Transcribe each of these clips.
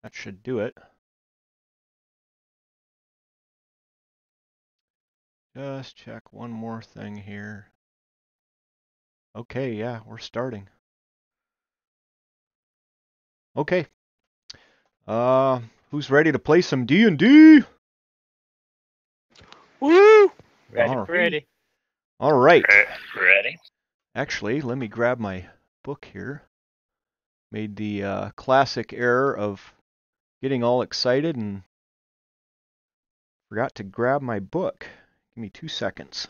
That should do it. Just check one more thing here. Okay, yeah, we're starting. Okay. Who's ready to play some D&D? Woo! Ready, All, ready. all right. Ready. Actually, let me grab my book here. Made the classic error of getting all excited and forgot to grab my book. Give me 2 seconds.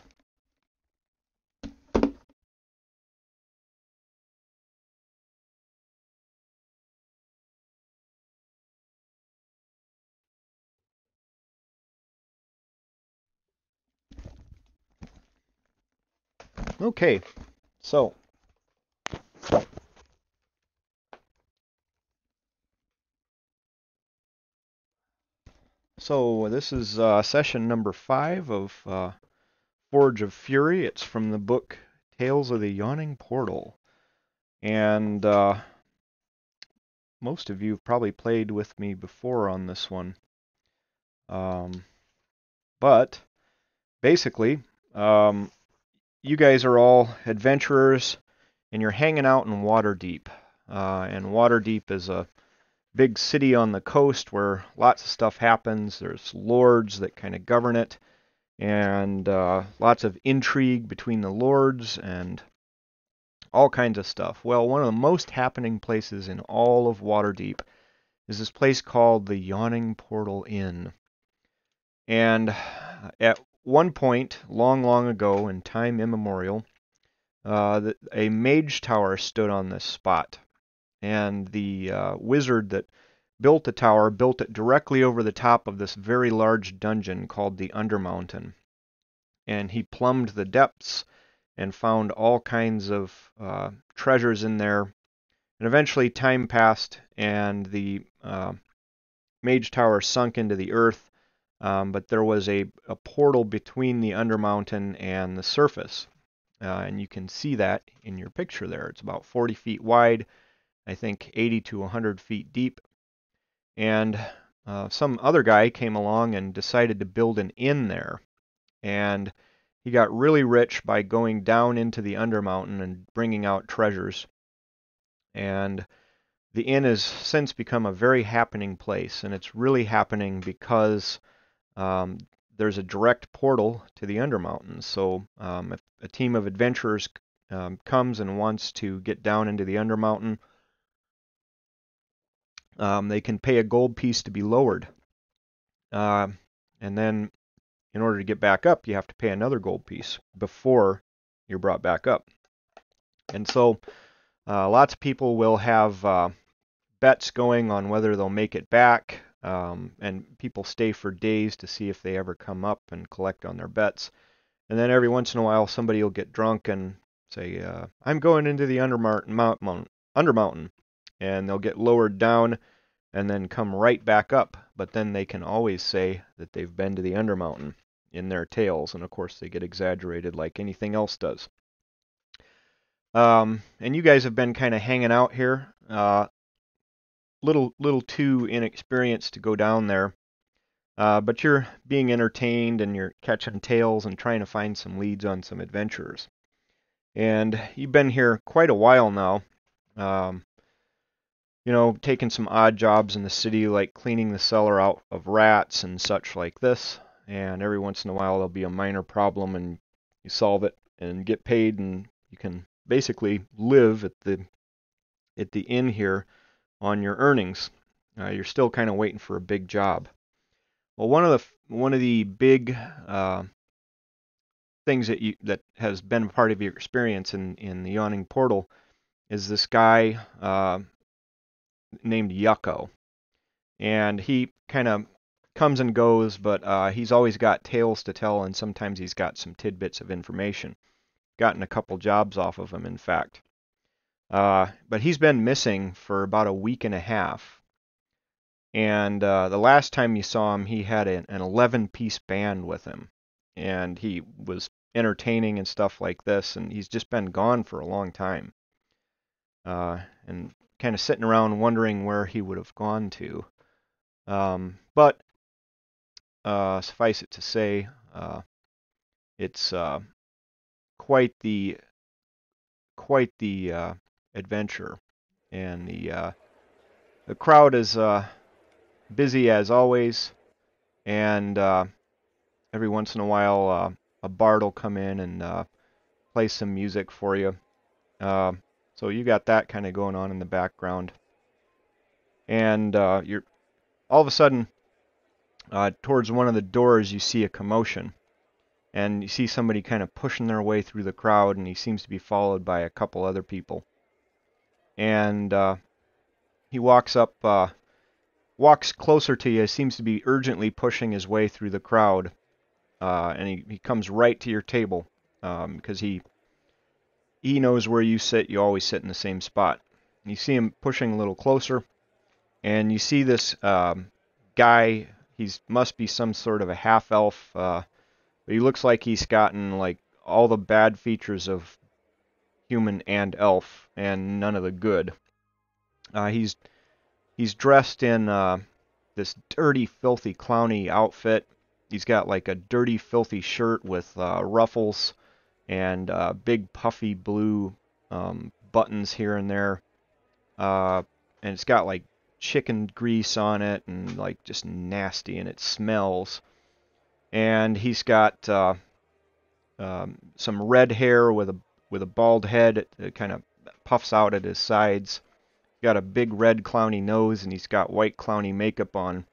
Okay, so this is session number 5 of Forge of Fury. It's from the book Tales of the Yawning Portal. And most of you have probably played with me before on this one. But basically, you guys are all adventurers and you're hanging out in Waterdeep. And Waterdeep is a big city on the coast where lots of stuff happens. There's lords that kind of govern it, and lots of intrigue between the lords and all kinds of stuff. Well, one of the most happening places in all of Waterdeep is this place called the Yawning Portal Inn. And at one point, long, long ago, in time immemorial, a mage tower stood on this spot. And the wizard that built the tower built it directly over the top of this very large dungeon called the Undermountain. And he plumbed the depths and found all kinds of treasures in there. And eventually time passed and the mage tower sunk into the earth, but there was a portal between the Undermountain and the surface. And you can see that in your picture there. It's about 40 feet wide, I think 80 to 100 feet deep. And some other guy came along and decided to build an inn there. And he got really rich by going down into the Undermountain and bringing out treasures. And the inn has since become a very happening place, and it's really happening because there's a direct portal to the Undermountain. So if a team of adventurers comes and wants to get down into the Undermountain, they can pay a gold piece to be lowered. And then in order to get back up, you have to pay another gold piece before you're brought back up. And so lots of people will have bets going on whether they'll make it back, and people stay for days to see if they ever come up and collect on their bets. And then every once in a while, somebody will get drunk and say, I'm going into the Undermountain, and they'll get lowered down and then come right back up. But then they can always say that they've been to the Undermountain in their tales, and of course they get exaggerated like anything else does. And you guys have been kind of hanging out here. Little too inexperienced to go down there, but you're being entertained and you're catching tales and trying to find some leads on some adventures. And you've been here quite a while now, taking some odd jobs in the city like cleaning the cellar out of rats and such like this. And every once in a while there'll be a minor problem and you solve it and get paid, and you can basically live at the inn here on your earnings. You're still kind of waiting for a big job. Well, one of the big things that has been part of your experience in the Yawning Portal is this guy named Yucko, and he kind of comes and goes, but he's always got tales to tell, and sometimes he's got some tidbits of information. Gotten a couple jobs off of him, in fact. But he's been missing for about a week and a half. And the last time you saw him, he had an 11-piece band with him. And he was entertaining and stuff like this, and he's just been gone for a long time. And kind of sitting around wondering where he would have gone to. But suffice it to say, it's quite the adventure, and the crowd is busy as always, and every once in a while a bard will come in and play some music for you. Uh, so you got that kind of going on in the background, and you're all of a sudden towards one of the doors you see a commotion, and you see somebody kind of pushing their way through the crowd, and he seems to be followed by a couple other people. And he walks closer to you, seems to be urgently pushing his way through the crowd, and he comes right to your table, because he knows where you sit. You always sit in the same spot. You see him pushing a little closer, and you see this guy. He must be some sort of a half-elf, but he looks like he's gotten like all the bad features of human and elf, and none of the good. He's dressed in this dirty, filthy, clowny outfit. He's got like a dirty, filthy shirt with ruffles and big, puffy blue buttons here and there. And it's got like chicken grease on it, and like just nasty, and it smells. And he's got some red hair with a bald head. It kind of puffs out at his sides. He's got a big red clowny nose, and he's got white clowny makeup on.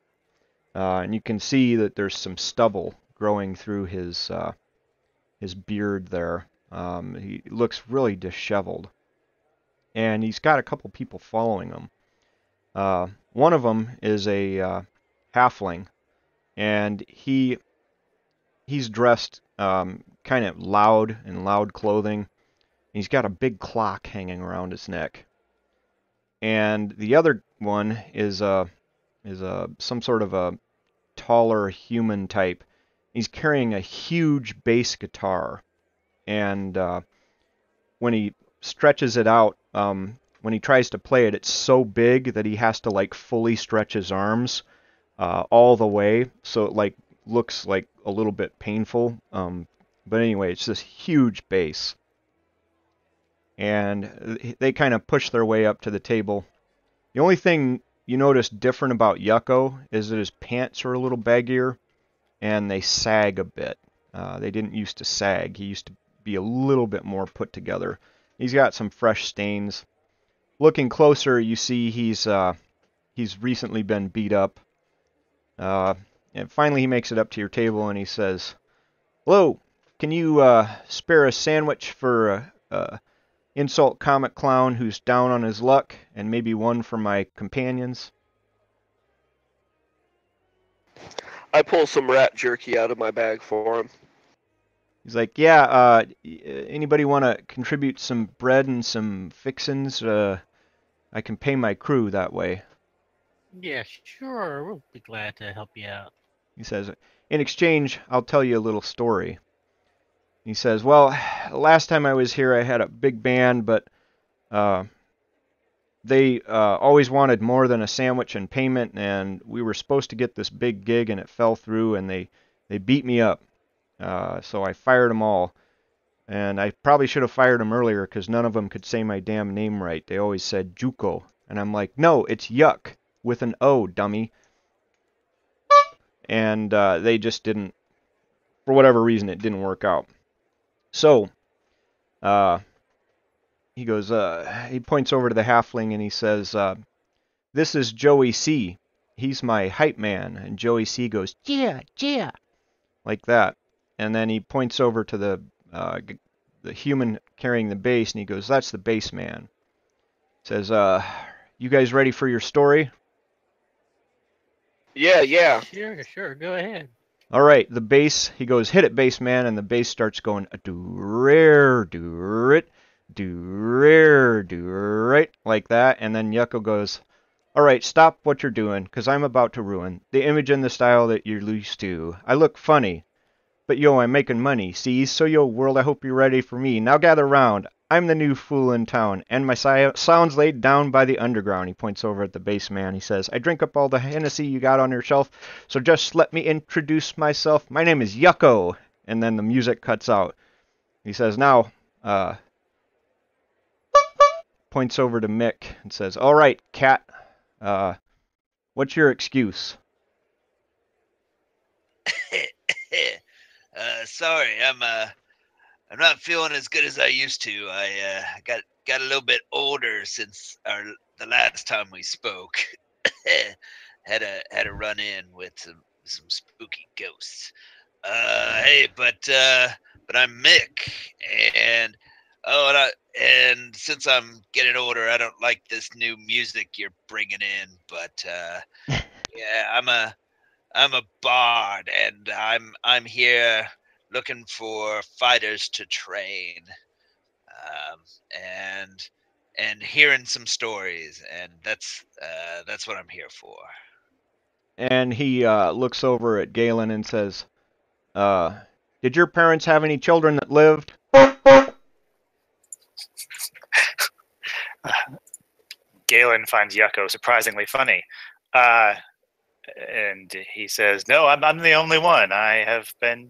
And you can see that there's some stubble growing through his beard there. He looks really disheveled. And he's got a couple people following him. One of them is a halfling, and he's dressed kind of loud clothing. He's got a big clock hanging around his neck. And the other one is some sort of a taller human type. He's carrying a huge bass guitar, and when he stretches it out, when he tries to play it, it's so big that he has to like fully stretch his arms all the way, so it like looks like a little bit painful. But anyway, it's this huge bass, and they kind of push their way up to the table. The only thing you notice different about Yucko is that his pants are a little baggier, and they sag a bit. They didn't used to sag. He used to be a little bit more put together. He's got some fresh stains. Looking closer, you see he's recently been beat up. And finally he makes it up to your table, and he says, "Hello, can you spare a sandwich for insult comic clown who's down on his luck, and maybe one for my companions?" I pull some rat jerky out of my bag for him. He's like, "Yeah, anybody want to contribute some bread and some fixins? I can pay my crew that way." Yeah, sure. We'll be glad to help you out. He says, "In exchange, I'll tell you a little story." He says, "Well, last time I was here, I had a big band, but they always wanted more than a sandwich and payment, and we were supposed to get this big gig, and it fell through, and they beat me up. So I fired them all. And I probably should have fired them earlier, because none of them could say my damn name right. They always said Juko. And I'm like, no, it's Yuck, with an O, dummy." And they just didn't, for whatever reason, it didn't work out. So, he goes, he points over to the halfling, and he says, "This is Joey C. He's my hype man." And Joey C goes, "Yeah, yeah," like that. And then he points over to the human carrying the bass, and he goes, "That's the bass man." Says, "You guys ready for your story?" Yeah. Sure. Go ahead. All right, the bass, he goes, "Hit it, bass man," and the bass starts going, "Do-rare, do-rit, do-rare, do-right," like that. And then Yucko goes, "All right, stop what you're doing, because I'm about to ruin the image and the style that you're used to. I look funny, but yo, I'm making money, see? So yo, world, I hope you're ready for me. Now gather round. I'm the new fool in town, and my sound's laid down by the underground. He points over at the base man. He says, I drink up all the Hennessy you got on your shelf, so just let me introduce myself. My name is Yucko. And then the music cuts out. He says, now, points over to Mick and says, all right, cat, what's your excuse? Sorry, I'm not feeling as good as I used to. I got a little bit older since the last time we spoke. had a run in with some spooky ghosts. Hey, but I'm Mick, and and since I'm getting older, I don't like this new music you're bringing in. But yeah, I'm a bard, and I'm here looking for fighters to train, um, and hearing some stories, and that's what I'm here for. And he looks over at Galen and says, did your parents have any children that lived? Galen finds Yucko surprisingly funny. And he says, no, I'm the only one. I have been,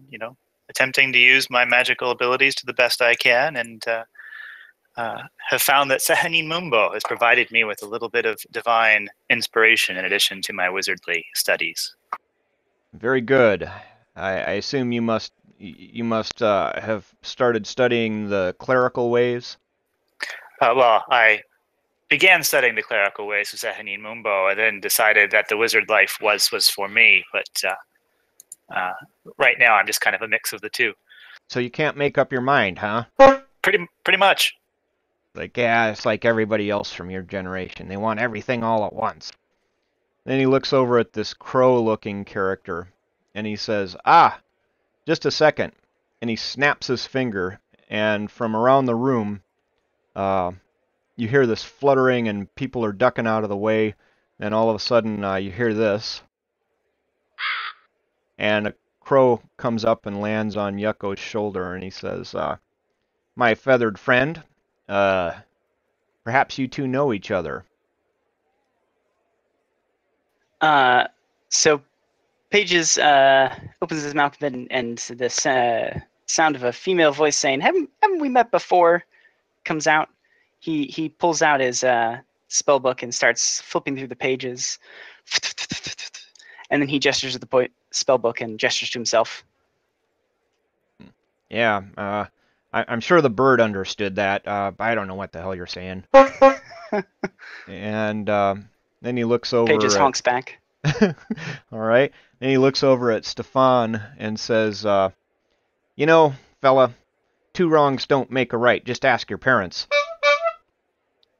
attempting to use my magical abilities to the best I can, and have found that Sahanin Mumbo has provided me with a little bit of divine inspiration in addition to my wizardly studies. Very good. I assume you must have started studying the clerical ways? Well, I began studying the clerical ways of Sahanin Mumbo, and then decided that the wizard life was for me. But right now, I'm just kind of a mix of the two. So you can't make up your mind, huh? Pretty much. Like, yeah, it's like everybody else from your generation. They want everything all at once. Then he looks over at this crow-looking character, and he says, ah, just a second. And he snaps his finger, and from around the room, you hear this fluttering, and people are ducking out of the way. Then all of a sudden, you hear this. And a crow comes up and lands on Yucko's shoulder, and he says, my feathered friend, perhaps you two know each other. So Pages opens his mouth and this sound of a female voice saying, haven't we met before, comes out. He pulls out his spell book and starts flipping through the pages. And then he gestures at the spell book and gestures to himself. Yeah, I'm sure the bird understood that. I don't know what the hell you're saying. And then he looks over Pages honks back. All right. Then he looks over at Stefan and says, you know, fella, 2 wrongs don't make a right. Just ask your parents.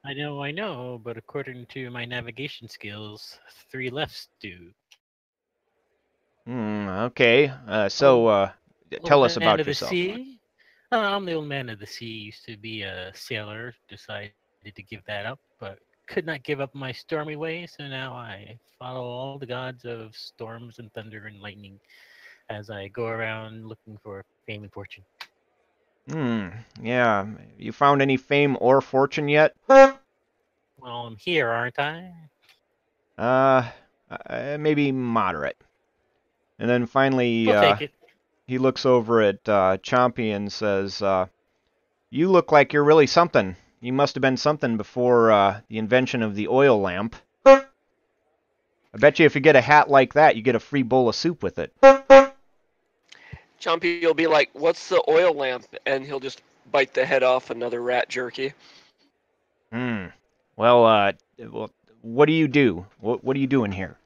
I know, but according to my navigation skills, 3 lefts do. Okay. Tell us about yourself. I'm the old man of the sea. Used to be a sailor. Decided to give that up, but could not give up my stormy ways. So now I follow all the gods of storms and thunder and lightning as I go around looking for fame and fortune. Yeah. You found any fame or fortune yet? Well, I'm here, aren't I? Maybe moderate. And then finally, I'll take it. he looks over at Chompy and says, you look like you're really something. You must have been something before the invention of the oil lamp. I bet you if you get a hat like that, you get a free bowl of soup with it. Chompy will be like, what's the oil lamp? And he'll just bite the head off another rat jerky. Well, what do you do? What are you doing here?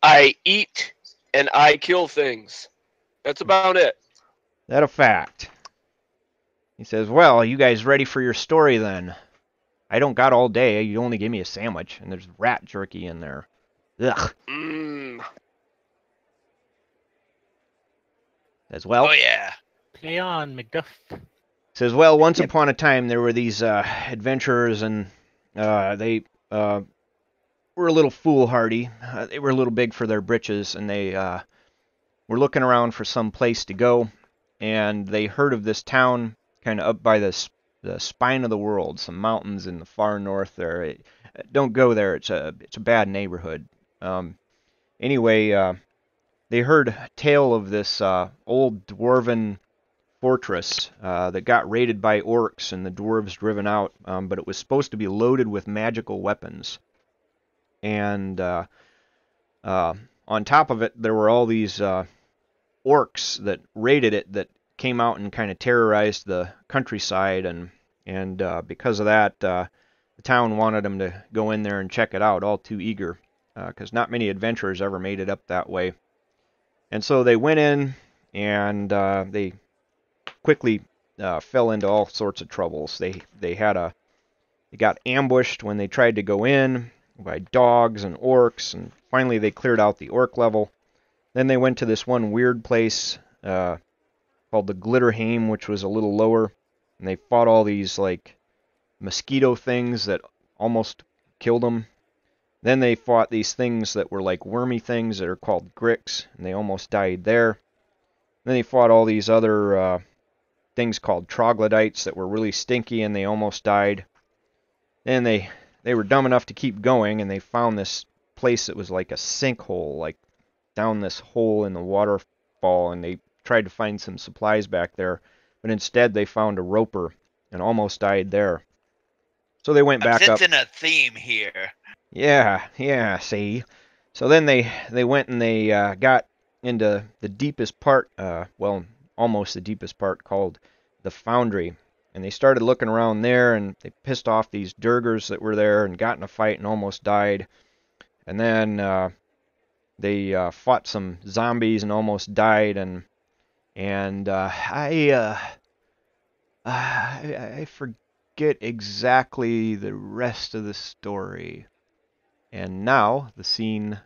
I eat and I kill things. That's about it. That a fact. He says, well, you guys ready for your story then? I don't got all day. You only gave me a sandwich, and there's rat jerky in there. Ugh. Says, well. Oh yeah. Play on, Macduff. Says, well, once upon a time there were these adventurers, and they were a little foolhardy. They were a little big for their britches, and they were looking around for some place to go, and they heard of this town kind of up by this the spine of the world, some mountains in the far north there. Don't go there. It's a bad neighborhood. Anyway, they heard a tale of this old dwarven fortress that got raided by orcs and the dwarves driven out, but it was supposed to be loaded with magical weapons. And on top of it, there were all these orcs that raided it that came out and kind of terrorized the countryside, and because of that, the town wanted them to go in there and check it out, all too eager, because not many adventurers ever made it up that way. And so they went in, and they quickly fell into all sorts of troubles. They got ambushed when they tried to go in by dogs and orcs, and finally they cleared out the orc level. Then they went to this one weird place called the Glitterheim, which was a little lower, and they fought all these like mosquito things that almost killed them. Then they fought these things that were like wormy things that are called gricks, and they almost died there. Then they fought all these other things called troglodytes that were really stinky, and they almost died. Then they were dumb enough to keep going, and they found this place that was like a sinkhole, like down this hole in the waterfall, and they tried to find some supplies back there, but instead they found a roper and almost died there. So they went back I'm up. sensing a theme here. Yeah, see. So then they went and they got into the deepest part, well, almost the deepest part, called the Foundry. And they started looking around there, and they pissed off these Durgers that were there and got in a fight and almost died. And then they fought some zombies and almost died. And I forget exactly the rest of the story. And now the scene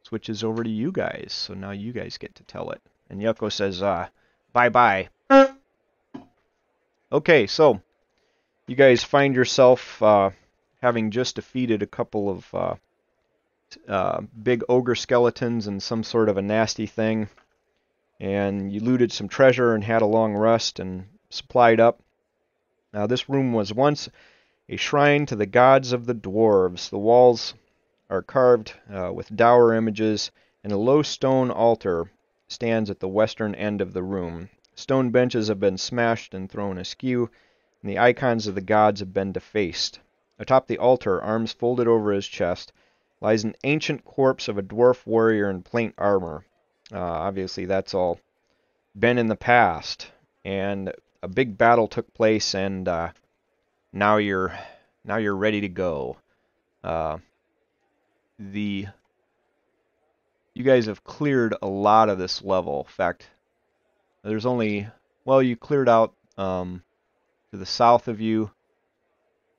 switches over to you guys. So now you guys get to tell it. And Yuko says, bye-bye. Okay, so you guys find yourself having just defeated a couple of big ogre skeletons and some sort of a nasty thing. And you looted some treasure and had a long rest and supplied up. Now this room was once a shrine to the gods of the dwarves. The walls are carved with dour images, and a low stone altar stands at the western end of the room. Stone benches have been smashed and thrown askew, and the icons of the gods have been defaced. Atop the altar, arms folded over his chest, lies an ancient corpse of a dwarf warrior in plate armor. Obviously, that's all been in the past, and a big battle took place, and now you're ready to go. You guys have cleared a lot of this level. In fact, there's only, well, you cleared out to the south of you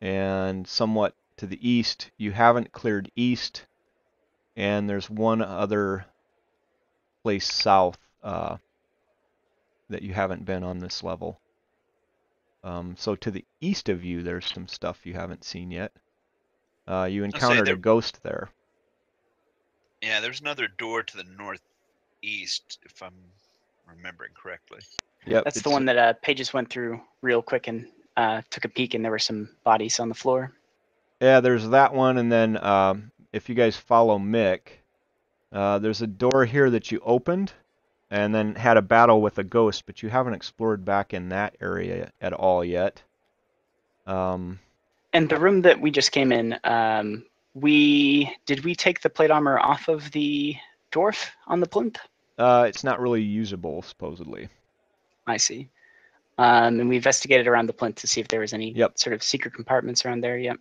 and somewhat to the east. You haven't cleared east, and there's one other place south that you haven't been on this level. So to the east of you, there's some stuff you haven't seen yet. You encountered a ghost there. Yeah, there's another door to the northeast, if I'm remembering correctly. Yep, That's the one that Pages went through real quick and took a peek, and there were some bodies on the floor. Yeah, there's that one, and then if you guys follow Mick, there's a door here that you opened, and then had a battle with a ghost, but you haven't explored back in that area at all yet. And the room that we just came in, did we take the plate armor off of the dwarf on the plinth? It's not really usable, supposedly. I see. And we investigated around the plinth to see if there was any Yep. sort of secret compartments around there. Yep.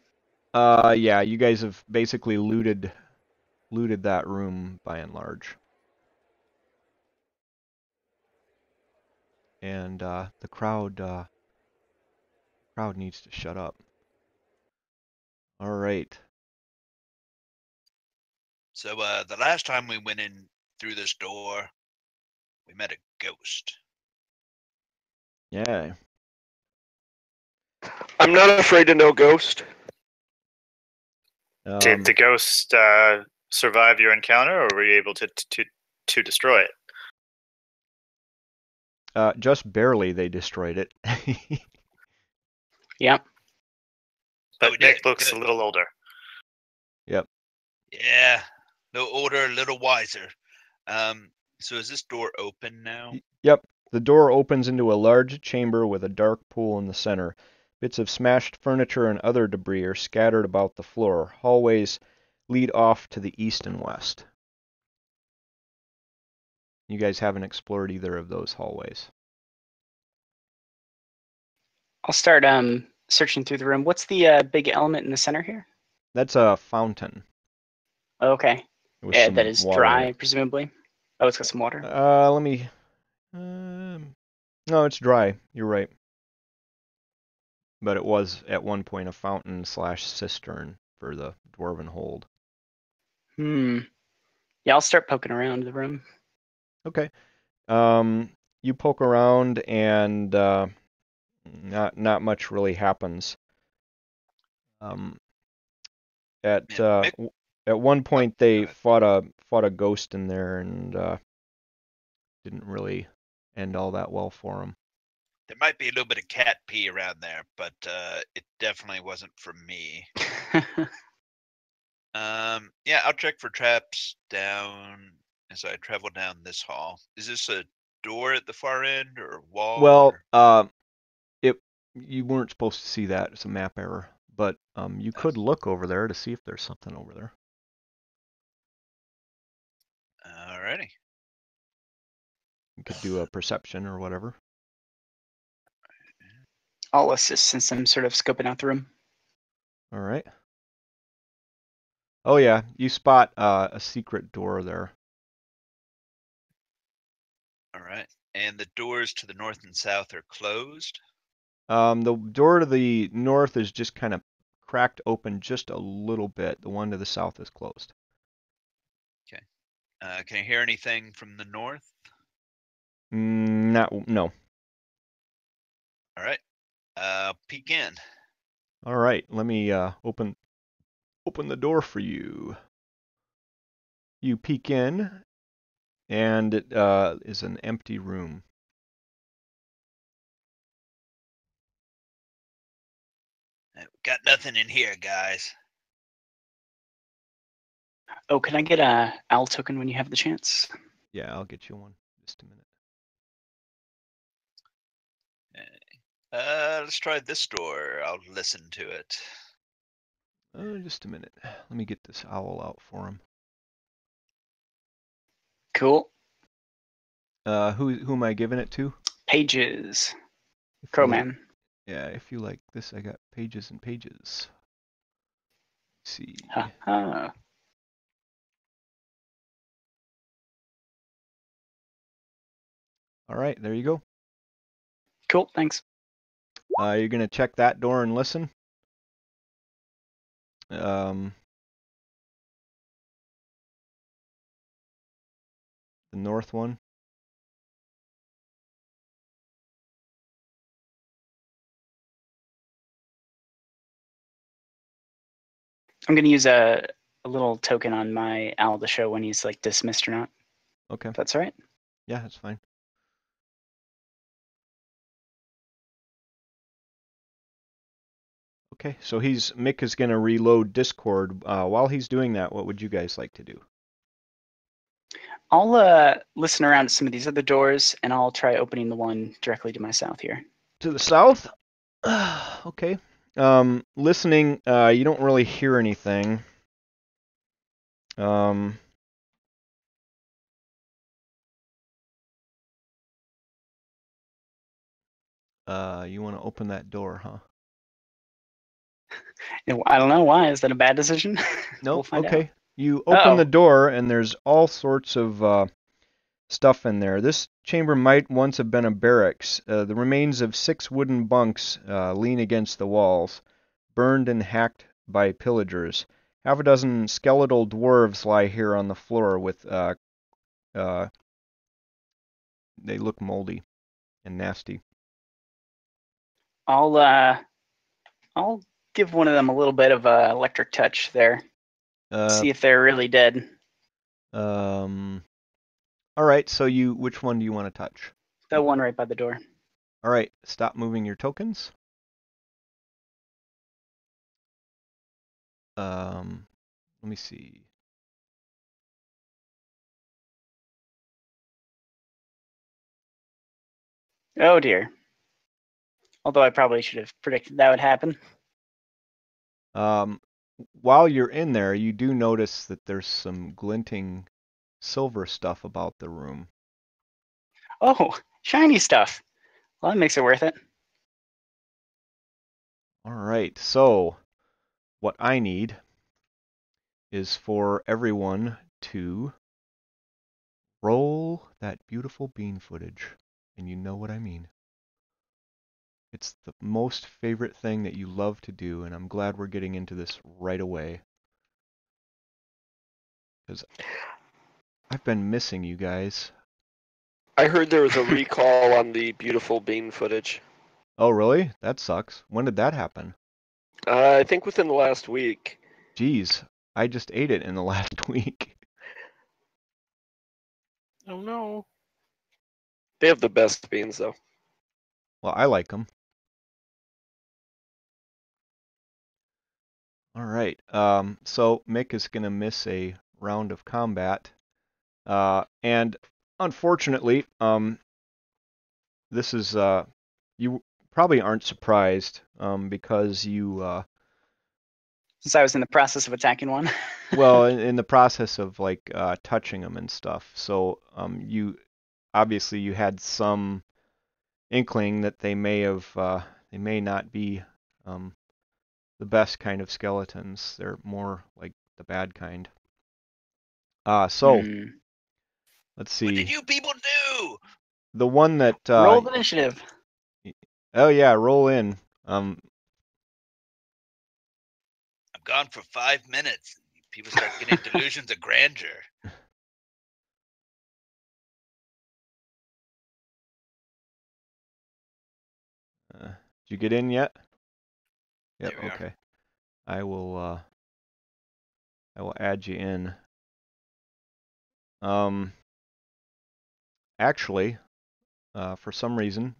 Yeah, you guys have basically looted that room by and large. And the crowd needs to shut up. All right. So the last time we went in through this door, we met a ghost. Yeah. I'm not afraid of no ghost. Did the ghost survive your encounter, or were you able to destroy it? Just barely they destroyed it. Yep. But Oh, Nick good, looks good. a little older. Yep. Yeah, a little older, a little wiser. So is this door open now? Yep. The door opens into a large chamber with a dark pool in the center. Bits of smashed furniture and other debris are scattered about the floor. Hallways lead off to the east and west. You guys haven't explored either of those hallways. I'll start searching through the room. What's the big element in the center here? That's a fountain Okay. with Yeah, some that is water in dry, it. presumably. Oh, it's got some water. Let me. No, it's dry. You're right. But it was at one point a fountain / cistern for the dwarven hold. Yeah, I'll start poking around the room. Okay. You poke around and not much really happens. At Yeah, at one point go they ahead. fought a ghost in there and didn't really end all that well for them. There might be a little bit of cat pee around there, but it definitely wasn't from me. Yeah, I'll check for traps down as I travel down this hall. Is this a door at the far end or a wall? Well, or... you weren't supposed to see that. It's a map error. But you could look over there to see if there's something over there. Alrighty. You could do a perception or whatever. I'll assist since I'm sort of scoping out the room. All right. Oh yeah, you spot a secret door there. Alright. And the doors to the north and south are closed? The door to the north is just kind of cracked open just a little bit. The one to the south is closed. Okay. Can I hear anything from the north? No. Alright. Peek in. All right, let me open the door for you. You peek in, and it is an empty room. Got nothing in here, guys. Oh, can I get a owl token when you have the chance? Yeah, I'll get you one. Just a minute. Let's try this door. I'll listen to it. Just a minute. Let me get this owl out for him. Cool. Who am I giving it to? Pages. If you like, Crowman. yeah, if you like this, I got pages and pages. Let's see. Ha. All right, there you go. Cool, thanks. You're gonna check that door and listen. The north one. I'm gonna use a little token on my owl to show when he's like dismissed or not. Okay. If that's all right. Yeah, that's fine. Okay, so Mick is gonna reload Discord. While he's doing that, what would you guys like to do? I'll listen around at some of these other doors, and I'll try opening the one directly to my south here. To the south? Okay. Listening, you don't really hear anything. You want to open that door, huh? I don't know why. Is that a bad decision? Nope. We'll find Okay. out. You open the Uh-oh. door, and there's all sorts of stuff in there. This chamber might once have been a barracks. The remains of 6 wooden bunks lean against the walls, burned and hacked by pillagers. Half a dozen skeletal dwarves lie here on the floor with they look moldy and nasty. I'll give one of them a little bit of electric touch there. See if they're really dead. All right, so which one do you want to touch? The one right by the door. All right, stop moving your tokens. let me see. Oh dear. Although I probably should have predicted that would happen. While you're in there, you do notice that there's some glinting silver stuff about the room. Oh, shiny stuff. Well, that makes it worth it. All right, so what I need is for everyone to roll that beautiful bean footage, and you know what I mean. It's the most favorite thing that you love to do, and I'm glad we're getting into this right away. Because I've been missing you guys. I heard there was a recall on the beautiful bean footage. Oh, really? That sucks. When did that happen? I think within the last week. Geez, I just ate it in the last week. Oh no. They have the best beans, though. Well, I like them. All right. So Mick is going to miss a round of combat. And unfortunately, this is, you probably aren't surprised because you, Since I was in the process of attacking one. well, in the process of like touching them and stuff. So you obviously you had some inkling that they may not be the best kind of skeletons. They're more like the bad kind. So let's What did see. you people do? The one that Roll the initiative. oh yeah, roll in. I'm gone for 5 minutes. People start getting delusions of grandeur. Did you get in yet? Yep. There we are. Okay. I will add you in. Actually, for some reason,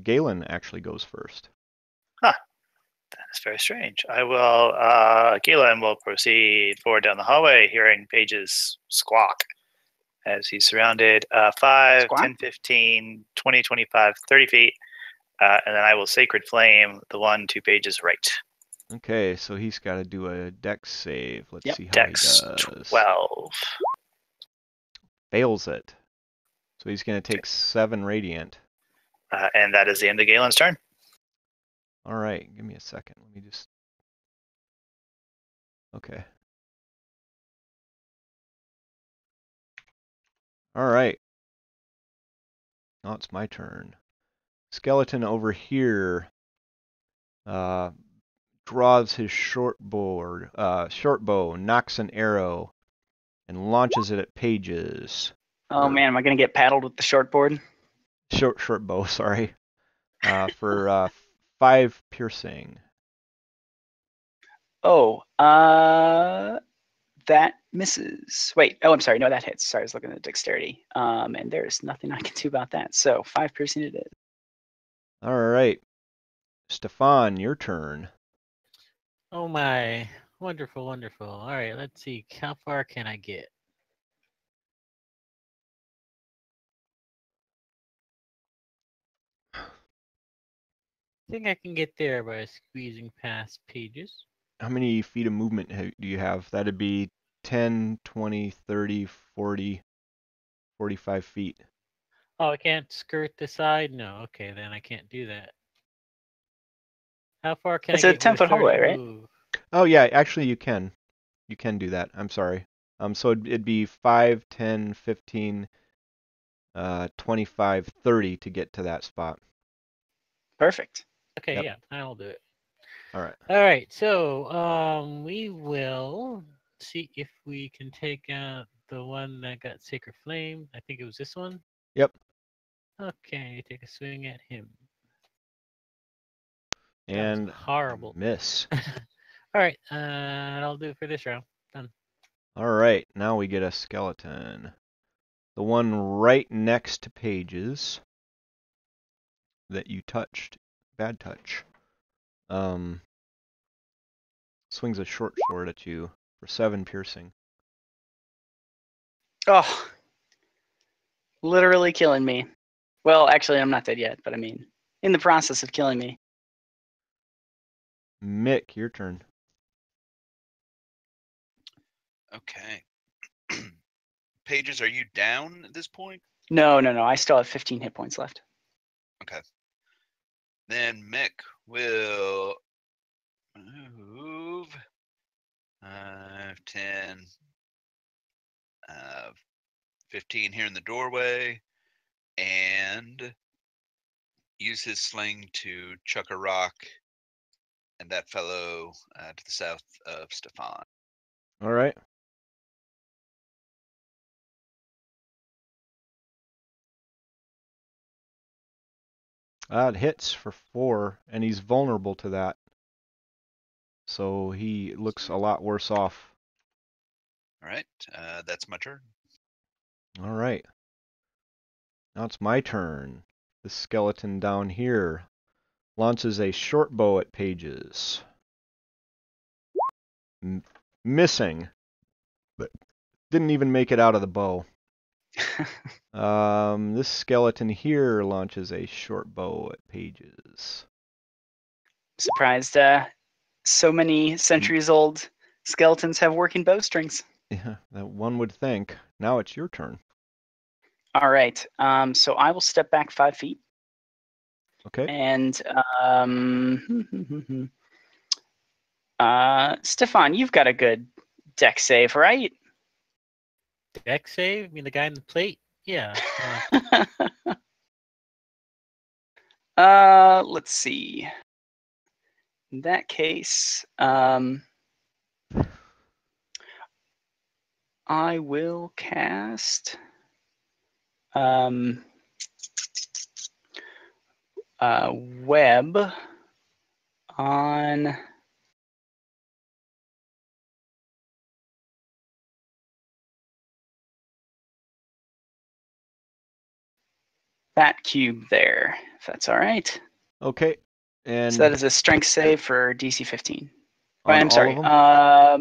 Galen actually goes first. That's very strange. I will, Galen will proceed forward down the hallway, hearing Page's squawk as he's surrounded 5, Squawk? 10, 15, 20, 25, 30 feet. And then I will Sacred Flame the one to Page's right. Okay, so he's got to do a dex save. Let's Yep. see how Dex he does. 12. Fails it. So he's going to take 7 radiant. And that is the end of Galen's turn. All right, give me a second. Let me just. Okay. All right. Now it's my turn. Skeleton over here draws his short bow, knocks an arrow, and launches it at Pages. Oh man, am I gonna get paddled with the short board? Short bow, sorry. For 5 piercing. Oh, that misses. Wait, oh, I'm sorry. No, that hits. Sorry, I was looking at dexterity. And there's nothing I can do about that. So 5 piercing it is. All right. Stefan, your turn. Oh my. Wonderful, wonderful. All right, let's see. How far can I get? I think I can get there by squeezing past Pages. How many feet of movement do you have? That'd be 10, 20, 30, 40, 45 feet. Oh, I can't skirt the side? No, okay, then I can't do that. How far can It's I a get with 10-foot hallway, right? move? Oh yeah, actually you can. You can do that. I'm sorry. So it'd be 5, 10, 15, 25, 30 to get to that spot. Perfect. Okay, Yep. yeah, I'll do it. All right. All right, so we will see if we can take out the one that got Sacred Flame. I think it was this one. Yep. Okay, take a swing at him. And horrible. miss. All right, that'll do it for this round. Done. All right, now we get a skeleton. The one right next to Pages that you touched. Bad touch. swings a short sword at you for 7 piercing. Oh, literally killing me. Well, actually, I'm not dead yet, but I mean, in the process of killing me. Mick, your turn. Okay. Pages, are you down at this point? No. I still have 15 hit points left. Okay. Then Mick will move 5, 10, 15 here in the doorway, and use his sling to chuck a rock and that fellow to the south of Stefan. All right. It hits for 4, and he's vulnerable to that. So he looks a lot worse off. All right, that's my turn. All right. Now it's my turn. The skeleton down here launches a short bow at Pages. Missing, but didn't even make it out of the bow. This skeleton here launches a short bow at Pages. Surprised so many centuries old skeletons have working bowstrings. Yeah, that one would think. Now it's your turn. All right. So I will step back 5 feet. Okay. And Stefan, you've got a good deck save, right? Deck save? You mean the guy in the plate? Yeah. Let's see. In that case, I will cast web on that cube there, if that's all right. Okay. And So that is a strength save for DC 15. on I'm all sorry. of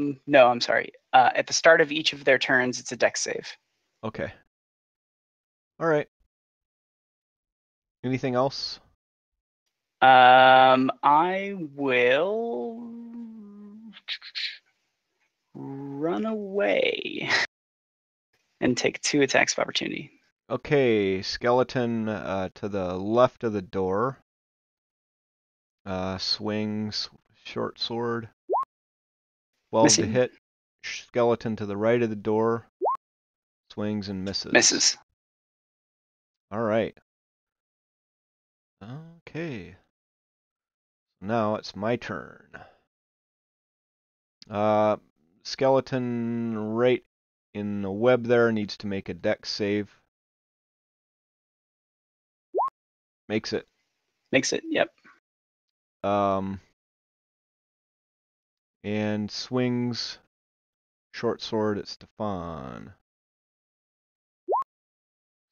them? No, I'm sorry. At the start of each of their turns, it's a dex save. Okay. All right. Anything else? I will run away and take 2 attacks of opportunity. Okay, skeleton to the left of the door. Swings short sword. 12 Missing. to hit. Skeleton to the right of the door. Swings and misses. Misses. All right. Okay. Now it's my turn. Skeleton right in the web there needs to make a dex save. Makes it. Makes it, yep. And swings short sword at Stefan.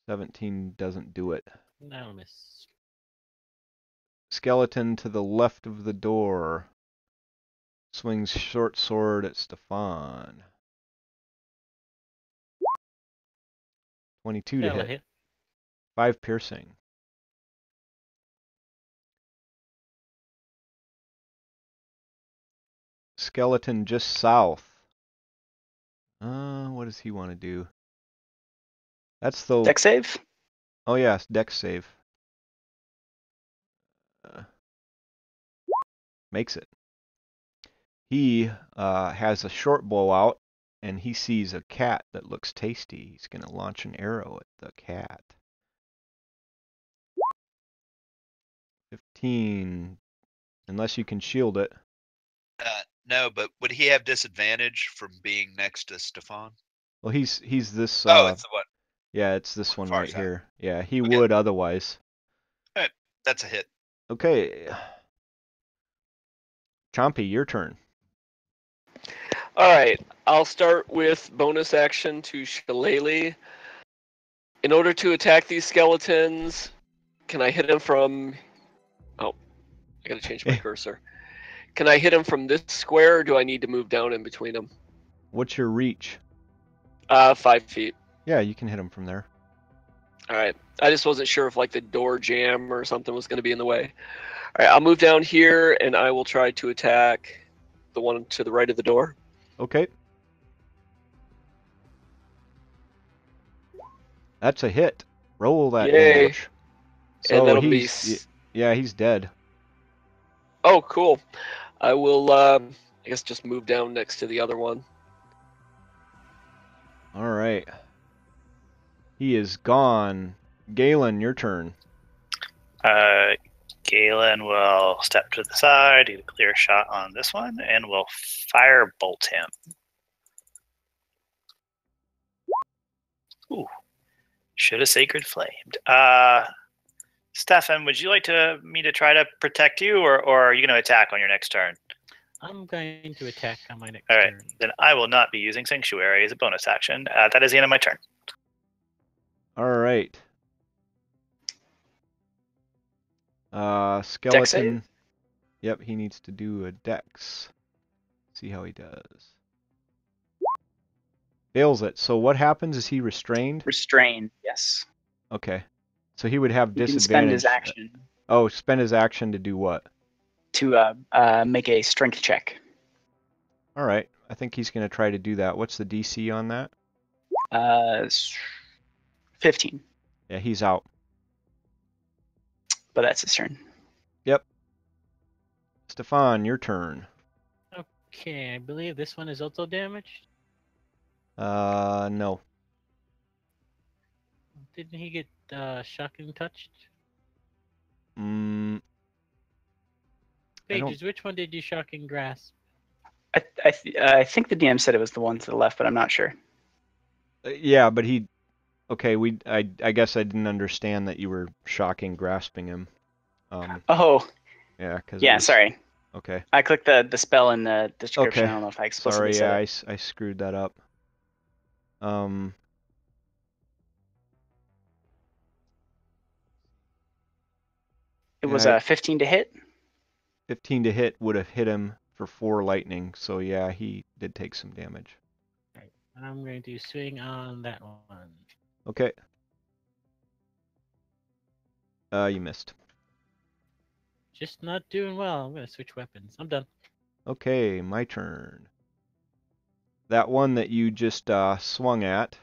17 doesn't do it. No miss. Skeleton to the left of the door. Swings short sword at Stefan. 22 to That'll hit. hit. 5 piercing. Skeleton just south. What does he want to do? That's the... Dex save? Oh yeah, dex save. Makes it. He has a short bow out, and he sees a cat that looks tasty. He's going to launch an arrow at the cat. 15, unless you can shield it. No, but would he have disadvantage from being next to Stefan? Well, he's this. Oh, it's the one. Yeah, it's this one far right side. here. Yeah, he Okay. would otherwise. That's a hit. Okay. Chompy, your turn. All right, I'll start with bonus action to Shillelagh. In order to attack these skeletons, can I hit him from... Oh, I gotta change my cursor. Can I hit him from this square, or do I need to move down in between them? What's your reach? 5 feet. Yeah, you can hit him from there. All right. I just wasn't sure if like the door jam or something was going to be in the way. All right, I'll move down here and I will try to attack the one to the right of the door. Okay. That's a hit. Roll that Yay. damage. So and that'll yeah, he's dead. Oh, cool. I will, I guess, just move down next to the other one. All right. He is gone. Galen, your turn. Galen will step to the side, get a clear shot on this one, and will firebolt him. Ooh. Should have sacred flamed. Stefan, would you like me to try to protect you, or are you going to attack on your next turn? I'm going to attack on my next All right, turn. then I will not be using Sanctuary as a bonus action. That is the end of my turn. All right. Dex Skeleton. save? Yep, he needs to do a dex. See how he does. Fails it. So what happens? Is he restrained? Restrained, yes. Okay. So he would have He can disadvantage. spend his action Oh, spend his action to do what? to make a strength check. All right. I think he's going to try to do that. What's the DC on that? 15, Yeah, he's out. but that's his turn. Yep. Stefan, your turn. Okay, I believe this one is also damaged. No. Didn't he get shocking touched? I don't- Pages, which one did you shocking grasp? I think the DM said it was the one to the left, but I'm not sure. Yeah, but he. Okay, I guess I didn't understand that you were shocking grasping him. Oh, Yeah, because. yeah, sorry. Okay. I clicked the spell in the description. Okay. I don't know if I explicitly Sorry, yeah, said I screwed that up. it was yeah, 15 to hit. 15 to hit would have hit him for 4 lightning, so yeah, he did take some damage. Right. I'm going to swing on that one. Okay. You missed. Just not doing well. I'm going to switch weapons. I'm done. Okay, my turn. That one that you just swung at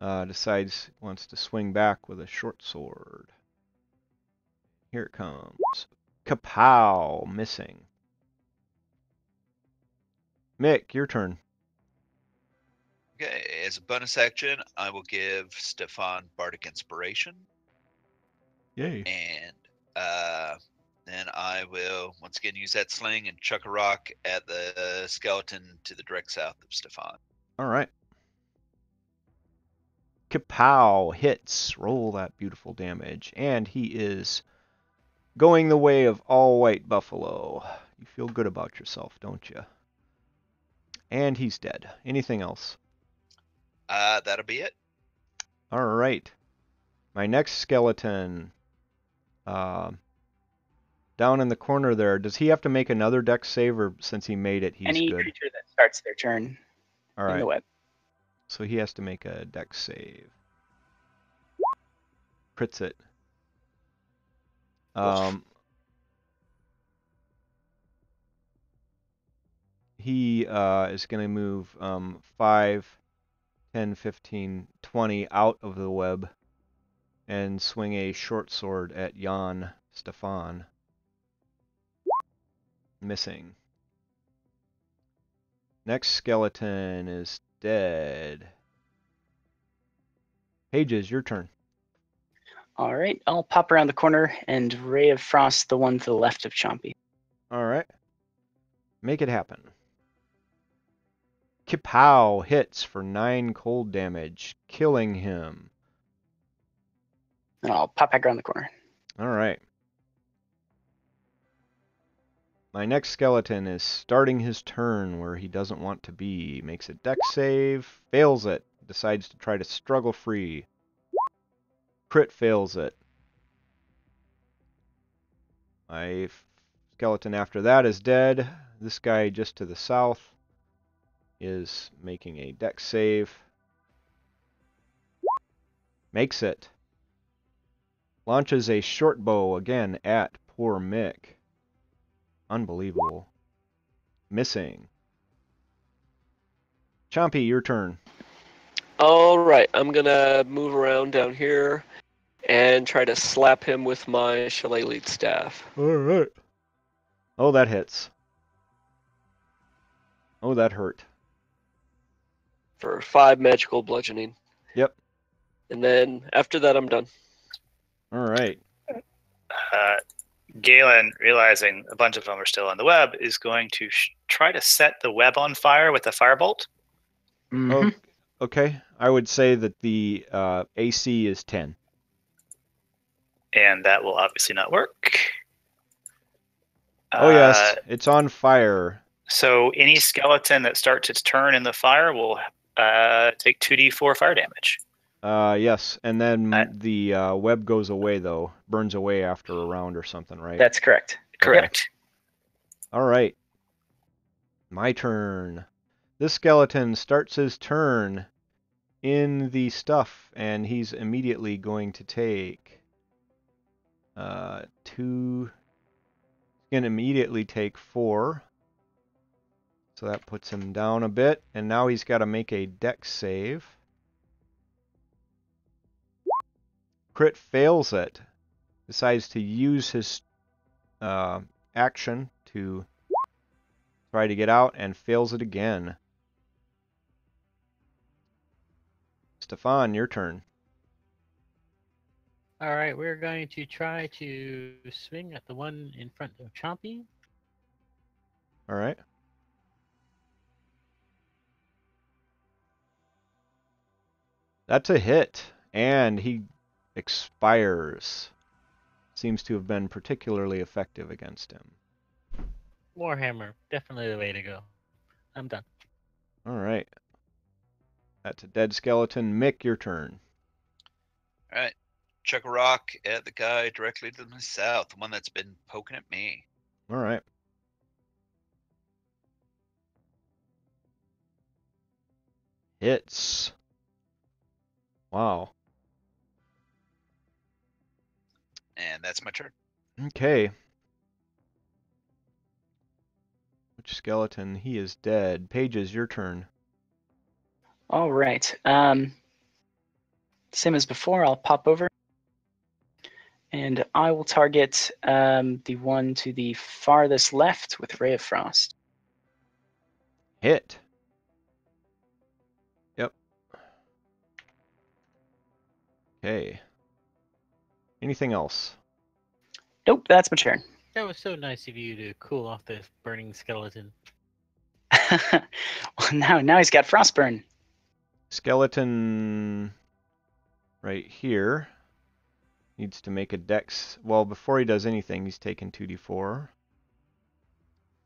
decides wants to swing back with a short sword. Here it comes. Kapow! Missing. Mick, your turn. Okay, as a bonus action, I will give Stefan Bardic Inspiration, Yay. and then I will once again use that sling and chuck a rock at the skeleton to the direct south of Stefan. All right. Kapow! Hits. Roll that beautiful damage. And he is going the way of all white buffalo. You feel good about yourself, don't you? And he's dead. Anything else? That'll be it. All right. My next skeleton, down in the corner there, does he have to make another dex save, or since he made it, he's Any good? creature that starts their turn All in the right. web. So he has to make a dex save. Crits it. He is going to move 5, 10, 15, 20 out of the web and swing a short sword at Jan Stefan. Missing. Next skeleton is dead. Pages, your turn. All right, I'll pop around the corner and Ray of Frost the one to the left of Chompy. All right. Make it happen. Kapow! Hits for 9 cold damage, killing him. And I'll pop back around the corner. All right. My next skeleton is starting his turn where he doesn't want to be. Makes a dex save, fails it, decides to try to struggle free. Crit fails it. My skeleton after that is dead. This guy just to the south is making a dex save. Makes it. Launches a short bow again at poor Mick. Unbelievable. Missing. Chompy, your turn. All right, I'm gonna move around down here and try to slap him with my shillelagh staff. Alright. Oh, that hits. Oh, that hurt. For 5 magical bludgeoning. Yep. And then after that, I'm done. Alright. Galen, realizing a bunch of them are still on the web, is going to try to set the web on fire with a firebolt. Oh, okay. I would say that the AC is 10. And that will obviously not work. Oh, yes. It's on fire. So any skeleton that starts its turn in the fire will take 2d4 fire damage. Yes. And then the web goes away, though. Burns away after a round or something, right? That's correct. Correct. All right. My turn. This skeleton starts his turn in the stuff, and he's immediately going to take 2. He's going to immediately take 4. So that puts him down a bit, and now he's got to make a dex save. Crit fails it. Decides to use his action to try to get out, and fails it again. Stefan, your turn. All right, we're going to try to swing at the one in front of Chompy. All right. That's a hit, and he expires. Seems to have been particularly effective against him. Warhammer, definitely the way to go. I'm done. All right. That's a dead skeleton. Mick, your turn. All right. Chuck a rock at the guy directly to the south, the one that's been poking at me. All right. Hits. Wow. And that's my turn. Okay. Which skeleton? He is dead. Pages, your turn. All right. Same as before, I'll pop over. And I will target the one to the farthest left with Ray of Frost. Hit. Yep. Okay. Anything else? Nope, that's my turn. That was so nice of you to cool off this burning skeleton. Well, now he's got frostburn. Skeleton right here needs to make a dex. Well, before he does anything, he's taking 2d4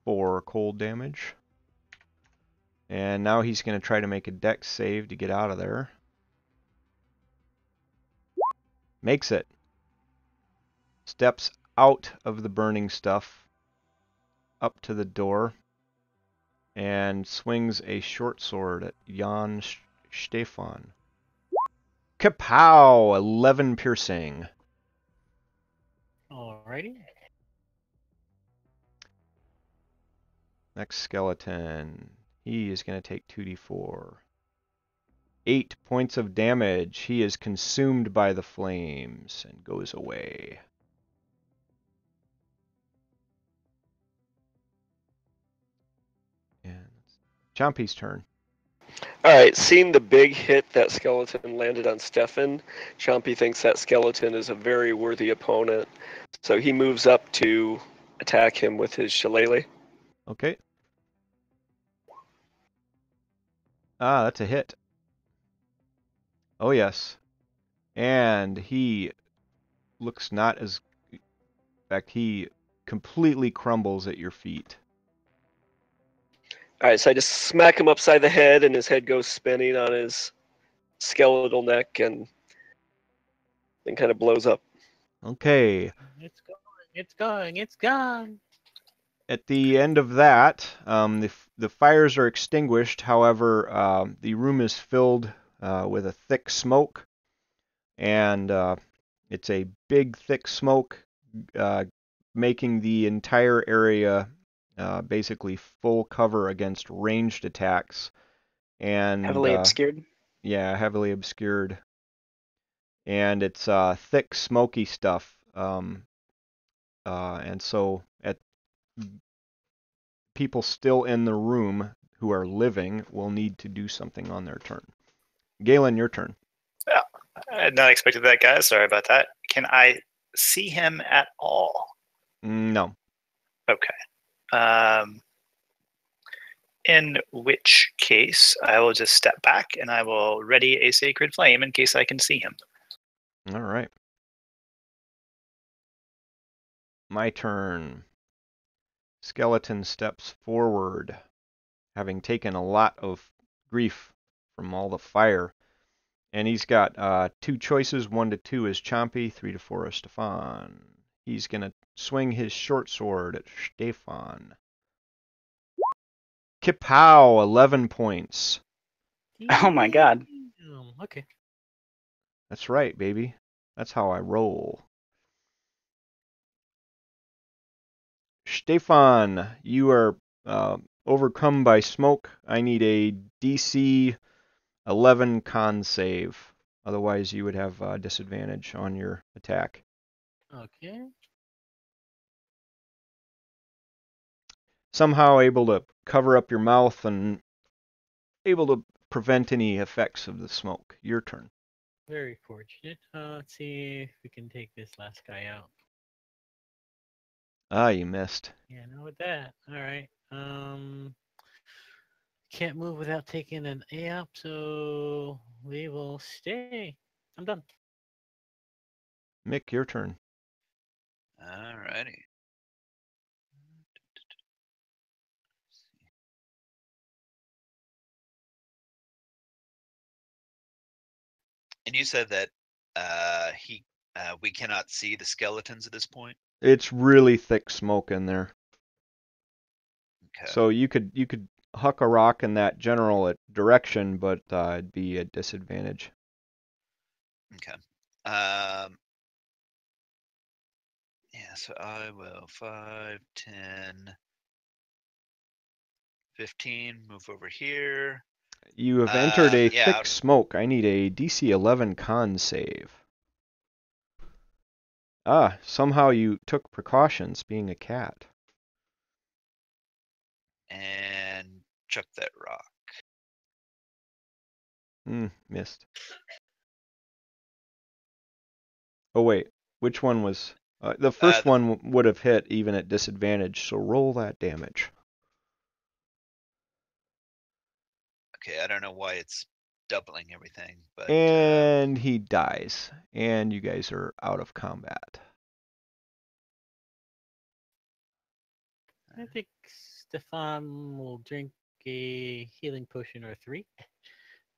for cold damage. And now he's going to try to make a dex save to get out of there. Makes it. Steps out of the burning stuff up to the door and swings a short sword at Jan Stefan. Kapow! 11 piercing. Alrighty. Next skeleton. He is going to take 2d4. 8 points of damage. He is consumed by the flames and goes away. And Chompy's turn. All right, seeing the big hit that skeleton landed on Stefan, Chompy thinks that skeleton is a very worthy opponent, so he moves up to attack him with his shillelagh. Okay. Ah, that's a hit. Oh, yes. And he looks not as... In fact, he completely crumbles at your feet. All right, so I just smack him upside the head, and his head goes spinning on his skeletal neck, and then kind of blows up. Okay. It's going, it's going, it's gone. At the end of that, the fires are extinguished. However, the room is filled with a thick smoke, and it's a big, thick smoke, making the entire area basically full cover against ranged attacks. And Heavily obscured. yeah, heavily obscured. And it's thick, smoky stuff. And so at people still in the room who are living will need to do something on their turn. Galen, your turn. Yeah, I had not expected that, guys. Sorry about that. Can I see him at all? No. Okay. In which case, I will just step back and I will ready a sacred flame in case I can see him. All right. My turn. Skeleton steps forward, having taken a lot of grief from all the fire. And he's got 2 choices. 1 to 2 is Chompy, 3 to 4 is Stefan. He's going to swing his short sword at Stefan. Kapow! 11 points. Oh my god. Okay. That's right, baby. That's how I roll. Stefan, you are overcome by smoke. I need a DC 11 con save. Otherwise, you would have disadvantage on your attack. Okay. Somehow able to cover up your mouth and able to prevent any effects of the smoke. Your turn. Very fortunate. Let's see if we can take this last guy out. Ah, you missed. Yeah, no with that. All right. Can't move without taking an A up, so we will stay. I'm done. Mick, your turn. Alrighty. And you said that we cannot see the skeletons at this point. It's really thick smoke in there. Okay. So you could huck a rock in that general direction, but it'd be a disadvantage. Okay. Yeah, so I will 5, 10, 15 move over here. You have entered a Yeah. thick smoke. I need a DC 11 con save. Ah, somehow you took precautions being a cat. And chuck that rock. Missed. Oh wait, which one was... the first one would have hit even at disadvantage, so roll that damage. Okay, I don't know why it's doubling everything, but And he dies, and you guys are out of combat. I think Stefan will drink a healing potion or 3.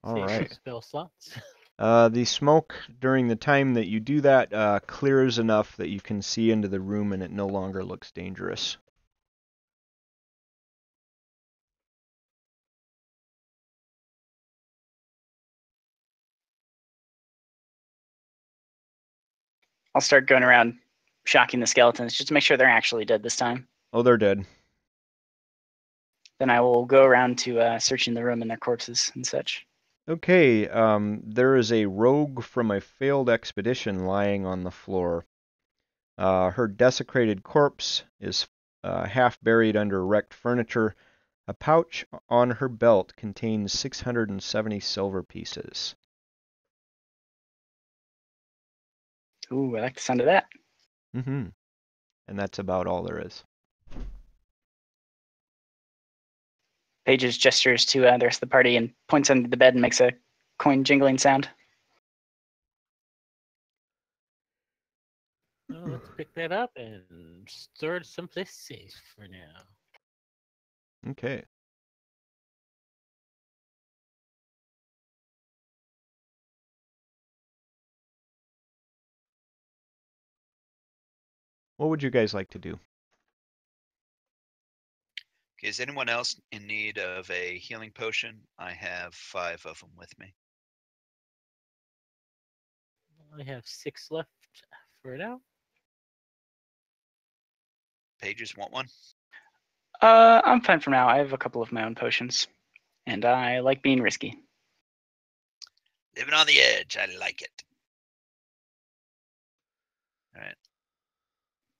All Save right. some spell slots. The smoke during the time that you do that clears enough that you can see into the room and it no longer looks dangerous. I'll start going around shocking the skeletons just to make sure they're actually dead this time. Oh, they're dead. Then I will go around to searching the room and their corpses and such. Okay, there is a rogue from a failed expedition lying on the floor. Her desecrated corpse is half buried under wrecked furniture. A pouch on her belt contains 670 silver pieces. Ooh, I like the sound of that. And that's about all there is. Paige gestures to the rest of the party and points under the bed and makes a coin jingling sound. Well, let's pick that up and store it someplace safe for now. Okay. What would you guys like to do? Okay, is anyone else in need of a healing potion? I have 5 of them with me. I have 6 left for now. Pages want one? I'm fine for now. I have a couple of my own potions, and I like being risky. Living on the edge. I like it. All right.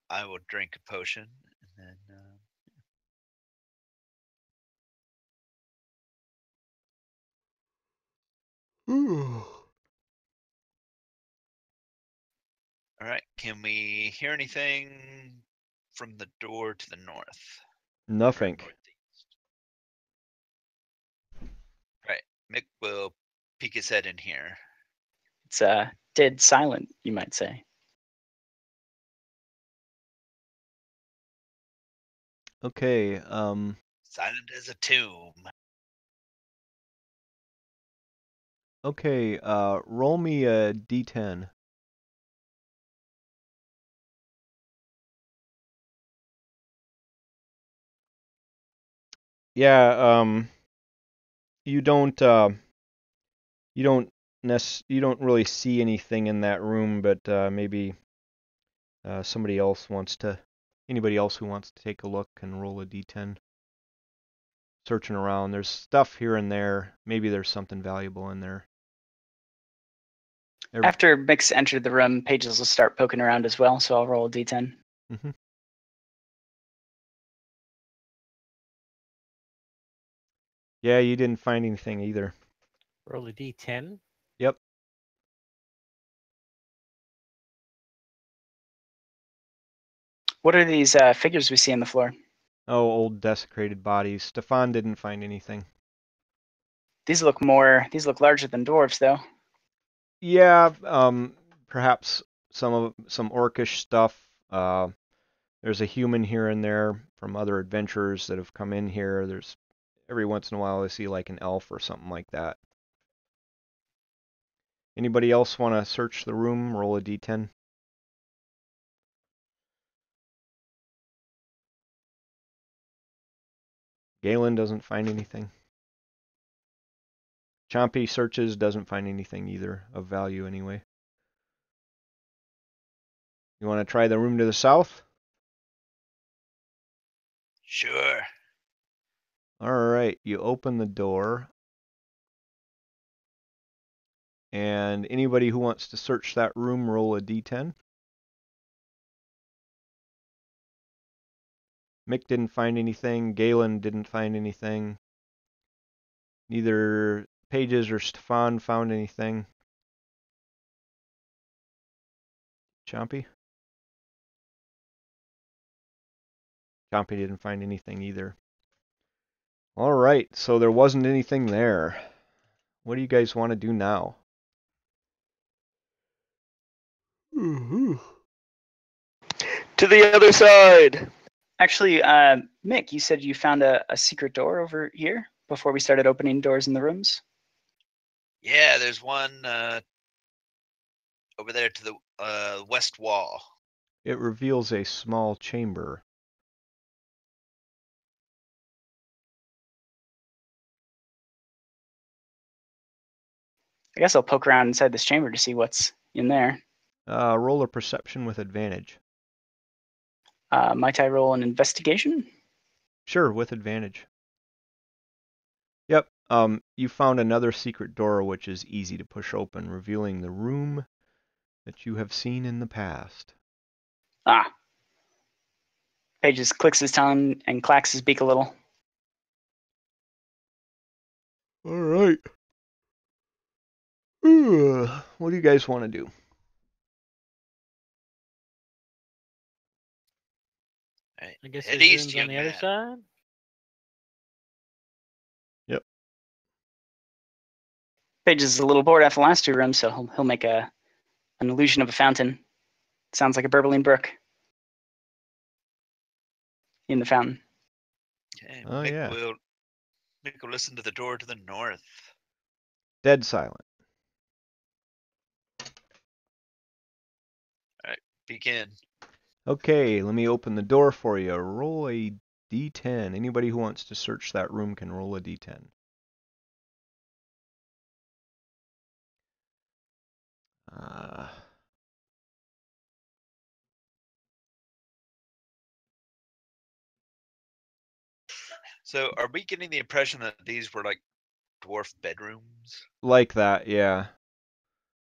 I will drink a potion and then. All right. Can we hear anything from the door to the north? Nothing. Northeast. Right. Mick will peek his head in here. It's dead silent, you might say. Okay. Silent as a tomb. Okay. Roll me a d10. Yeah. You don't. You don't. You don't really see anything in that room, but maybe somebody else wants to. Anybody else who wants to take a look and roll a d10. Searching around. There's stuff here and there. Maybe there's something valuable in there. After Mix entered the room, Pages will start poking around as well, so I'll roll a d10. Mm-hmm. Yeah, you didn't find anything either. Roll a d10. Yep. What are these figures we see on the floor? Oh, old desecrated bodies. Stefan didn't find anything. These look larger than dwarves, though. Yeah, perhaps some orcish stuff. There's a human here and there from other adventurers that have come in here. There's every once in a while I see like an elf or something like that. Anybody else want to search the room? Roll a d10. Galen doesn't find anything. Chompy searches, doesn't find anything either of value anyway. You want to try the room to the south? Sure. All right, you open the door. And anybody who wants to search that room, roll a d10. Mick didn't find anything. Galen didn't find anything. Neither Pages or Stefan found anything. Chompy? Chompy didn't find anything either. All right, so there wasn't anything there. What do you guys want to do now? To the other side. Actually, Mick, you said you found a secret door over here before we started opening doors in the rooms? Yeah, there's one over there to the west wall. It reveals a small chamber. I guess I'll poke around inside this chamber to see what's in there. Roll a perception with advantage. Might I roll an investigation? Sure, with advantage. Yep, you found another secret door which is easy to push open, revealing the room that you have seen in the past. Ah. Pages clicks his tongue and clacks his beak a little. All right. What do you guys want to do? Right. I guess Head there's east, rooms young on the other man. side. Yep. Pages is a little bored after the last 2 rooms, so he'll make an illusion of a fountain. Sounds like a burbling brook in the fountain. Okay, Oh, Mick yeah. will listen to the door to the north. Dead silent. Begin. Okay, let me open the door for you. Roll a D10. Anybody who wants to search that room can roll a D10. So, are we getting the impression that these were like dwarf bedrooms? Like that, yeah.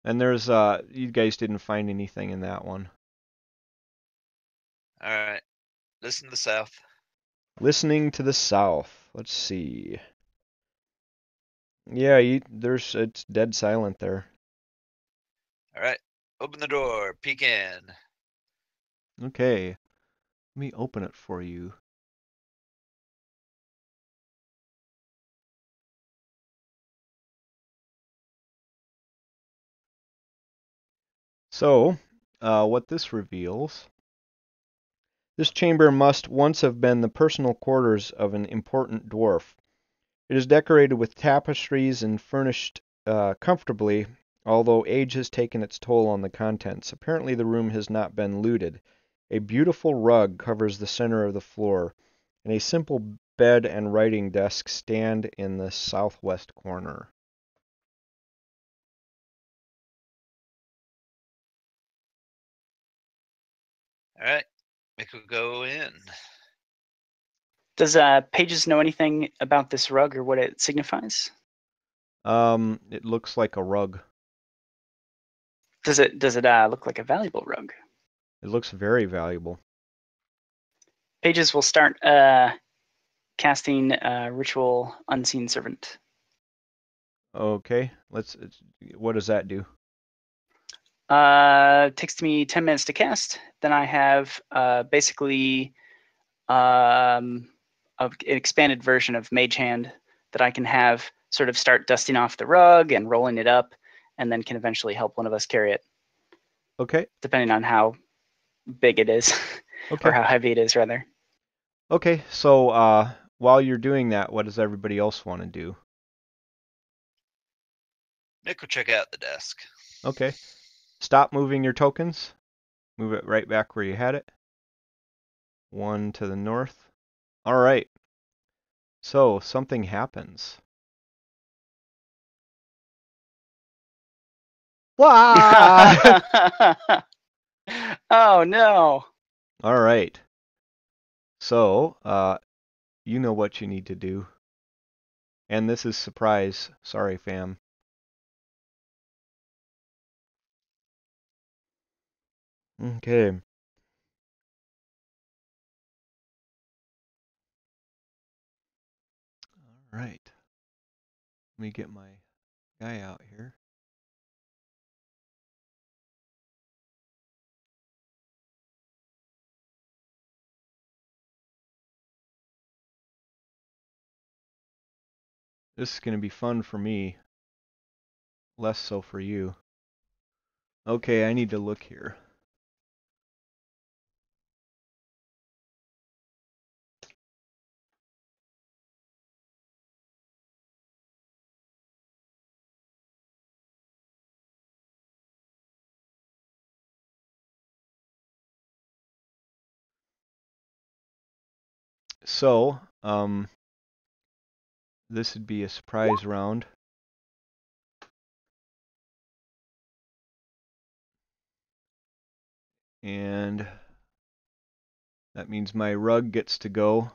And there's you guys didn't find anything in that one. All right. Listen to the south. Listening to the south. Let's see. Yeah, it's dead silent there. All right. Open the door. Peek in. Okay. Let me open it for you. So, what this reveals, this chamber must once have been the personal quarters of an important dwarf. It is decorated with tapestries and furnished comfortably, although age has taken its toll on the contents. Apparently the room has not been looted. A beautiful rug covers the center of the floor, and a simple bed and writing desk stand in the southwest corner. All right. Mick will go in. Does Pages know anything about this rug or what it signifies? It looks like a rug. Does it look like a valuable rug? It looks very valuable. Pages will start casting Ritual Unseen Servant. Okay, what does that do? Takes me 10 minutes to cast. Then I have basically an expanded version of Mage Hand that I can have sort of start dusting off the rug and rolling it up, and then can eventually help one of us carry it. Okay. Depending on how big it is, Okay. or how heavy it is, rather. Okay, so while you're doing that, what does everybody else want to do? Mick will check out the desk. Okay. Stop moving your tokens. Move it right back where you had it. One to the north. All right. So something happens. Wah! Oh no. All right. So, you know what you need to do. And this is surprise. Sorry, fam. Okay. All right. Let me get my guy out here. This is going to be fun for me. Less so for you. Okay, I need to look here. So, this would be a surprise round. And that means my rug gets to go.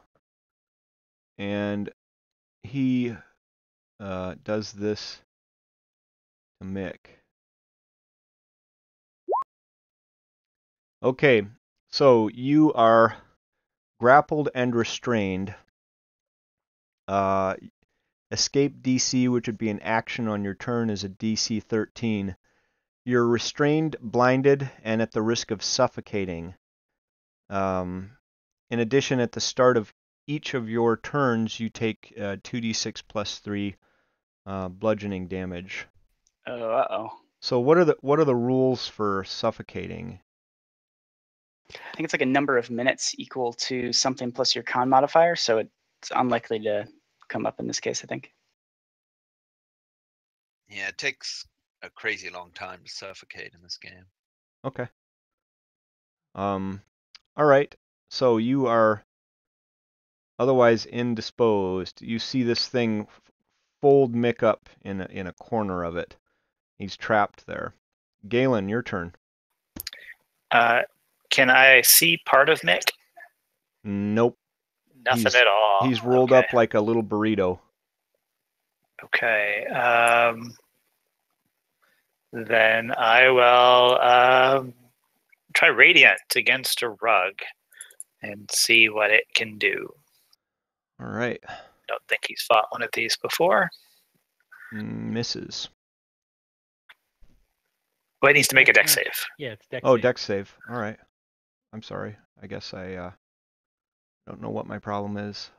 And he does this to Mick. Okay, so you are grappled and restrained. Escape DC, which would be an action on your turn, is a DC 13. You're restrained, blinded, and at the risk of suffocating. In addition, at the start of each of your turns, you take 2d6 plus 3 bludgeoning damage. Oh, uh-oh. So what are the rules for suffocating? I think it's like a number of minutes equal to something plus your con modifier, so it's unlikely to come up in this case, I think. Yeah, it takes a crazy long time to suffocate in this game. Okay. All right. So you are otherwise indisposed. You see this thing fold Mick up in a corner of it. He's trapped there. Galen, your turn. Can I see part of Mick? Nope. Nothing at all. He's rolled up like a little burrito. Okay. Then I will try Radiant against a rug and see what it can do. All right. Don't think he's fought one of these before. Misses. Well, it needs to make a dex save. Yeah, it's dex. Oh, save. dex save. All right. I'm sorry. I guess I don't know what my problem is.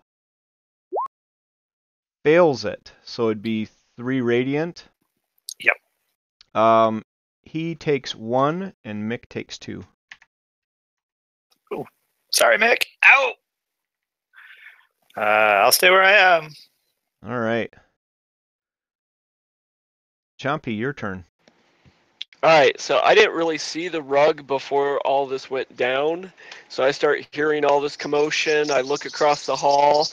Fails it. So it'd be 3 radiant. Yep. He takes 1 and Mick takes 2. Ooh. Sorry, Mick. Ow! I'll stay where I am. All right. Chompy, your turn. All right, so I didn't really see the rug before all this went down. So I start hearing all this commotion. I look across the hall,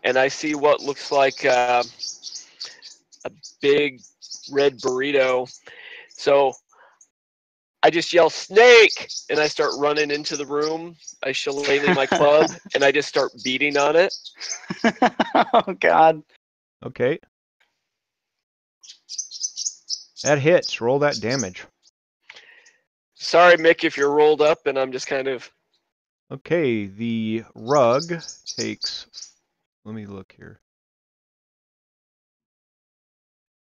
and I see what looks like a big red burrito. So I just yell, "Snake!" and I start running into the room. I shillelagh my club, and I just start beating on it. Oh, God. Okay. That hits. Roll that damage. Sorry, Mick, if you're rolled up, and I'm just kind of... Okay, the rug takes... Let me look here.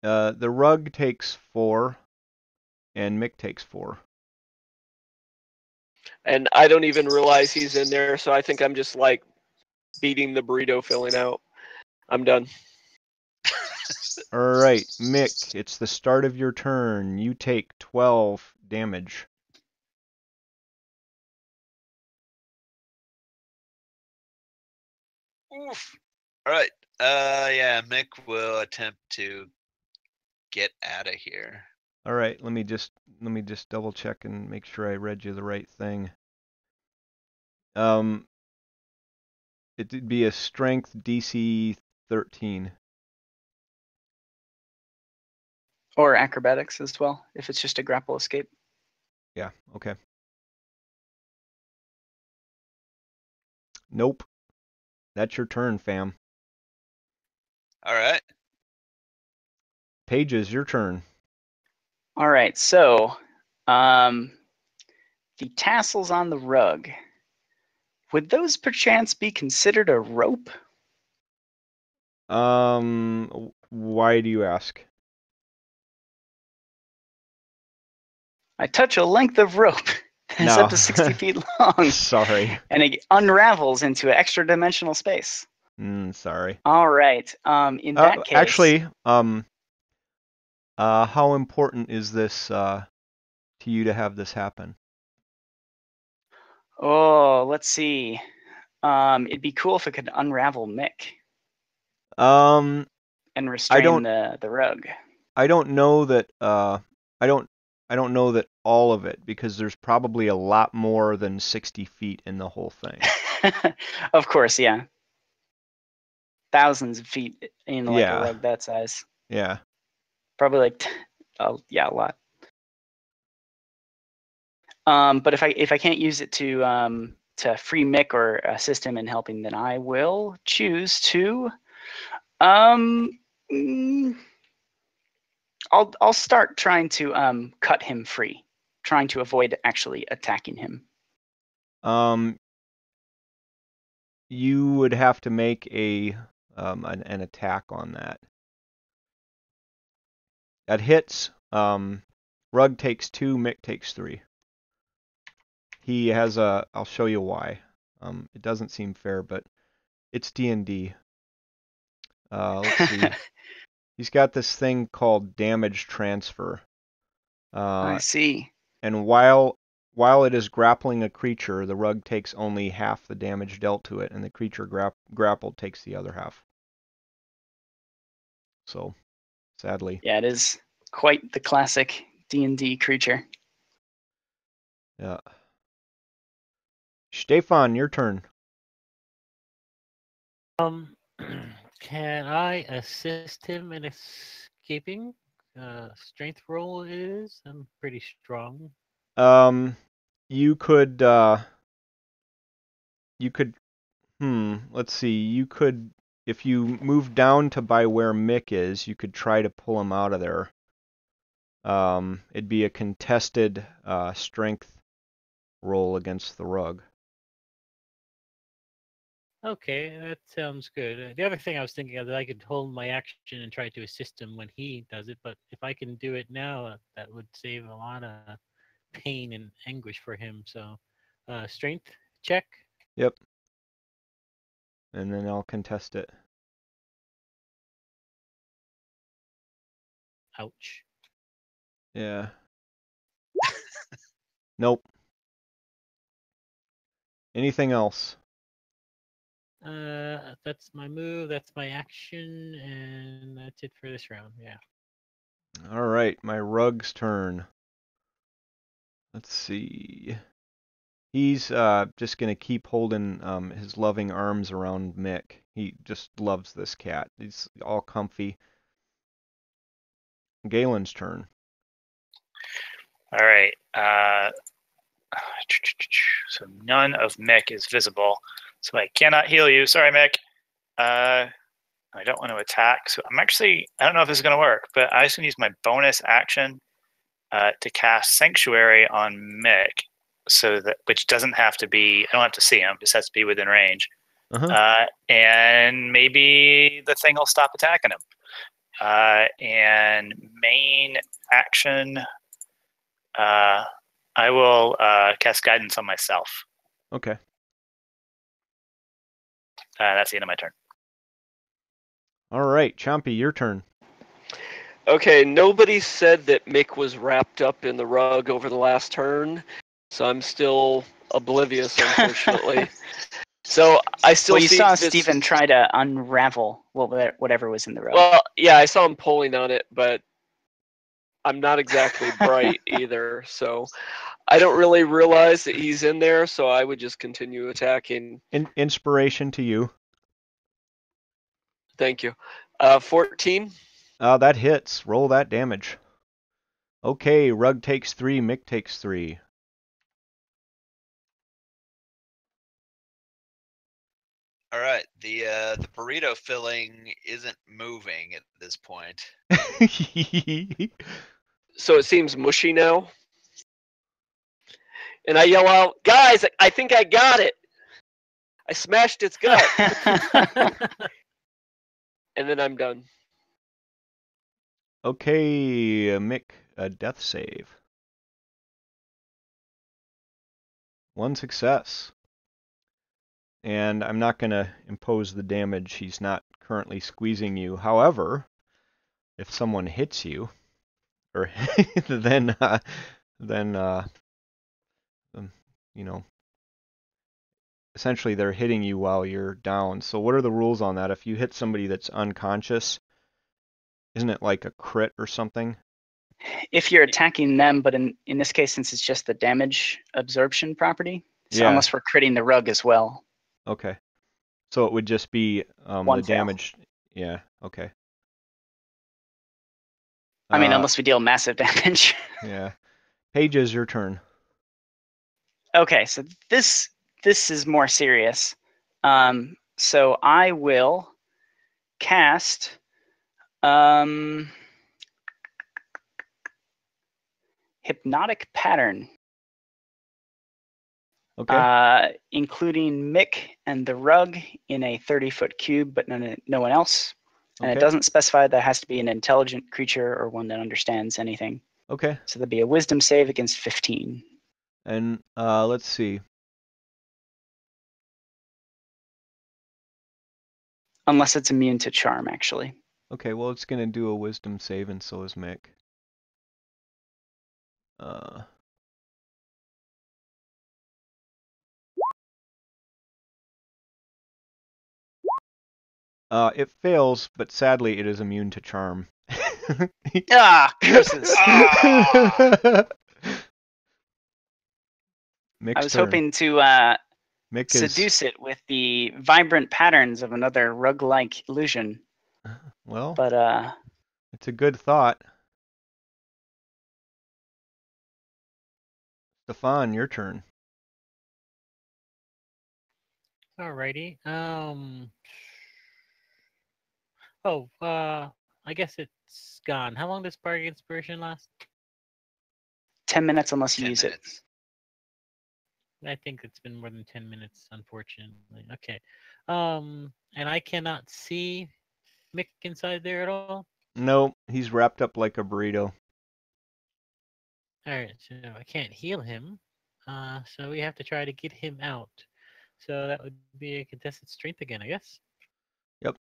The rug takes 4, and Mick takes 4. And I don't even realize he's in there, so I think I'm just, like, beating the burrito filling out. I'm done. All right, Mick, it's the start of your turn. You take 12 damage. Oof. All right. Yeah, Mick will attempt to get out of here. All right, let me just double check and make sure I read you the right thing. It'd be a strength DC 13. Or acrobatics as well, if it's just a grapple escape. Yeah, okay. Nope. That's your turn, fam. All right. Pages, your turn. All right, so the tassels on the rug, would those perchance be considered a rope? Why do you ask? I touch a length of rope that's No. up to 60 feet long, Sorry. and it unravels into an extra dimensional space. Sorry. All right. In that case, Actually, how important is this to you to have this happen? oh, let's see. It'd be cool if it could unravel Mick Um, and restrain the rug. I don't know that. I don't know that all of it, because there's probably a lot more than 60 feet in the whole thing. Of course, yeah. Thousands of feet in like Yeah. a rug that size. Yeah. Probably like, yeah, a lot. But if I can't use it to free Mick or assist him in helping, then I will choose to I'll start trying to cut him free, trying to avoid actually attacking him. You would have to make an attack on that. That hits. Rug takes 2, Mick takes 3. He has a... I'll show you why. It doesn't seem fair, but it's D&D. Let's see. He's got this thing called damage transfer. I see. And while it is grappling a creature, the rug takes only half the damage dealt to it, and the creature grappled takes the other half. So, sadly. Yeah, it is quite the classic D&D creature. Yeah. Stefan, your turn. Can I assist him in escaping? Strength roll is. I'm pretty strong. You could let's see. You could, if you move down to by where Mick is, you could try to pull him out of there. It'd be a contested strength roll against the rug. Okay, that sounds good. The other thing I was thinking of that I could hold my action and try to assist him when he does it, but if I can do it now, that would save a lot of pain and anguish for him. So, strength check. Yep. And then I'll contest it. Ouch. Yeah. Nope. Anything else? That's my move. That's my action, and that's it for this round. Yeah. All right, my rug's turn. Let's see. He's just gonna keep holding his loving arms around Mick. He just loves this cat. He's all comfy. Galen's turn. All right. So none of Mick is visible. So I cannot heal you. Sorry, Mick. I don't want to attack. So I don't know if this is going to work, but I just going to use my bonus action to cast Sanctuary on Mick. Which doesn't have to be, I don't have to see him, just has to be within range. And maybe the thing will stop attacking him. And main action, I will cast Guidance on myself. Okay. That's the end of my turn. All right, Chompy, your turn. Okay, nobody said that Mick was wrapped up in the rug over the last turn, so I'm still oblivious, unfortunately. So I still Well, you see saw this... Steven try to unravel whatever was in the rug. Well, yeah, I saw him pulling on it, but I'm not exactly bright either, so I don't really realize that he's in there, so I would just continue attacking. Inspiration to you. Thank you. 14. That hits. Roll that damage. Okay, Rug takes 3, Mick takes 3. All right, the burrito filling isn't moving at this point. So it seems mushy now. And I yell out, "Guys, I think I got it! I smashed its gut!" And then I'm done. Okay, Mick, a death save. 1 success. And I'm not going to impose the damage. He's not currently squeezing you. However, if someone hits you, or then you know, essentially they're hitting you while you're down. So what are the rules on that? If you hit somebody that's unconscious, isn't it like a crit or something? If you're attacking them, but in this case, since it's just the damage absorption property, so Yeah. unless we're critting the rug as well. Okay. So it would just be One the fail. damage. Yeah, okay. I mean, unless we deal massive damage. Yeah. Paige, is your turn. Okay, so this is more serious. So I will cast Hypnotic Pattern. Okay. Including Mick and the rug in a 30-foot cube, but no one else. And Okay. it doesn't specify that it has to be an intelligent creature or one that understands anything. Okay. So there'll be a wisdom save against 15. And let's see. Unless it's immune to charm, actually. Okay, well, it's going to do a wisdom save, and so is Mick. It fails, but sadly it is immune to charm. Curses! Mick's I was turn. hoping to Mick is seduce it with the vibrant patterns of another rug-like illusion. well. But It's a good thought. Stefan, your turn. Alrighty. Oh, I guess it's gone. How long does Bardic Inspiration last? 10 minutes unless you 10 use minutes. I think it's been more than 10 minutes, unfortunately. Okay. And I cannot see Mick inside there at all. Nope, he's wrapped up like a burrito. All right, so I can't heal him. So we have to try to get him out. So that would be a contested strength again, I guess. Yep.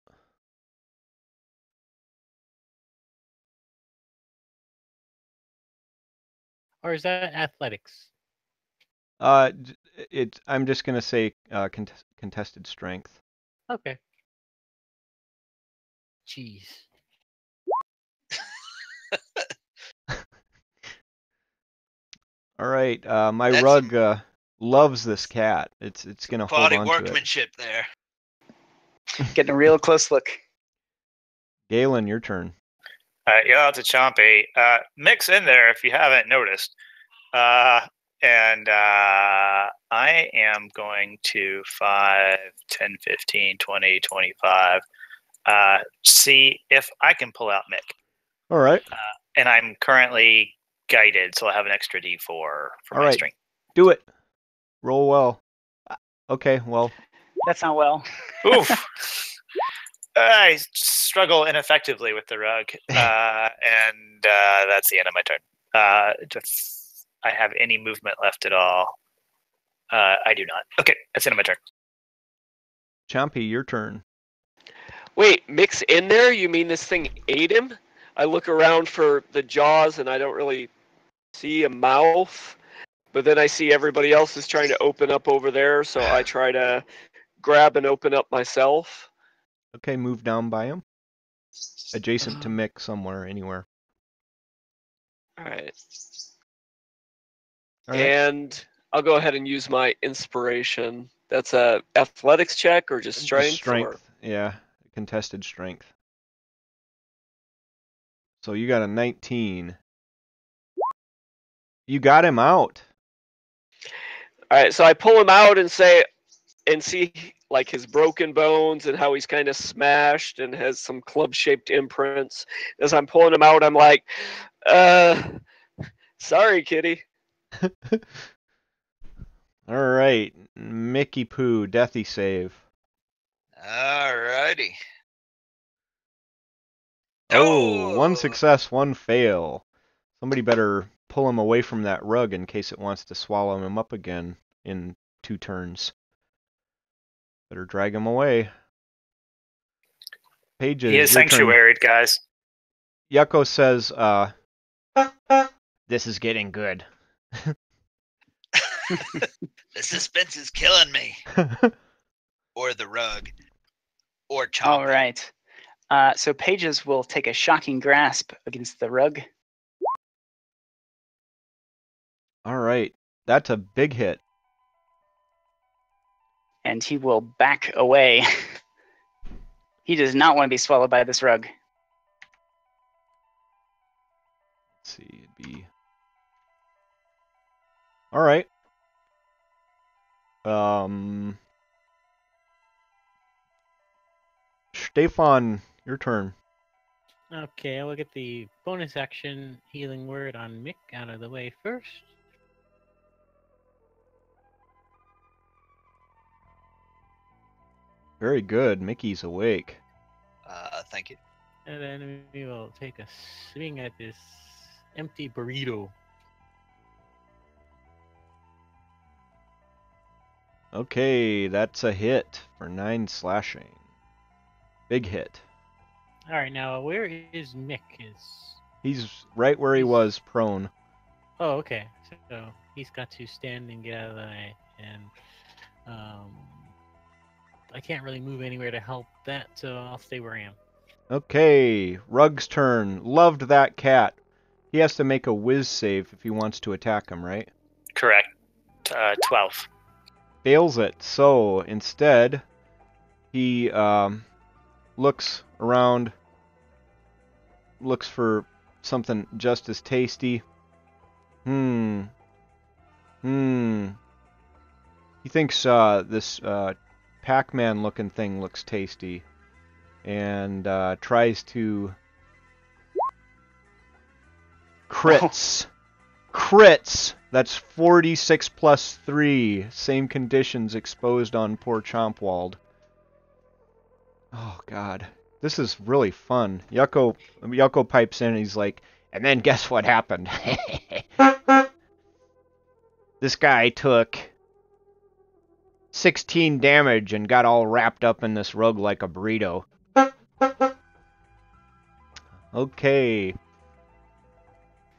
Or is that athletics? I'm just gonna say contested strength. Okay. Jeez. All right, my That's rug loves this cat. It's gonna hold Quality on to it. workmanship there. it. Getting a real close look. Galen, your turn. Yeah, it's a Chompy. Mix in there if you haven't noticed. And I am going to 5, 10, 15, 20, 25. See if I can pull out Mick. All right. And I'm currently guided, so I have an extra D4 for All my right. strength. Do it. Roll well. Okay, well. That's not well. Oof. I struggle ineffectively with the rug, and that's the end of my turn. If I have any movement left at all, I do not. Okay, that's the end of my turn. Chompy, your turn. Wait, Mick's in there? You mean this thing ate him? I look around for the jaws and I don't really see a mouth. But then I see everybody else is trying to open up over there, so I try to grab and open up myself. Okay, move down by him. Adjacent to Mick somewhere, anywhere. All right. All right. And I'll go ahead and use my inspiration. That's a athletics check or just strength? Just strength. Yeah, contested strength. So you got a 19. You got him out. All right, so I pull him out and see like his broken bones and how he's kind of smashed and has some club-shaped imprints. As I'm pulling him out, I'm like, sorry, kitty. All right, Mickey Poo, Deathy save. Alrighty. Oh, one success, one fail. Somebody better pull him away from that rug in case it wants to swallow him up again in 2 turns. Better drag him away. Pages, He is your turn. sanctuaried, guys. Yucko says, this is getting good. The suspense is killing me. Or the rug. Or Chompy. All right. So Pages will take a shocking grasp against the rug. All right, that's a big hit. And he will back away. He does not want to be swallowed by this rug. Let's see, it'd be... All right. Stefan, your turn. Okay, I will get the bonus action healing word on Mick out of the way first. Very good. Mickey's awake. Thank you. And then we will take a swing at this empty burrito. Okay, that's a hit for 9 slashing. Big hit. All right, now where is Mick? He's right where he was, prone. Oh, okay. So he's got to stand and get out of the way, and I can't really move anywhere to help that, so I'll stay where I am. Okay, Rug's turn. Loved that cat. He has to make a whiz save if he wants to attack him, right? Correct. 12. fails it. So instead, he looks around, looks for something just as tasty. He thinks this Pac-Man looking thing looks tasty, and tries to crits. Crits! That's 46 plus 3. Same conditions exposed on poor Chompwald. Oh, God. This is really fun. Yucko pipes in and he's like, and then guess what happened? This guy took 16 damage and got all wrapped up in this rug like a burrito. Okay.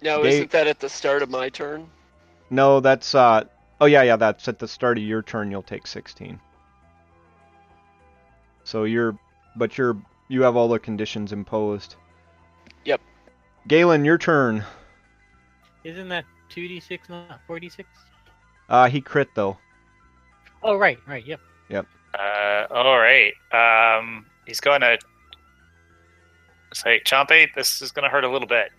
Now, isn't that at the start of my turn? No, that's oh yeah, that's at the start of your turn. You'll take 16. So you have all the conditions imposed. Yep. Galen, your turn. Isn't that 2d6, not 4d6? He crit though. Oh, right, yep. All right. He's going to say, Chompy, this is going to hurt a little bit.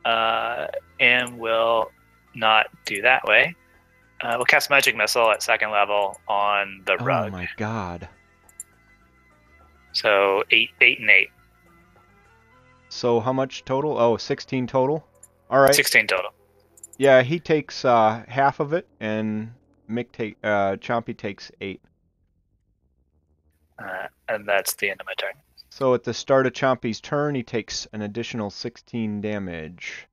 And we'll not do that way. We'll cast Magic Missile at 2nd level on the rug. Oh my god. So 8 and 8. So how much total? Oh, 16 total? Alright. 16 total. Yeah, he takes half of it, and Chompy takes 8. And that's the end of my turn. So at the start of Chompy's turn, he takes an additional 16 damage.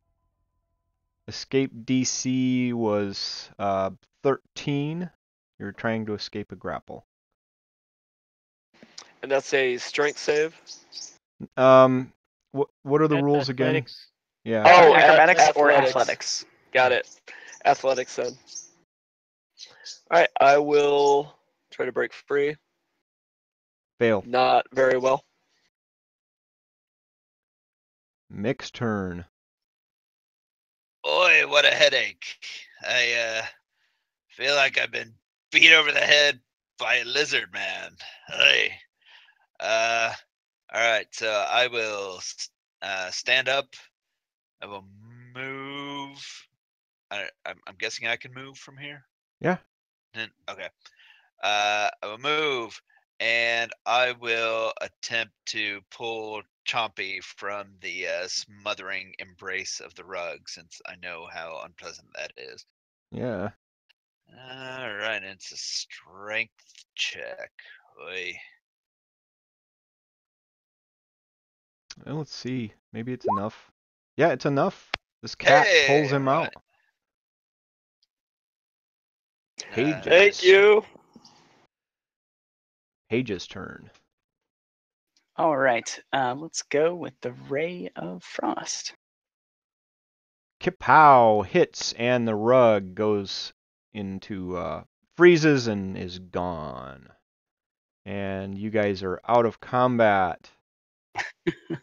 Escape DC was 13. You're trying to escape a grapple. And that's a strength save? What are the That's rules again? athletics. Yeah. Oh, Acrobatics or athletics. athletics? Got it. Athletics then. Alright, I will try to break free. Fail. Not very well. Mick's turn. Boy, what a headache. I feel like I've been beat over the head by a lizard man. Hey. Alright, so I will stand up. I will move. I'm guessing I can move from here? Yeah. Okay. I will move, and I will attempt to pull Chompy from the smothering embrace of the rug, since I know how unpleasant that is. Yeah. All right, it's a strength check. Oy. Well, let's see. Maybe it's enough. Yeah, it's enough. This cat pulls him right. out. Pages. Thank you. Page's turn. All right. Let's go with the Ray of Frost. Kapow hits and the rug goes into freezes and is gone. And you guys are out of combat,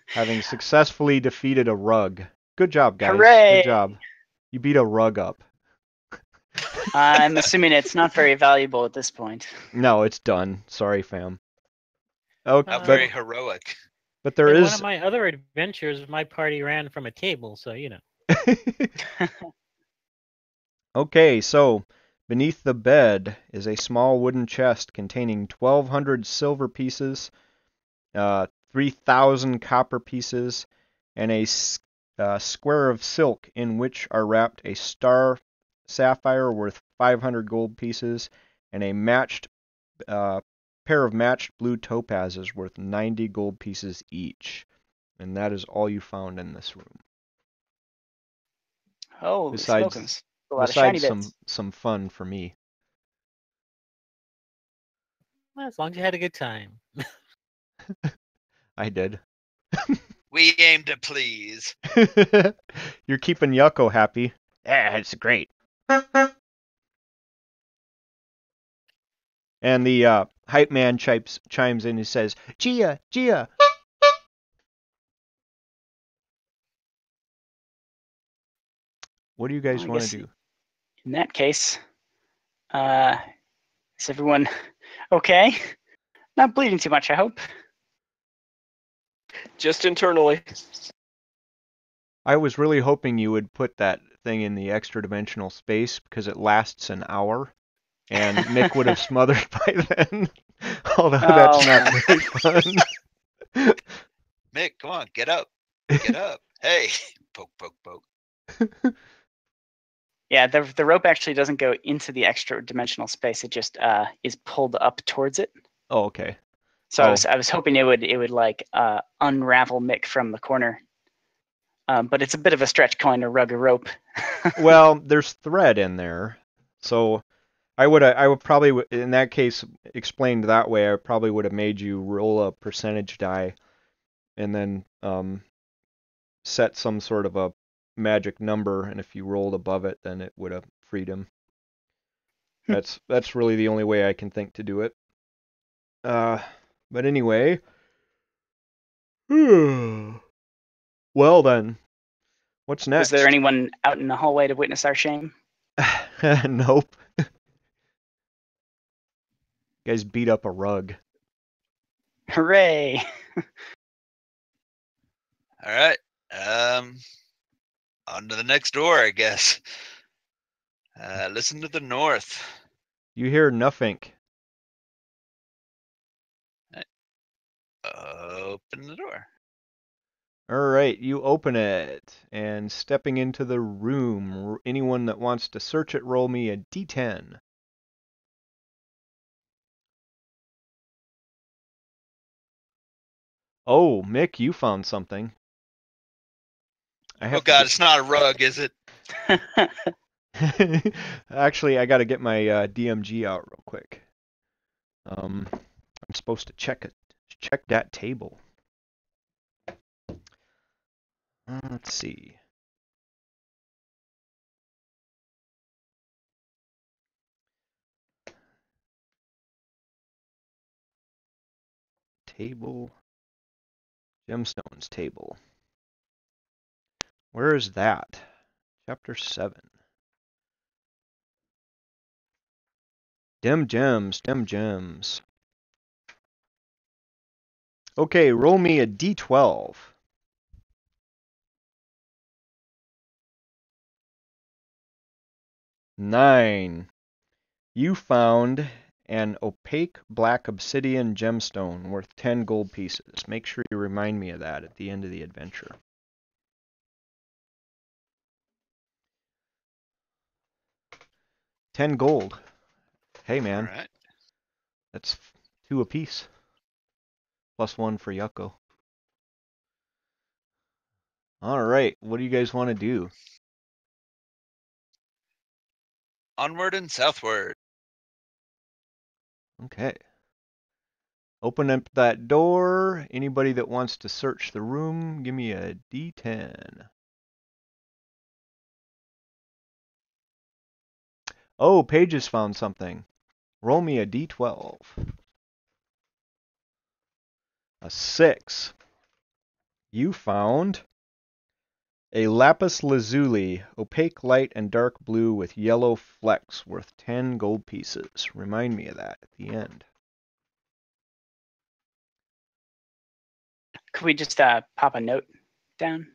having successfully defeated a rug. Good job, guys. Hooray! Good job. You beat a rug up. I'm assuming it's not very valuable at this point. No, it's done. Sorry, fam. Oh, How Uh, very heroic. but there In is one of my other adventures, my party ran from a table, so you know. Okay, so beneath the bed is a small wooden chest containing 1,200 silver pieces, 3,000 copper pieces, and a square of silk in which are wrapped a star sapphire worth 500 gold pieces and a pair of matched blue topazes worth 90 gold pieces each. And that is all you found in this room. Oh, Besides- smokins. A lot of shiny Besides bits. some fun for me. Well, as long as you had a good time. I did. We aim to please. You're keeping Yucko happy. Yeah, it's great. And the hype man chimes in and says, Gia, Gia. What do you guys Well, I want to guess do? In that case, Is everyone okay? Not bleeding too much, I hope. Just internally. I was really hoping you would put that thing in the extra dimensional space because it lasts an hour, and Mick would have smothered by then. Although that's not man. very fun. Mick, come on, get up. Get up. Hey. Poke, poke, poke. Yeah, the rope actually doesn't go into the extra dimensional space. It just is pulled up towards it. Oh, okay. So Oh. I was hoping it would like unravel Mick from the corner. But it's a bit of a stretch calling a rug a rope. Well, there's thread in there, so I would probably in that case explained that way. I probably would have made you roll a percentage die, and then set some sort of a magic number, and if you rolled above it, then it would have freed him. That's really the only way I can think to do it. But anyway, well then, what's next? Was there anyone out in the hallway to witness our shame? Nope. You guys beat up a rug. Hooray! All right. On to the next door, I guess. Listen to the north. You hear nothing. Open the door. All right, you open it, and stepping into the room, anyone that wants to search it, roll me a d10. Oh, Mick, you found something. Oh God, it's not a rug, is it? Actually, I got to get my DMG out real quick. I'm supposed to check that table. Let's see. Table. Gemstones table. Where is that? Chapter 7. Dim gems, dim gems. Okay, roll me a d12. 9. You found an opaque black obsidian gemstone worth 10 gold pieces. Make sure you remind me of that at the end of the adventure. $10 gold. Hey man, All right. that's 2 apiece. Plus 1 for Yucko. Alright, what do you guys want to do? Onward and southward. Okay. Open up that door. Anybody that wants to search the room, give me a d10. Oh, Paige has found something. Roll me a d12. A 6. You found a lapis lazuli, opaque light and dark blue with yellow flecks worth 10 gold pieces. Remind me of that at the end. Could we just pop a note down?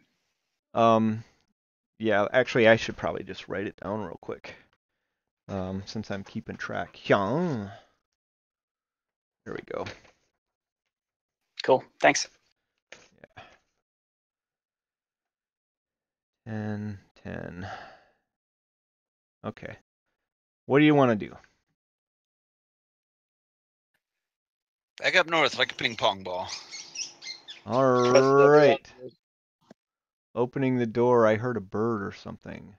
Yeah, actually I should probably just write it down real quick. Since I'm keeping track. There we go. Cool, thanks. Yeah. 10, 10. Okay. What do you want to do? Back up north like a ping pong ball. All right. Opening the door, I heard a bird or something.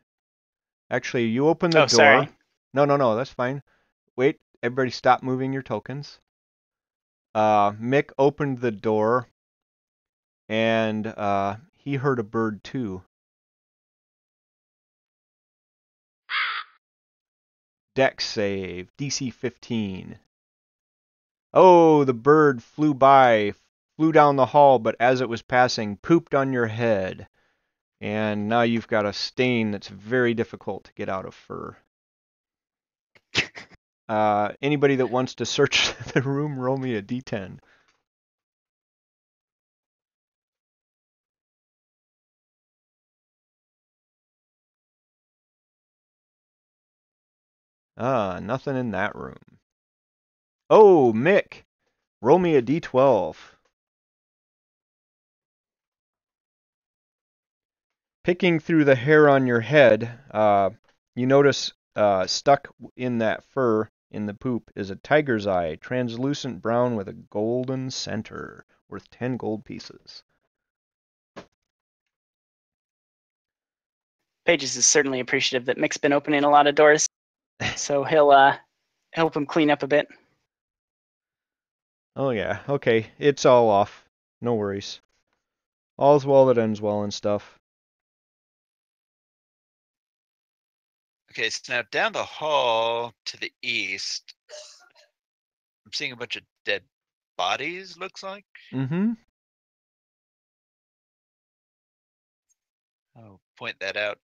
Actually, you open the door. Sorry. No, that's fine. Wait, everybody stop moving your tokens. Mick opened the door, and he heard a bird too. Dex save, DC 15. Oh, the bird flew down the hall, but as it was passing, pooped on your head. And now you've got a stain that's very difficult to get out of fur. Anybody that wants to search the room, roll me a d10. Nothing in that room. Oh, Mick, roll me a d12. Picking through the hair on your head, you notice stuck in that fur in the poop is a tiger's eye, translucent brown with a golden center, worth 10 gold pieces. Pages is certainly appreciative that Mick's been opening a lot of doors, so he'll help him clean up a bit. Oh yeah, okay, it's all off. No worries. All's well that ends well and stuff. Okay, so now down the hall to the east, I'm seeing a bunch of dead bodies, looks like. Mm-hmm. I'll point that out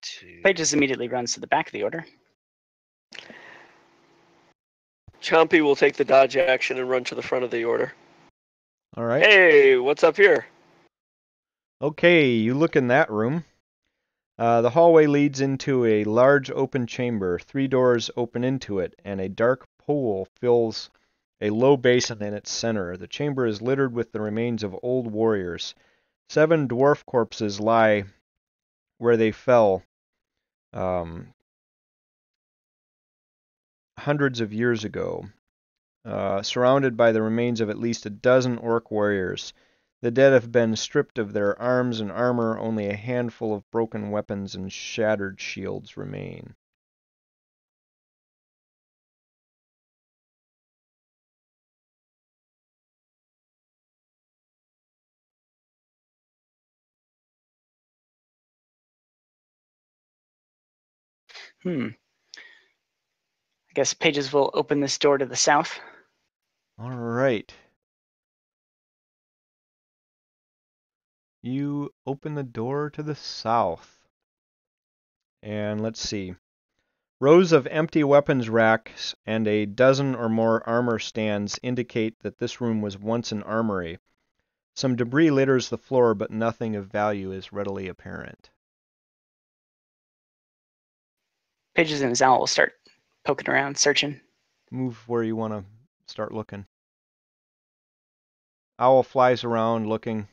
to... Pages immediately runs to the back of the order. Chompy will take the dodge action and run to the front of the order. All right. Hey, what's up here? Okay, you look in that room. The hallway leads into a large open chamber. 3 doors open into it, and a dark pool fills a low basin in its center. The chamber is littered with the remains of old warriors. 7 dwarf corpses lie where they fell hundreds of years ago, surrounded by the remains of at least a dozen orc warriors. The dead have been stripped of their arms and armor. Only a handful of broken weapons and shattered shields remain. I guess Pages will open this door to the south. All right. You open the door to the south. And let's see. Rows of empty weapons racks and a dozen or more armor stands indicate that this room was once an armory. Some debris litters the floor, but nothing of value is readily apparent. Pages and his owl will start poking around, searching. Move where you want to start looking. Owl flies around looking.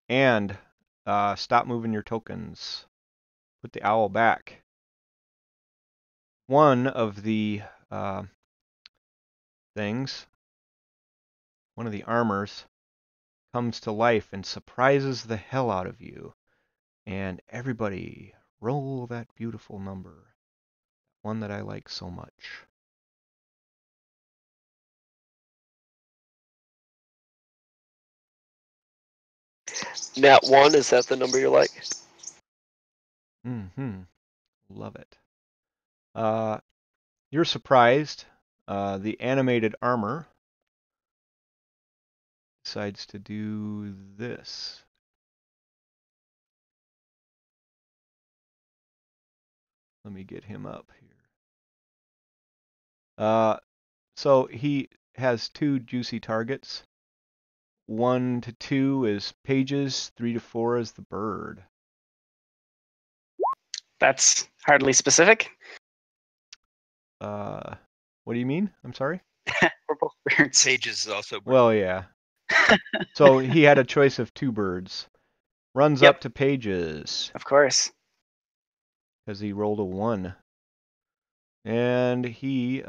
And stop moving your tokens. Put the owl back. One of the things, one of the armors, comes to life and surprises the hell out of you. And everybody, roll that beautiful number. One that I like so much. Nat 1, is that the number you like? Love it. You're surprised. The animated armor decides to do this. Let me get him up here. So he has 2 juicy targets. 1 to 2 is Pages, 3 to 4 is the bird. That's hardly specific. What do you mean? I'm sorry? We're both birds. Pages is also... Well, yeah. So he had a choice of 2 birds. Runs Yep. up to Pages Of course. because he rolled a 1. And he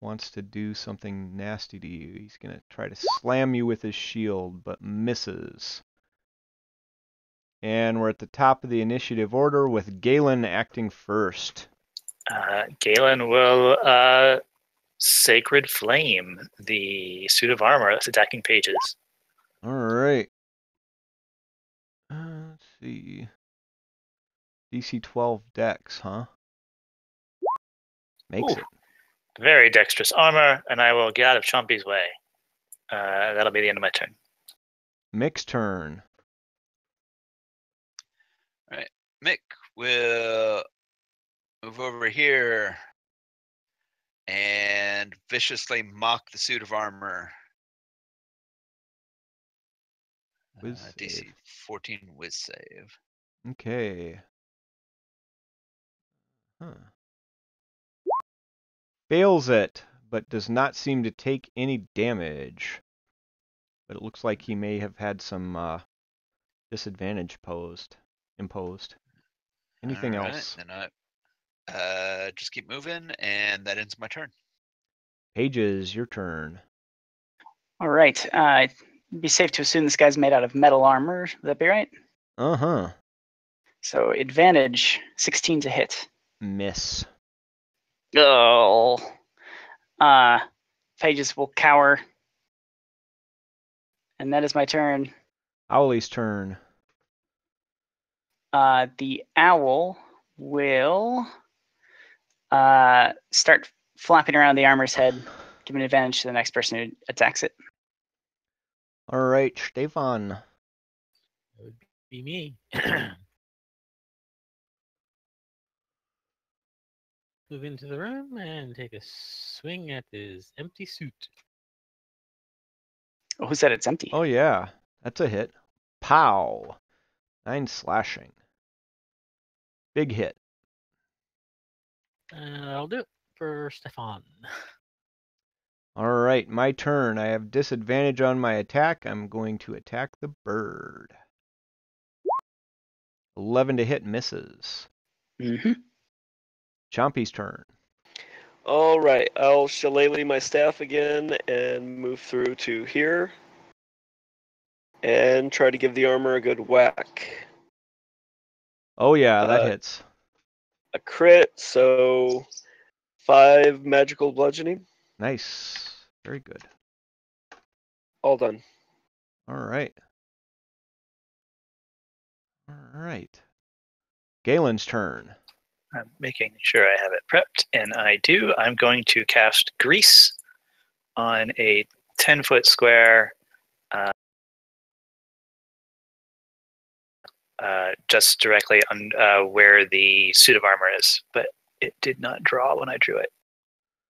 wants to do something nasty to you. He's going to try to slam you with his shield, but misses. And we're at the top of the initiative order with Galen acting first. Galen will Sacred Flame, the suit of armor that's attacking Pages. All right. Let's see. DC 12 dex, huh? Makes it. Very dexterous armor, and I will get out of Chompy's way. That'll be the end of my turn. Mick's turn. Right. Mick will move over here and viciously mock the suit of armor. Whiz DC save. 14 whiz save. Okay. Huh. Fails it, but does not seem to take any damage. But it looks like he may have had some disadvantage imposed. Anything All right, else? then I just keep moving, and that ends my turn. Pages, your turn. All right. It'd be safe to assume this guy's made out of metal armor. Would that be right? Uh-huh. So advantage 16 to hit. Miss. Oh. Pages will cower. And that is my turn. Owlie's turn. The owl will start flapping around the armor's head, giving advantage to the next person who attacks it. All right, Stefan. That would be me. Move into the room and take a swing at his empty suit. Oh, who said it's empty? Oh, yeah. That's a hit. Pow. 9 slashing. Big hit. I'll do it for Stefan. All right, my turn. I have disadvantage on my attack. I'm going to attack the bird. 11 to hit, misses. Mm-hmm. Chompy's turn. All right, I'll shillelagh my staff again and move through to here and try to give the armor a good whack. Oh, yeah, that hits. A crit, so 5 magical bludgeoning. Nice. Very good. All done. All right. All right. Galen's turn. I'm making sure I have it prepped, and I do. I'm going to cast Grease on a 10-foot square just directly on where the suit of armor is, but it did not draw when I drew it.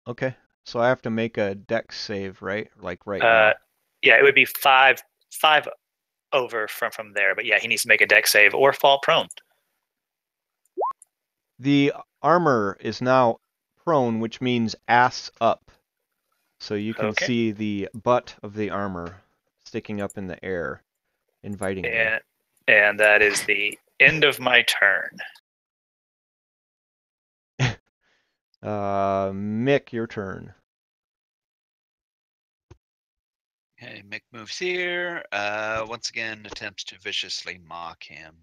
Okay. So I have to make a dex save, right? Like right now. Yeah, it would be five over from there, but yeah, he needs to make a dex save or fall prone. The armor is now prone, which means ass up. So you can Okay. see the butt of the armor sticking up in the air, invitingly. And that is the end of my turn. Mick, your turn. Okay, Mick moves here. Once again, attempts to viciously mock him.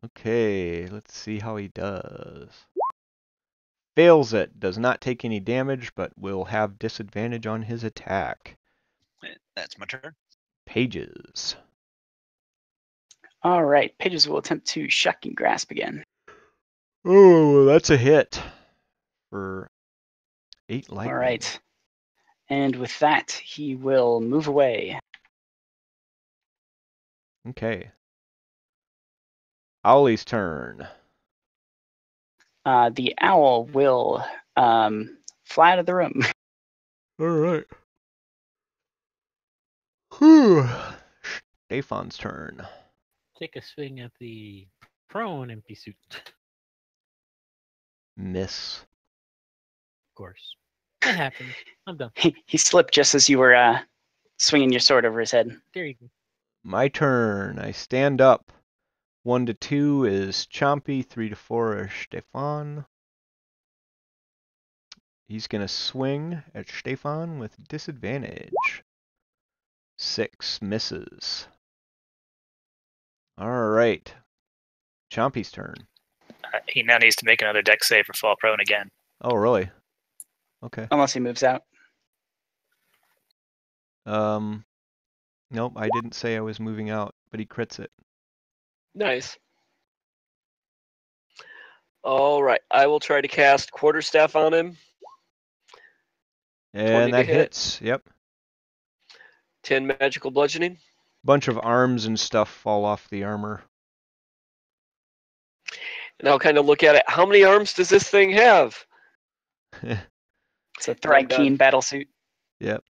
Okay, let's see how he does. Fails it. Does not take any damage, but will have disadvantage on his attack. That's my turn. Pages. All right. Pages will attempt to shocking grasp again. Oh, that's a hit for 8 lightning. All right. And with that, he will move away. Okay. Owlie's turn. The owl will fly out of the room. All right. Whew. Stefan's turn. Take a swing at the prone empty suit. Miss. Of course. That happens. I'm done. He slipped just as you were swinging your sword over his head. There you go. My turn. I stand up. 1 to 2 is Chompy. 3 to 4 is Stefan. He's going to swing at Stefan with disadvantage. 6 misses. All right. Chompy's turn. He now needs to make another dex save for fall prone again. Oh, really? Okay. Unless he moves out. Nope, I didn't say I was moving out, but he crits it. Nice. All right, I will try to cast Quarterstaff on him. 20 And to that hit. hits. Yep. 10 magical bludgeoning. bunch of arms and stuff fall off the armor. And I'll kind of look at it. How many arms does this thing have? It's a I'm done. Thrykean battlesuit. Yep.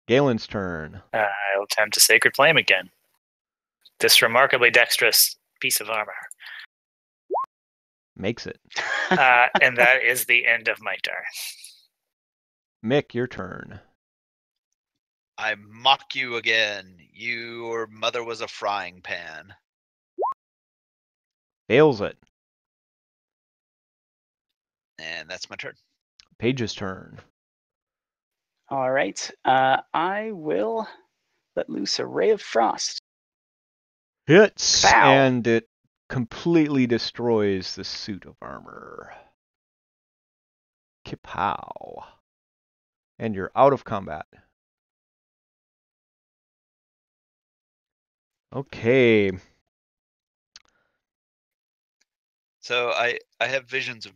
Galen's turn. I'll attempt a Sacred Flame again. This remarkably dexterous piece of armor. Makes it. And that is the end of my turn. Mick, your turn. I mock you again. Your mother was a frying pan. Fails it. And that's my turn. Paige's turn. All right. I will let loose a Ray of Frost. Hits, Foul. and it completely destroys the suit of armor. Kapow. And you're out of combat. Okay. So I have visions of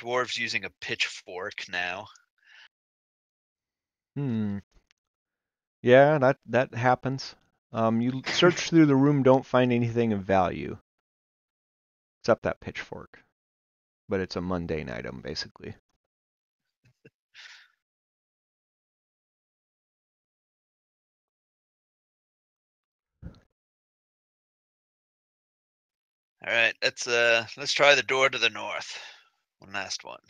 dwarves using a pitchfork now. Yeah, that happens. You search through the room, don't find anything of value. Except that pitchfork. But it's a mundane item, basically. All right, let's try the door to the north. One last one.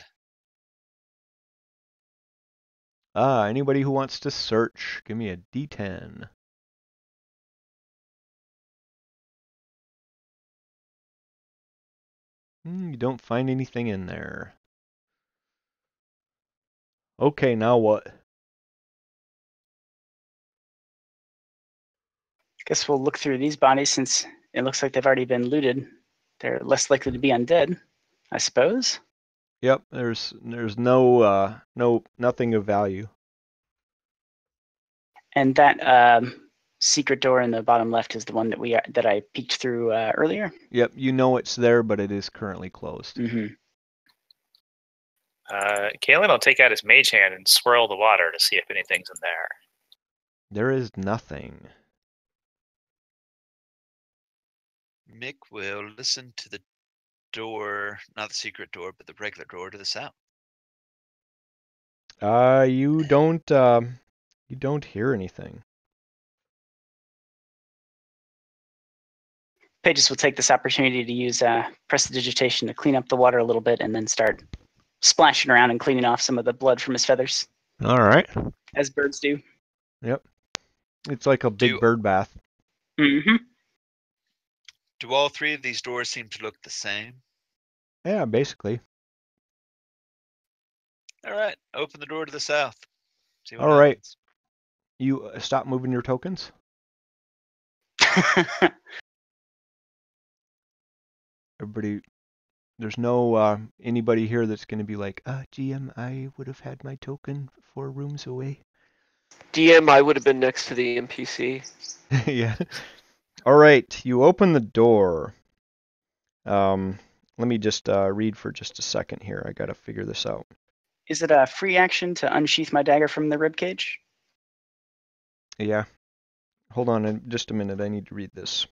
Anybody who wants to search, give me a D10. You don't find anything in there. Okay, now what? Guess we'll look through these bodies since it looks like they've already been looted. They're less likely to be undead, I suppose. Yep, there's nothing of value. And that secret door in the bottom left is the one that I peeked through earlier. Yep, you know it's there, but it is currently closed. Mm-hmm. Kalen will take out his mage hand and swirl the water to see if anything's in there. There is nothing. Mick will listen to the door, not the secret door, but the regular door to the south. You don't hear anything. Pages will take this opportunity to use prestidigitation to clean up the water a little bit and then start splashing around and cleaning off some of the blood from his feathers, All right. as birds do. Yep. It's like a big bird bath. Mm-hmm. Do all three of these doors seem to look the same? Yeah, basically. All right, open the door to the south. See what All right. happens. You stop moving your tokens. Everybody, there's no anybody here that's going to be like, GM, I would have had my token 4 rooms away. DM, I would have been next to the NPC. Yeah. All right, you open the door. Let me just read for just a second here. I got to figure this out. Is it a free action to unsheath my dagger from the ribcage? Yeah. Hold on just a minute. I need to read this.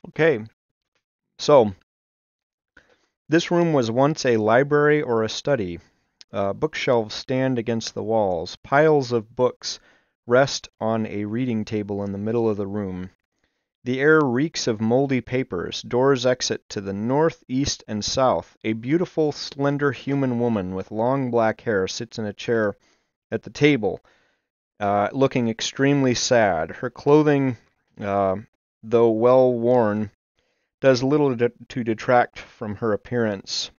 Okay. So, this room was once a library or a study. Bookshelves stand against the walls. Piles of books rest on a reading table in the middle of the room. The air reeks of moldy papers. Doors exit to the north, east, and south. A beautiful, slender human woman with long black hair sits in a chair at the table. looking extremely sad. Her clothing, though well worn, does little to detract from her appearance.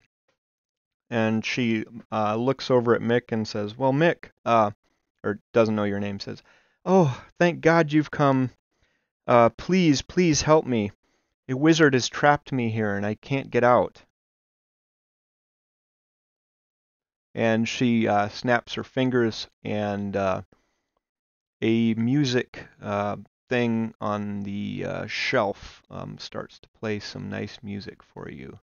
And she looks over at Mick and says, "Well, Mick," or doesn't know your name, says, "Oh, thank God you've come. Please, please help me. A wizard has trapped me here and I can't get out." And she snaps her fingers, and a music thing on the shelf starts to play some nice music for you.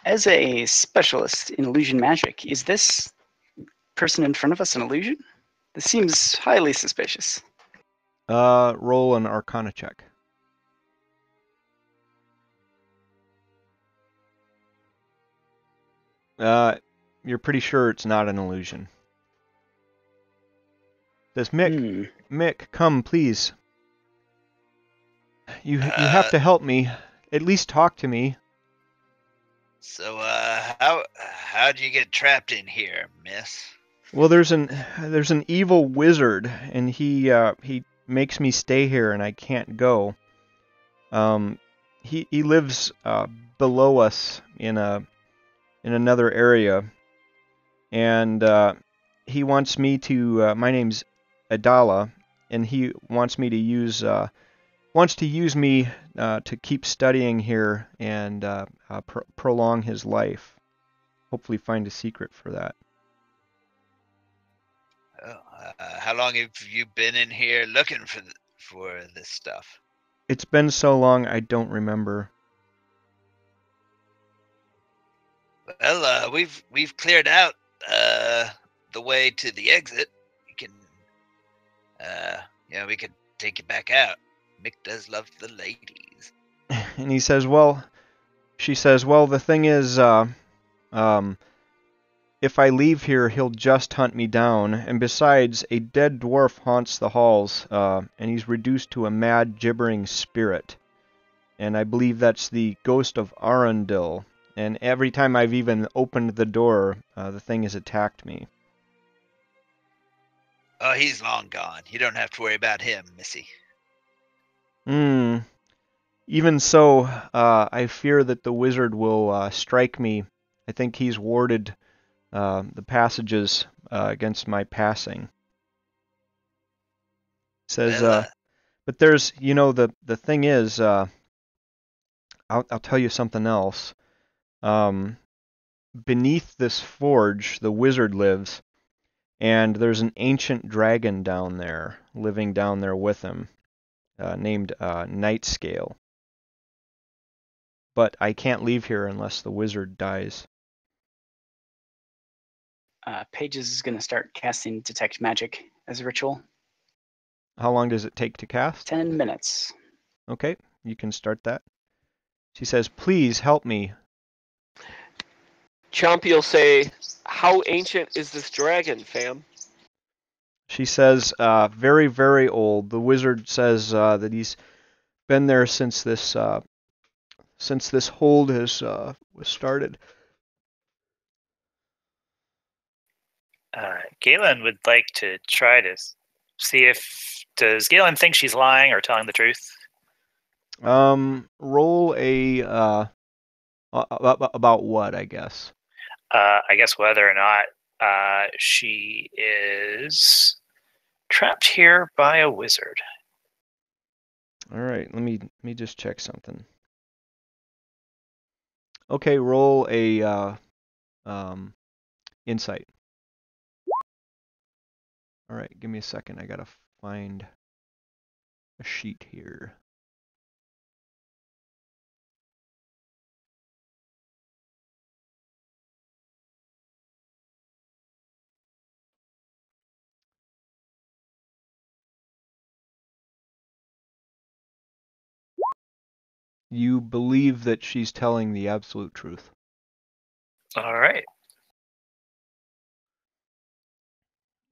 As a specialist in illusion magic, is this person in front of us an illusion? This seems highly suspicious. Roll an Arcana check. You're pretty sure it's not an illusion. Says, Mick, Mick, come, please. You have to help me. At least talk to me. So, how'd you get trapped in here, miss? Well, there's an evil wizard, and he makes me stay here, and I can't go. He lives below us in another area, and he wants me to. My name's Adala, and he wants me to use me to keep studying here and prolong his life. Hopefully, find a secret for that. How long have you been in here looking for this stuff? It's been so long, I don't remember. Well, we've cleared out the way to the exit. You can, we could take you back out. Mick does love the ladies. And he says, she says, well, the thing is, if I leave here, he'll just hunt me down. And besides, a dead dwarf haunts the halls, and he's reduced to a mad, gibbering spirit. And I believe that's the ghost of Arundel. And every time I've even opened the door, the thing has attacked me. Oh, he's long gone. You don't have to worry about him, missy. Even so, I fear that the wizard will strike me. I think he's warded the passages against my passing. Says, but there's, the thing is, I'll tell you something else. Beneath this forge, the wizard lives, and there's an ancient dragon down there, living down there with him, named Nightscale. But I can't leave here unless the wizard dies. Pages is going to start casting Detect Magic as a ritual. How long does it take to cast? 10 minutes. Okay, you can start that. She says, please help me. Chompy will say, how ancient is this dragon, fam? She says, very, very old. The wizard says that he's been there since this hold was started. Galen would like to try to see if... Does Galen think she's lying or telling the truth? Roll a... about what, I guess? I guess whether or not she is trapped here by a wizard. All right, let me just check something. Okay, roll a insight. All right, give me a second. I gotta find a sheet here. You believe that she's telling the absolute truth. All right.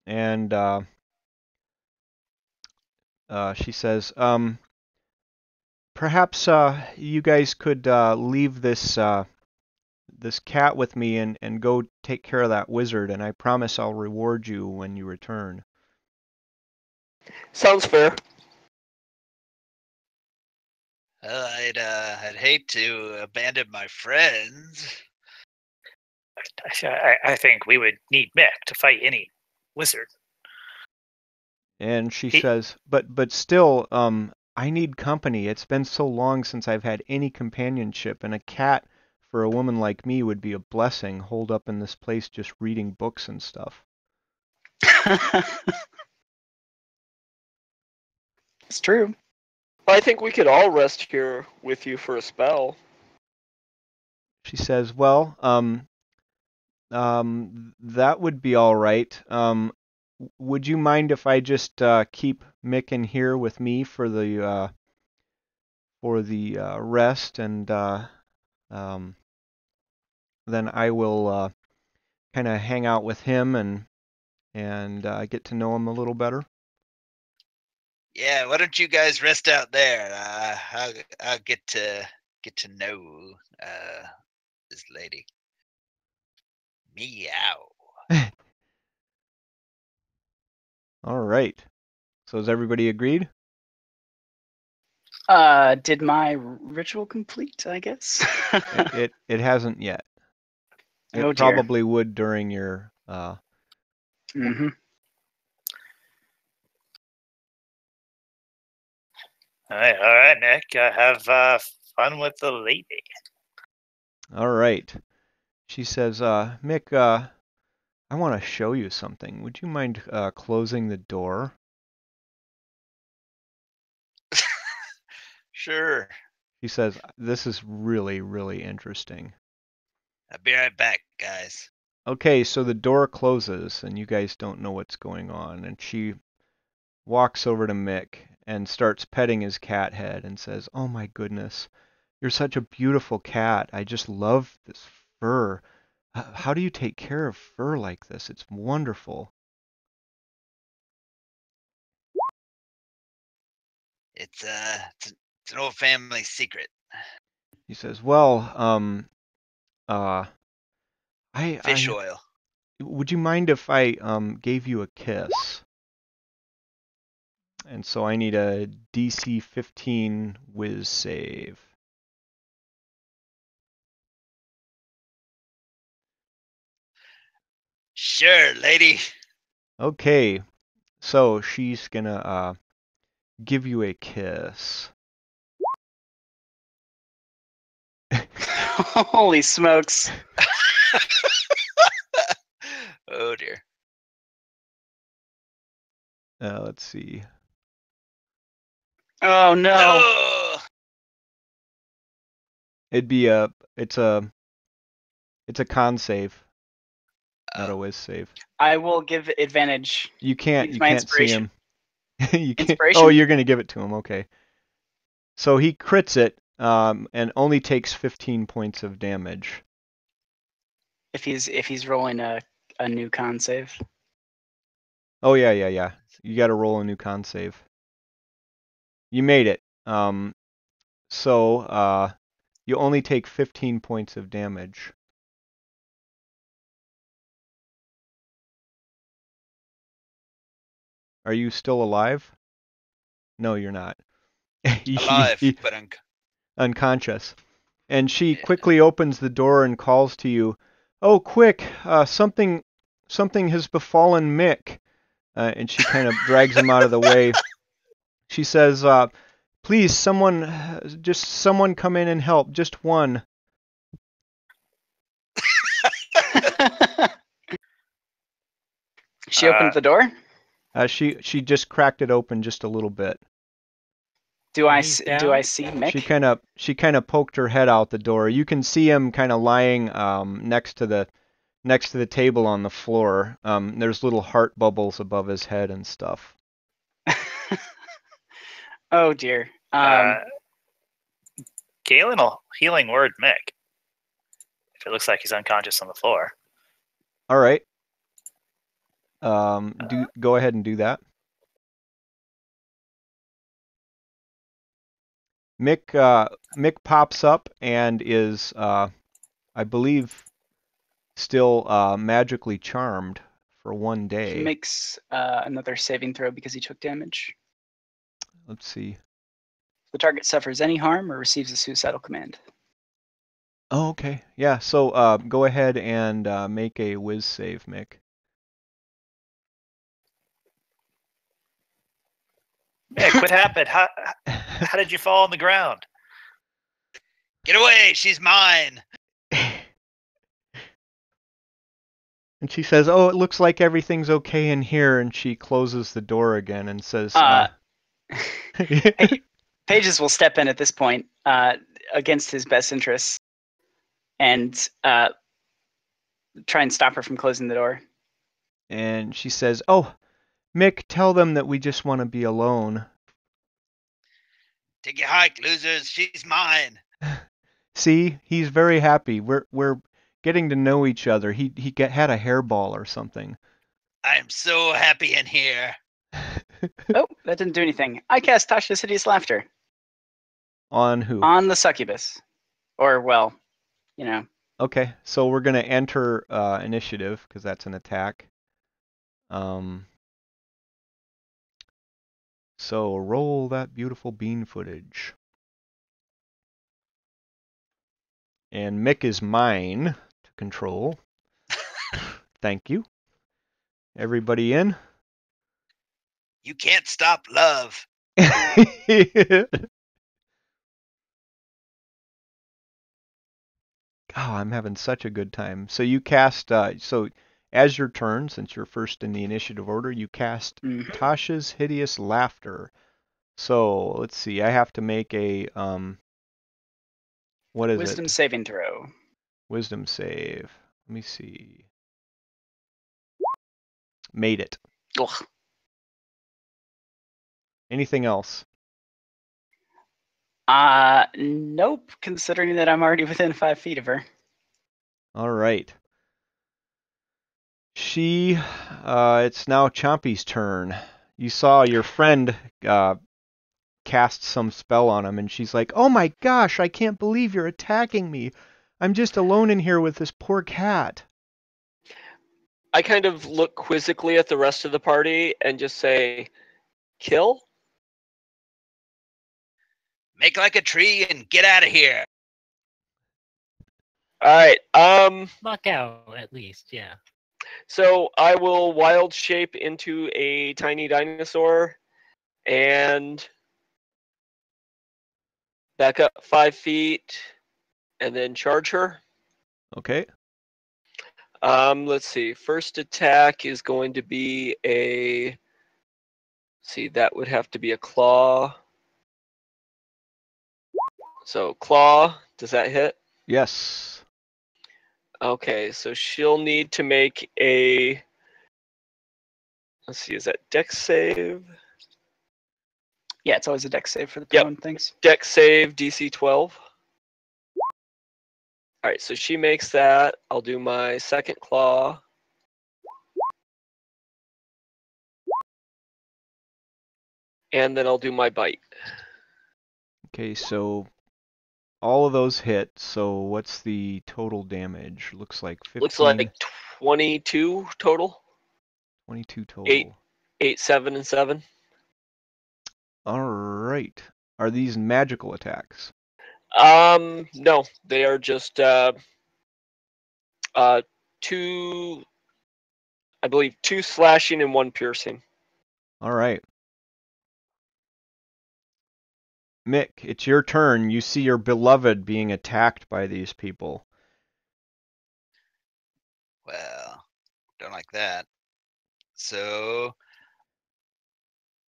And she says, perhaps you guys could leave this this cat with me and go take care of that wizard, and I promise I'll reward you when you return. Sounds fair. Well, I'd hate to abandon my friends. I think we would need Mick to fight any wizard. And she says, but still, I need company. It's been so long since I've had any companionship, and a cat for a woman like me would be a blessing, holed up in this place just reading books and stuff. It's true. I think we could all rest here with you for a spell. She says, well, that would be all right. Would you mind if I just keep Mick in here with me for the rest, and then I will kind of hang out with him and get to know him a little better? Yeah, why don't you guys rest out there? I'll get to know this lady. Meow. All right. So is everybody agreed? Did my ritual complete, I guess? It hasn't yet. It Oh, dear. probably would during your Mm-hmm. All right, Nick. Have fun with the lady. All right. She says, Mick, I want to show you something. Would you mind closing the door? Sure. She says, this is really, really interesting. I'll be right back, guys. Okay, so the door closes and you guys don't know what's going on. And she walks over to Mick and starts petting his cat head and says, oh my goodness, you're such a beautiful cat. I just love this fur. How do you take care of fur like this? It's wonderful. It's an old family secret. He says, well, Fish oil. would you mind if I gave you a kiss? And so I need a DC 15 whiz save. Sure, lady. Okay, so she's gonna give you a kiss. Holy smokes. Oh dear. Let's see. Oh, no. Oh! It'd be it's a con save, not a whiz save. I will give advantage. You can't Use my see inspiration. him. You can't. Inspiration? Oh, you're gonna give it to him. Okay. So he crits it, and only takes 15 points of damage. If he's rolling a new con save. Oh yeah. You got to roll a new con save. You made it. So you only take 15 points of damage. Are you still alive? No, you're not. Alive, but Unconscious. And she quickly opens the door and calls to you, "Oh, quick! Something has befallen Mick." And she kind of drags him out of the way. She says, "Please, someone come in and help. Just one." She opened the door. She just cracked it open just a little bit. Do I He's see down? Mick? She kind of poked her head out the door. You can see him kind of lying next to the table on the floor. There's little heart bubbles above his head and stuff. Oh dear. Galen will healing word Mick if it looks like he's unconscious on the floor. All right. Go ahead and do that. Mick pops up and is I believe, still magically charmed for 1 day. He makes another saving throw because he took damage. Let's see. The target suffers any harm or receives a suicidal command. Oh, okay. Yeah, so go ahead and make a whiz save, Mick. Mick, what happened? How did you fall on the ground? Get away! She's mine. And she says, "Oh, it looks like everything's okay in here." And she closes the door again and says, Pages will step in at this point against his best interests and try and stop her from closing the door. and she says, "Oh, Mick, tell them that we just want to be alone. Take your hike, losers. She's mine. See, he's very happy. We're getting to know each other. He had a hairball or something." I am so happy in here. Oh, that didn't do anything. I cast Tasha's Hideous Laughter On who? on the succubus. Or, well, you know. Okay, so we're gonna enter initiative because that's an attack. So roll that beautiful bean footage. And Mick is mine to control. Thank you. Everybody in? You can't stop love. Oh, I'm having such a good time. So you cast, so as your turn, since you're first in the initiative order, you cast Tasha's Hideous Laughter. So let's see, I have to make a, what is Wisdom it? saving throw. Wisdom save. Let me see. Made it. Ugh. Anything else? Nope, considering that I'm already within 5 feet of her. All right. It's now Chompy's turn. You saw your friend cast some spell on him, and she's like, "Oh my gosh, I can't believe you're attacking me. I'm just alone in here with this poor cat." I kind of look quizzically at the rest of the party and just say, "Kill?" Make like a tree and get out of here. All right. Knock out, at least, yeah. So I will wild shape into a tiny dinosaur and back up 5 feet and then charge her. Okay. Let's see. First attack is going to be a. See, that would have to be a claw. So claw, does that hit? Yes. Okay, so she'll need to make a. Let's see, is that Dex save? Yeah, it's always a dex save for the Yep. prone things. Dex save DC 12. All right, so she makes that. I'll do my second claw. And then I'll do my bite. Okay, so all of those hit. So what's the total damage? Looks like 15. Looks like 22 total. 22 total. 8, 7, and 7. All right. Are these magical attacks? No, they are just 2. I believe 2 slashing and 1 piercing. All right. Mick, it's your turn. You see your beloved being attacked by these people. Well, don't like that. So,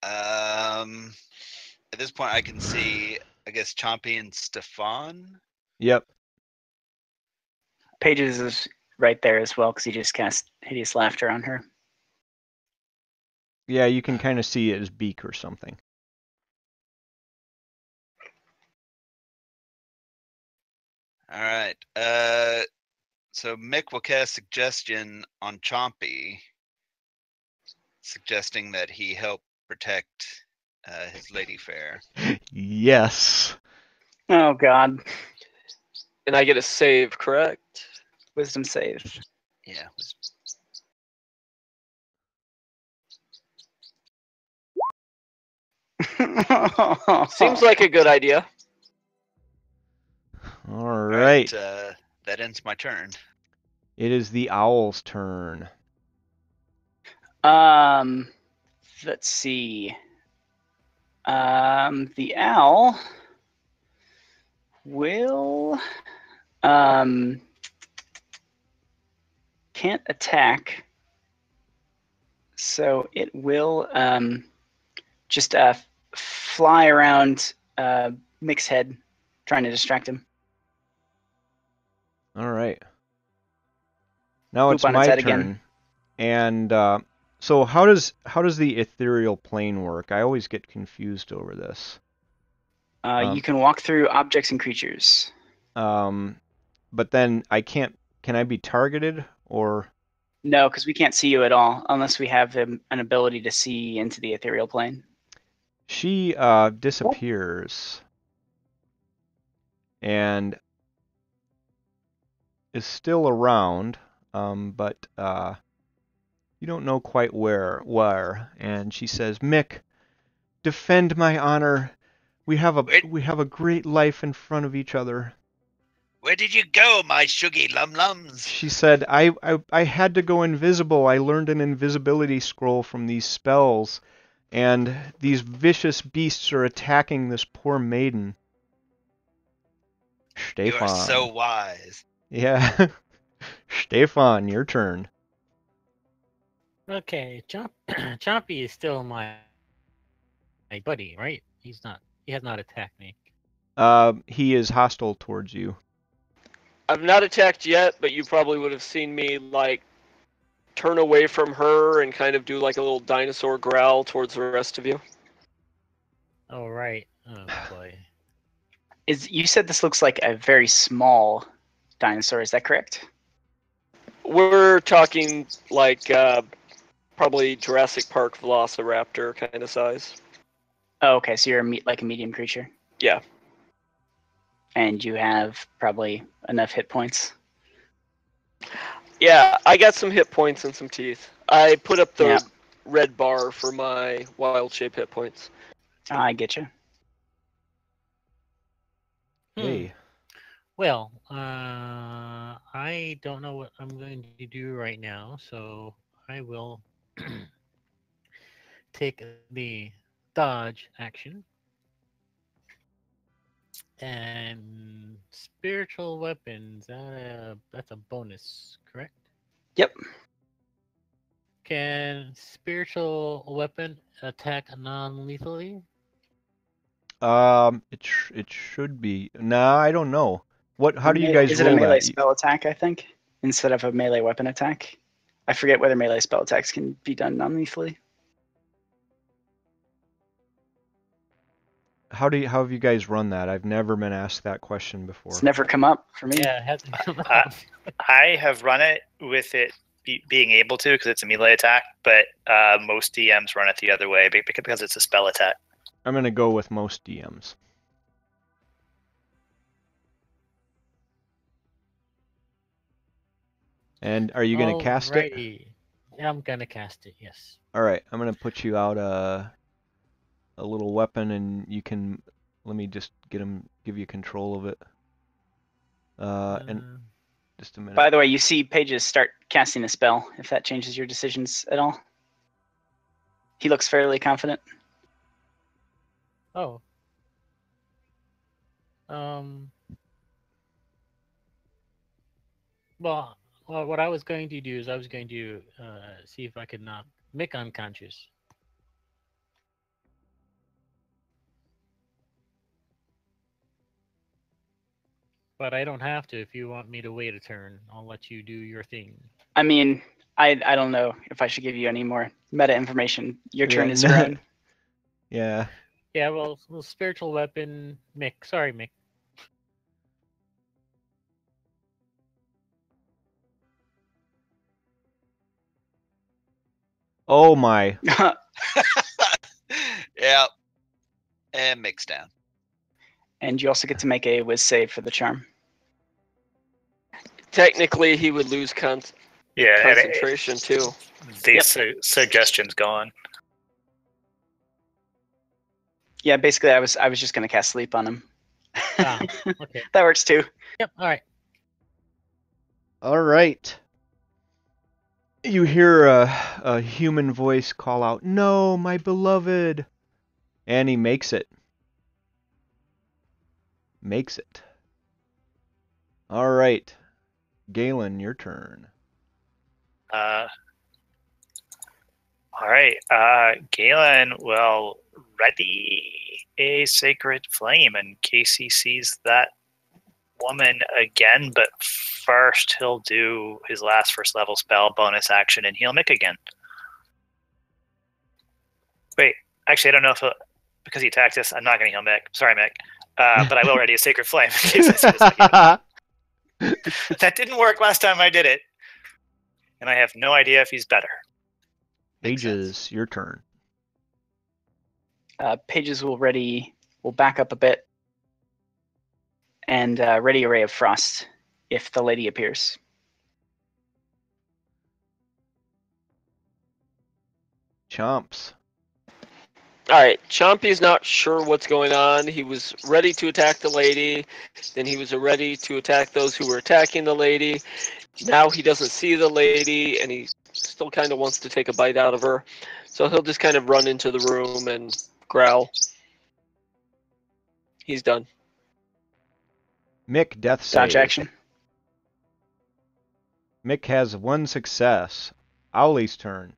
at this point, I can see, I guess, Chompy and Stefan. Yep. Pages is right there as well because he just cast Hideous Laughter on her. Yeah, you can kind of see his beak or something. All right. So Mick will cast suggestion on Chompy, suggesting that he help protect his lady fair. Yes. Oh, God. And I get a save, correct? Wisdom save. Yeah. Seems like a good idea. All All right. That ends my turn. It is the owl's turn. Let's see. The owl will can't attack, so it will just fly around Mick's head, trying to distract him. All right. Now Poop it's on its my head turn. again. And so how does the ethereal plane work? I always get confused over this. You can walk through objects and creatures. But then I can't. Can I be targeted or? No, because we can't see you at all unless we have an ability to see into the ethereal plane. She disappears and is still around, but you don't know quite where. And she says, "Mick, defend my honor. We have a great life in front of each other." Where did you go, my suggy lum-lums? She said, I had to go invisible. I learned an invisibility scroll from these spells, and these vicious beasts are attacking this poor maiden. You are Stefan. so wise. Yeah. Stefan, your turn. Okay, Chompy is still my buddy, right? He has not attacked me. He is hostile towards you. I've not attacked yet, but you probably would have seen me, like, turn away from her and kind of do, like, a little dinosaur growl towards the rest of you. Oh, right. Oh, boy. You said this looks like a very small dinosaur, is that correct? We're talking, like, probably Jurassic Park Velociraptor kind of size. Oh, okay, so you're like a medium creature. Yeah. And you have probably enough hit points. Yeah, I got some hit points and some teeth. I put up the Yeah. red bar for my wild shape hit points. I get you. Hey. Well, I don't know what I'm going to do right now, so I will take the dodge action. And spiritual weapons, that's a bonus, correct? Yep. Can spiritual weapon attack non-lethally? It should be. Nah, I don't know. How do you guys Is it a roll melee that? spell attack, I think, instead of a melee weapon attack? I forget whether melee spell attacks can be done non-lethally. How have you guys run that? I've never been asked that question before. It's never come up for me. Yeah, it hasn't come up. I have run it with it being able to because it's a melee attack, but most DMs run it the other way because it's a spell attack. I'm gonna go with most DMs. And are you gonna cast it? Yeah, I'm gonna cast it. Yes. All right, I'm gonna put you out a little weapon, and you can. Let me just give you control of it. And just a minute. By the way, you see Pages start casting a spell, if that changes your decisions at all. He looks fairly confident. Oh. Well, what I was going to do is I was going to see if I could knock Mick unconscious. But I don't have to. If you want me to wait a turn, I'll let you do your thing. I mean, I don't know if I should give you any more meta information. Your turn is your own. Yeah. Yeah, well, spiritual weapon, Mick. Sorry, Mick. Oh my. Yeah. And mix down. And you also get to make a whiz save for the charm. Technically, he would lose Yeah, and concentration too. the suggestion's gone. Yeah, basically, I was just gonna cast sleep on him. Ah, okay. That works too. Yep. All right. All right. You hear a human voice call out, "No, my beloved!" And he makes it. Makes it. All right. Galen, your turn. All right. Galen will ready a sacred flame in case he sees that woman again, but first he'll do his last first level spell bonus action and heal Mick again. Wait, actually I don't know if because he attacked us, I'm not going to heal Mick. Sorry, Mick. But I will ready a sacred flame in case I see this again. That didn't work last time I did it, and I have no idea if he's better. Ages, your turn. Pages will back up a bit and ready a ray of frost if the lady appears. Chomps. All right, Chompy's not sure what's going on. He was ready to attack the lady, then he was ready to attack those who were attacking the lady. Now he doesn't see the lady, and he still kind of wants to take a bite out of her. So he'll just kind of run into the room and growl. He's done. Mick, death Dodge save. action. Mick has 1 success. Owlie's turn.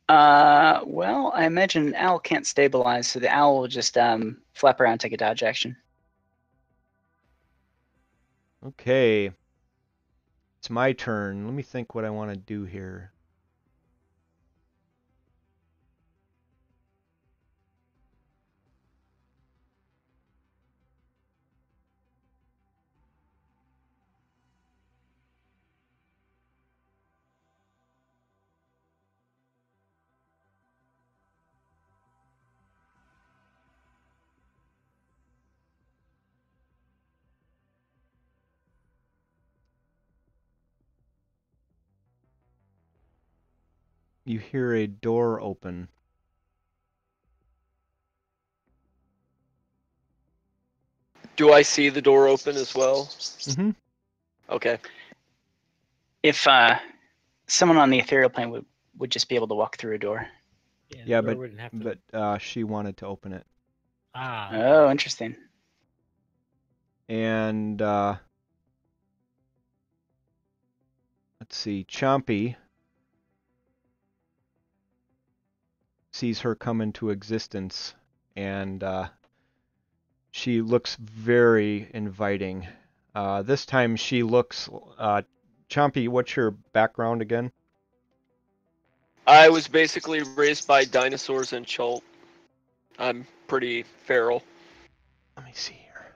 Well, I imagine owl can't stabilize, so the owl will just flap around, take a dodge action. Okay. It's my turn. Let me think what I want to do here. You hear a door open. Do I see the door open as well? Mm-hmm. Okay. If someone on the ethereal plane would just be able to walk through a door. Yeah, the door wouldn't have to... but she wanted to open it. Ah. Oh, interesting. And let's see, Chompy sees her come into existence, and she looks very inviting. This time she looks... Chompy, what's your background again? I was basically raised by dinosaurs and Chult. I'm pretty feral. Let me see here.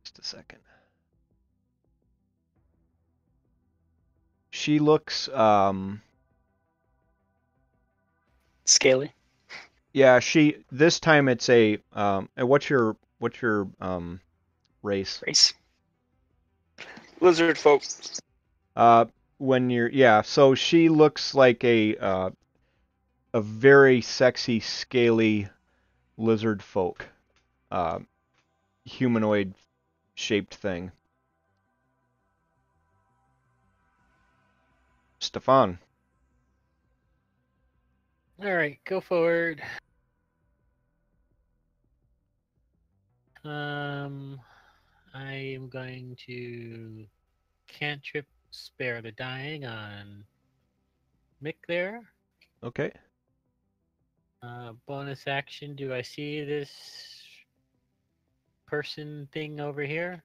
Just a second. She looks... Scaly. Yeah, this time it's a what's your race? Race. Lizard folk. So she looks like a very sexy, scaly lizard folk, humanoid shaped thing. Stefan. All right, go forward. I am going to cantrip Spare the Dying on Mick there. Okay. Bonus action, do I see this person thing over here?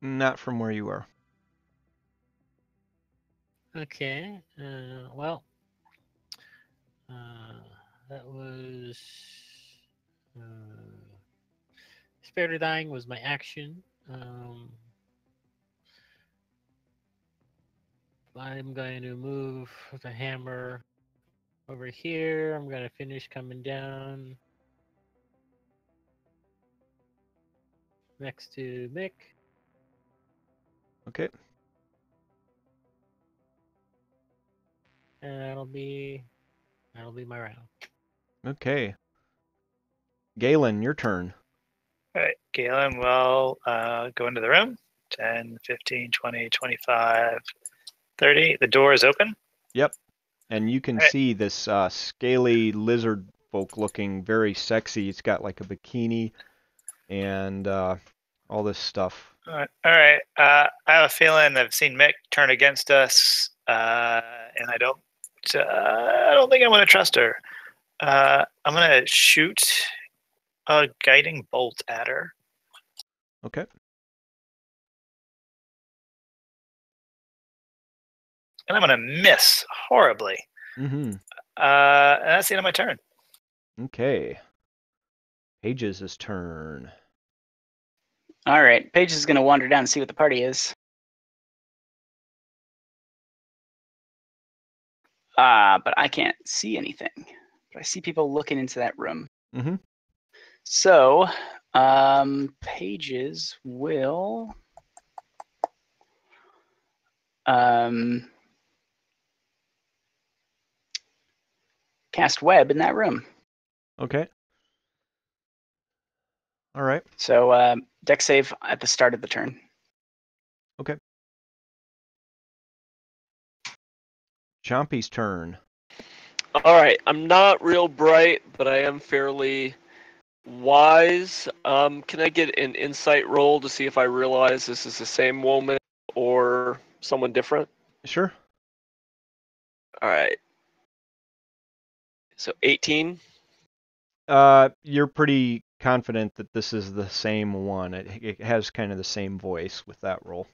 Not from where you are. Okay, well, that was... Spare the Dying was my action. I'm going to move the hammer over here. I'm going to finish coming down next to Mick. Okay. And that'll be my round. Okay. Galen, your turn. All right, Galen will go into the room. 10, 15, 20, 25, 30. The door is open. Yep. And you can All right. see this scaly lizard folk looking very sexy. It's got like a bikini and all this stuff. All right. I have a feeling I've seen Mick turn against us, and I don't think I want to trust her. I'm gonna shoot a guiding bolt at her. Okay. And I'm gonna miss horribly. Mm-hmm. And that's the end of my turn. Okay. Page's turn. All right, Paige is going to wander down and see what the party is. But I can't see anything. But I see people looking into that room. Mm-hmm. So, Pages will cast web in that room. Okay. All right. So, deck save at the start of the turn. Okay. Chompy's turn. All right, I'm not real bright, but I am fairly wise. Can I get an insight roll to see if I realize this is the same woman or someone different? Sure. All right. So 18. You're pretty confident that this is the same one. It has kind of the same voice with that roll.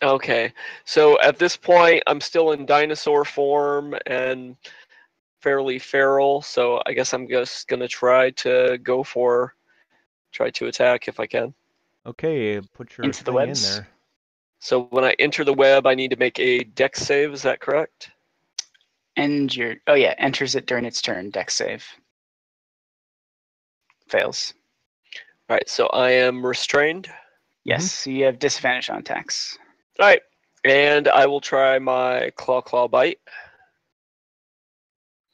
Okay. So at this point, I'm still in dinosaur form and fairly feral. So I guess I'm just gonna try to attack if I can. Okay, put your Into the thing in webs. there. So when I enter the web, I need to make a dex save. Is that correct? And enters it during its turn. Deck save. Fails. All right. So I am restrained. Yes, so you have disadvantage on attacks. All right. And I will try my claw bite.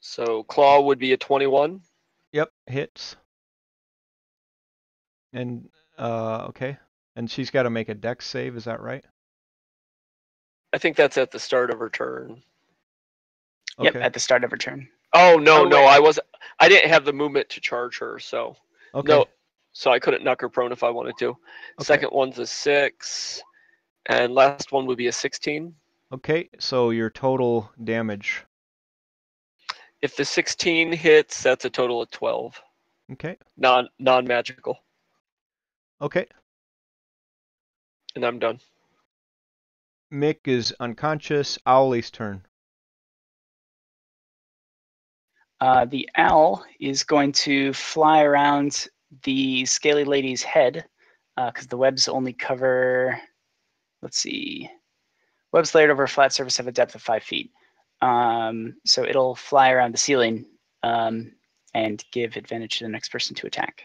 So claw would be a 21. Yep, hits. And okay. And she's got to make a dex save, is that right? I think that's at the start of her turn. Yep, Okay. at the start of her turn. Oh no, Oh, no, wait. I didn't have the movement to charge her, so Okay. no, so I couldn't knock her prone if I wanted to. Okay. Second one's a 6, and last one would be a 16. Okay, so your total damage. If the 16 hits, that's a total of 12. Okay. Non-magical, Okay. and I'm done. Mick is unconscious. Owlie's turn. The owl is going to fly around the scaly lady's head because the webs only cover, let's see, webs layered over a flat surface have a depth of 5 feet. So it'll fly around the ceiling and give advantage to the next person to attack.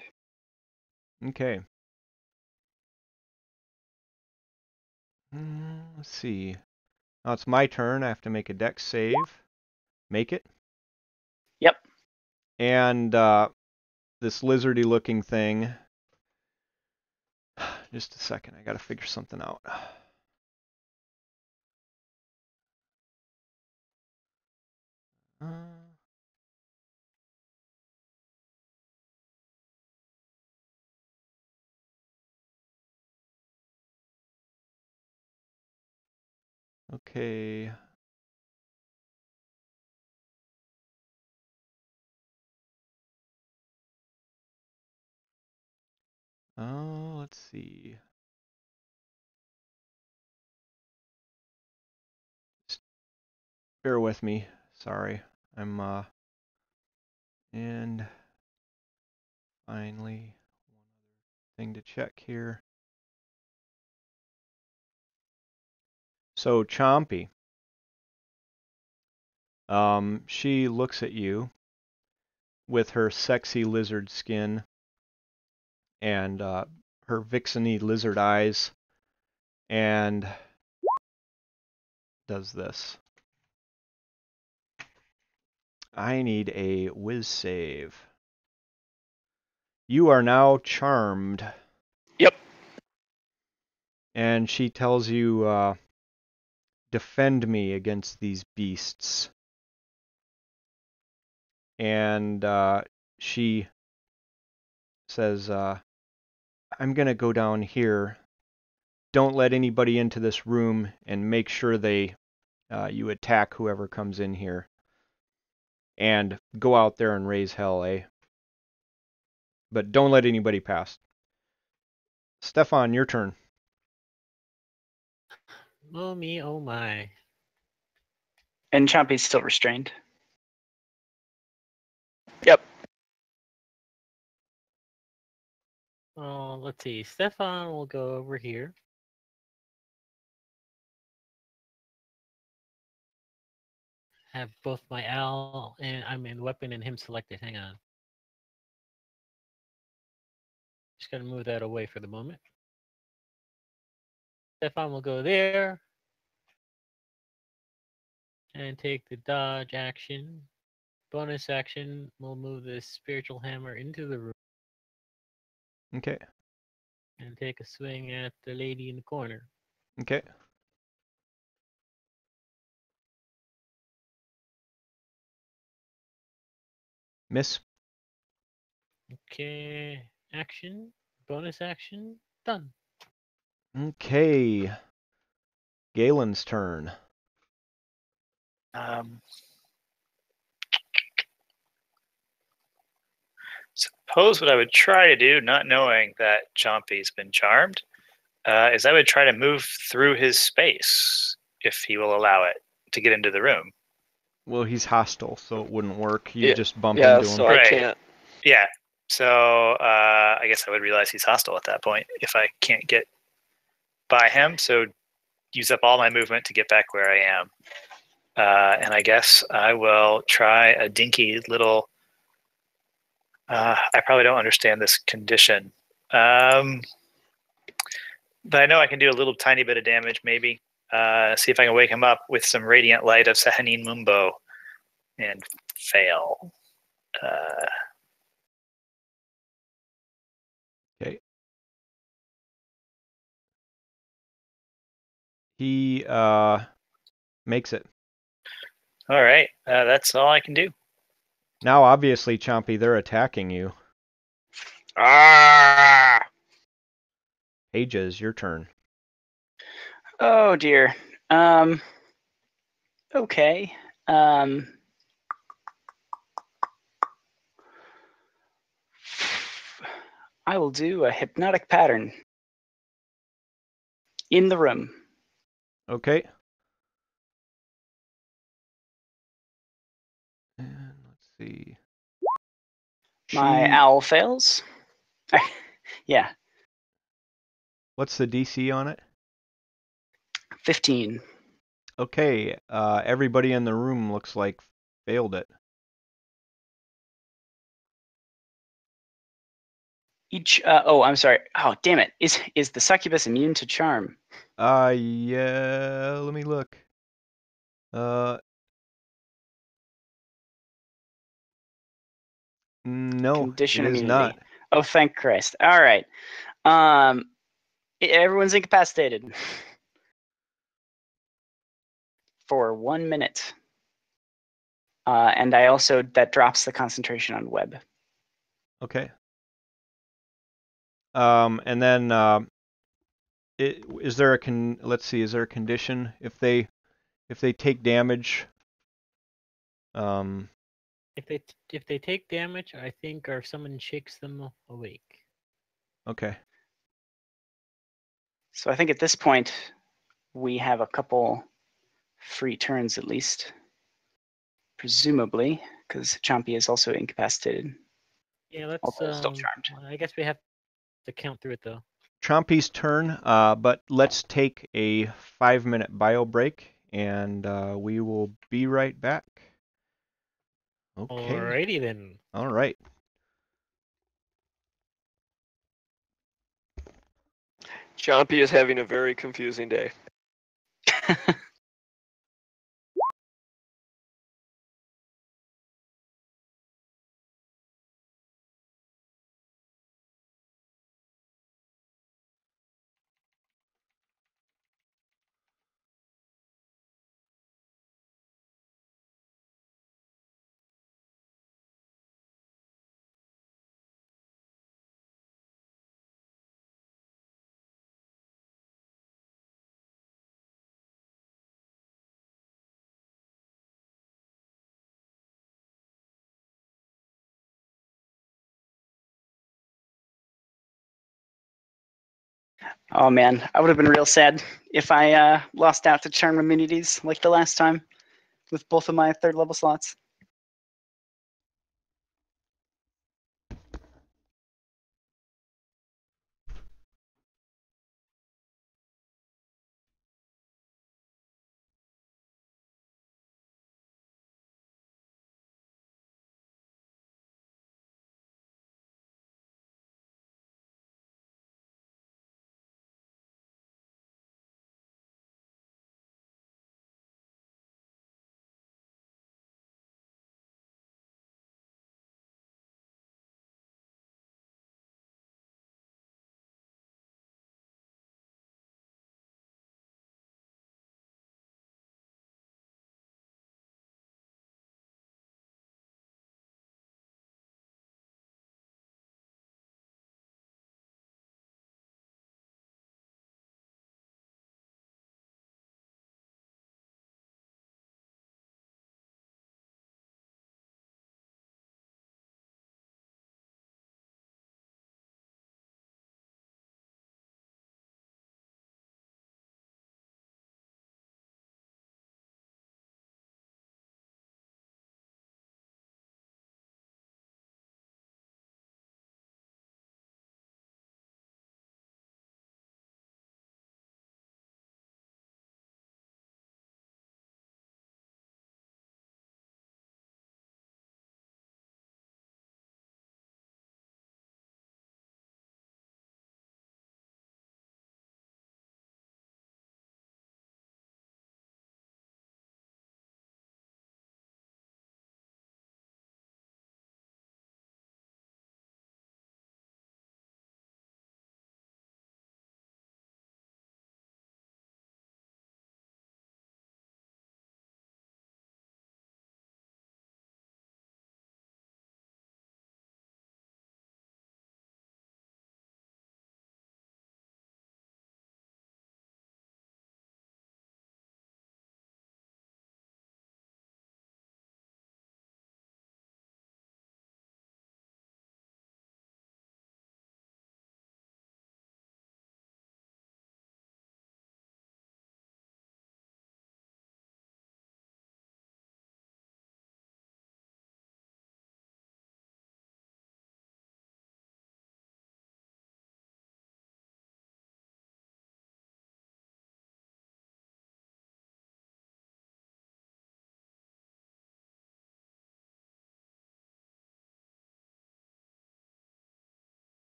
Okay. Let's see. Now it's my turn. I have to make a dex save. Make it. Yep. And this lizardy looking thing. Just a second. I got to figure something out. Okay. Oh, let's see. Just bear with me. Sorry. I'm and finally one other thing to check here. So Chompy. She looks at you with her sexy lizard skin and her vixeny lizard eyes, and does this. I need a whiz save. You are now charmed. Yep. And she tells you, defend me against these beasts. And she says, I'm going to go down here. Don't let anybody into this room, and make sure you attack whoever comes in here. And go out there and raise hell, eh? But don't let anybody pass. Stefan, your turn. Oh me, oh my. And Chompy's still restrained. Yep. Oh, let's see. Stefan will go over here. Have both my owl and weapon and him selected. Hang on. Just gotta move that away for the moment. Stefan will go there and take the dodge action. Bonus action, we'll move this spiritual hammer into the room Okay. and take a swing at the lady in the corner. Okay. Miss. Okay, action, bonus action, done. Okay. Galen's turn. Suppose what I would try to do, not knowing that Chompy's been charmed, is I would try to move through his space, if he will allow it, to get into the room. Well, he's hostile, so it wouldn't work. You Yeah. just bump Yeah, into him. so I Right. can't. Yeah. So I guess I would realize he's hostile at that point if I can't get by him. So use up all my movement to get back where I am. And I guess I will try a dinky little... I probably don't understand this condition. But I know I can do a little tiny bit of damage, maybe. See if I can wake him up with some radiant light of Sahanin Mumbo and fail. Okay. He makes it. All right. That's all I can do. Now, obviously, Chompy, they're attacking you. Ah! Ages, your turn. Oh dear. Okay. I will do a hypnotic pattern in the room. Okay. And let's see. My owl fails. Yeah, What's the DC on it? 15. Okay. Everybody in the room looks like failed it. Each. Oh, I'm sorry. Oh, damn it. Is the succubus immune to charm? Yeah. Let me look. No, Condition it is immunity. not. Oh, thank Christ. All right. Everyone's incapacitated for 1 minute. And I also, that drops the concentration on web. Okay. And then is there a let's see, is there a condition if they take damage? If they take damage, I think, or if someone shakes them awake. Okay. So I think at this point, we have a couple free turns at least. Presumably, because Chompy is also incapacitated. Yeah, let's. Although still charmed. I guess we have to count through it though. Chompy's turn, but let's take a 5-minute bio break, and we will be right back. Okay. Alrighty then. All right. Chompy is having a very confusing day. Oh man, I would have been real sad if I lost out to charm immunities like the last time with both of my 3rd level slots.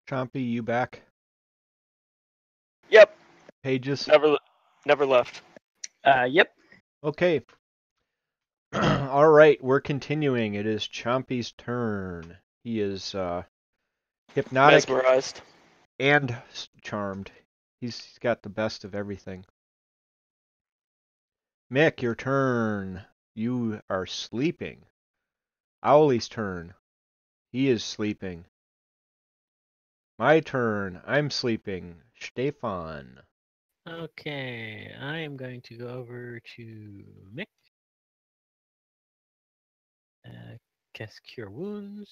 Chompy, you back? Yep. Pages? Never left. Yep. Okay. All right, we're continuing. It is Chompy's turn. He is hypnotic Mesmerized. and charmed. He's got the best of everything. Mick, your turn. You are sleeping. Owlie's turn. He is sleeping. My turn. I'm sleeping. Stefan. Okay, I am going to go over to Mick. Cast Cure Wounds.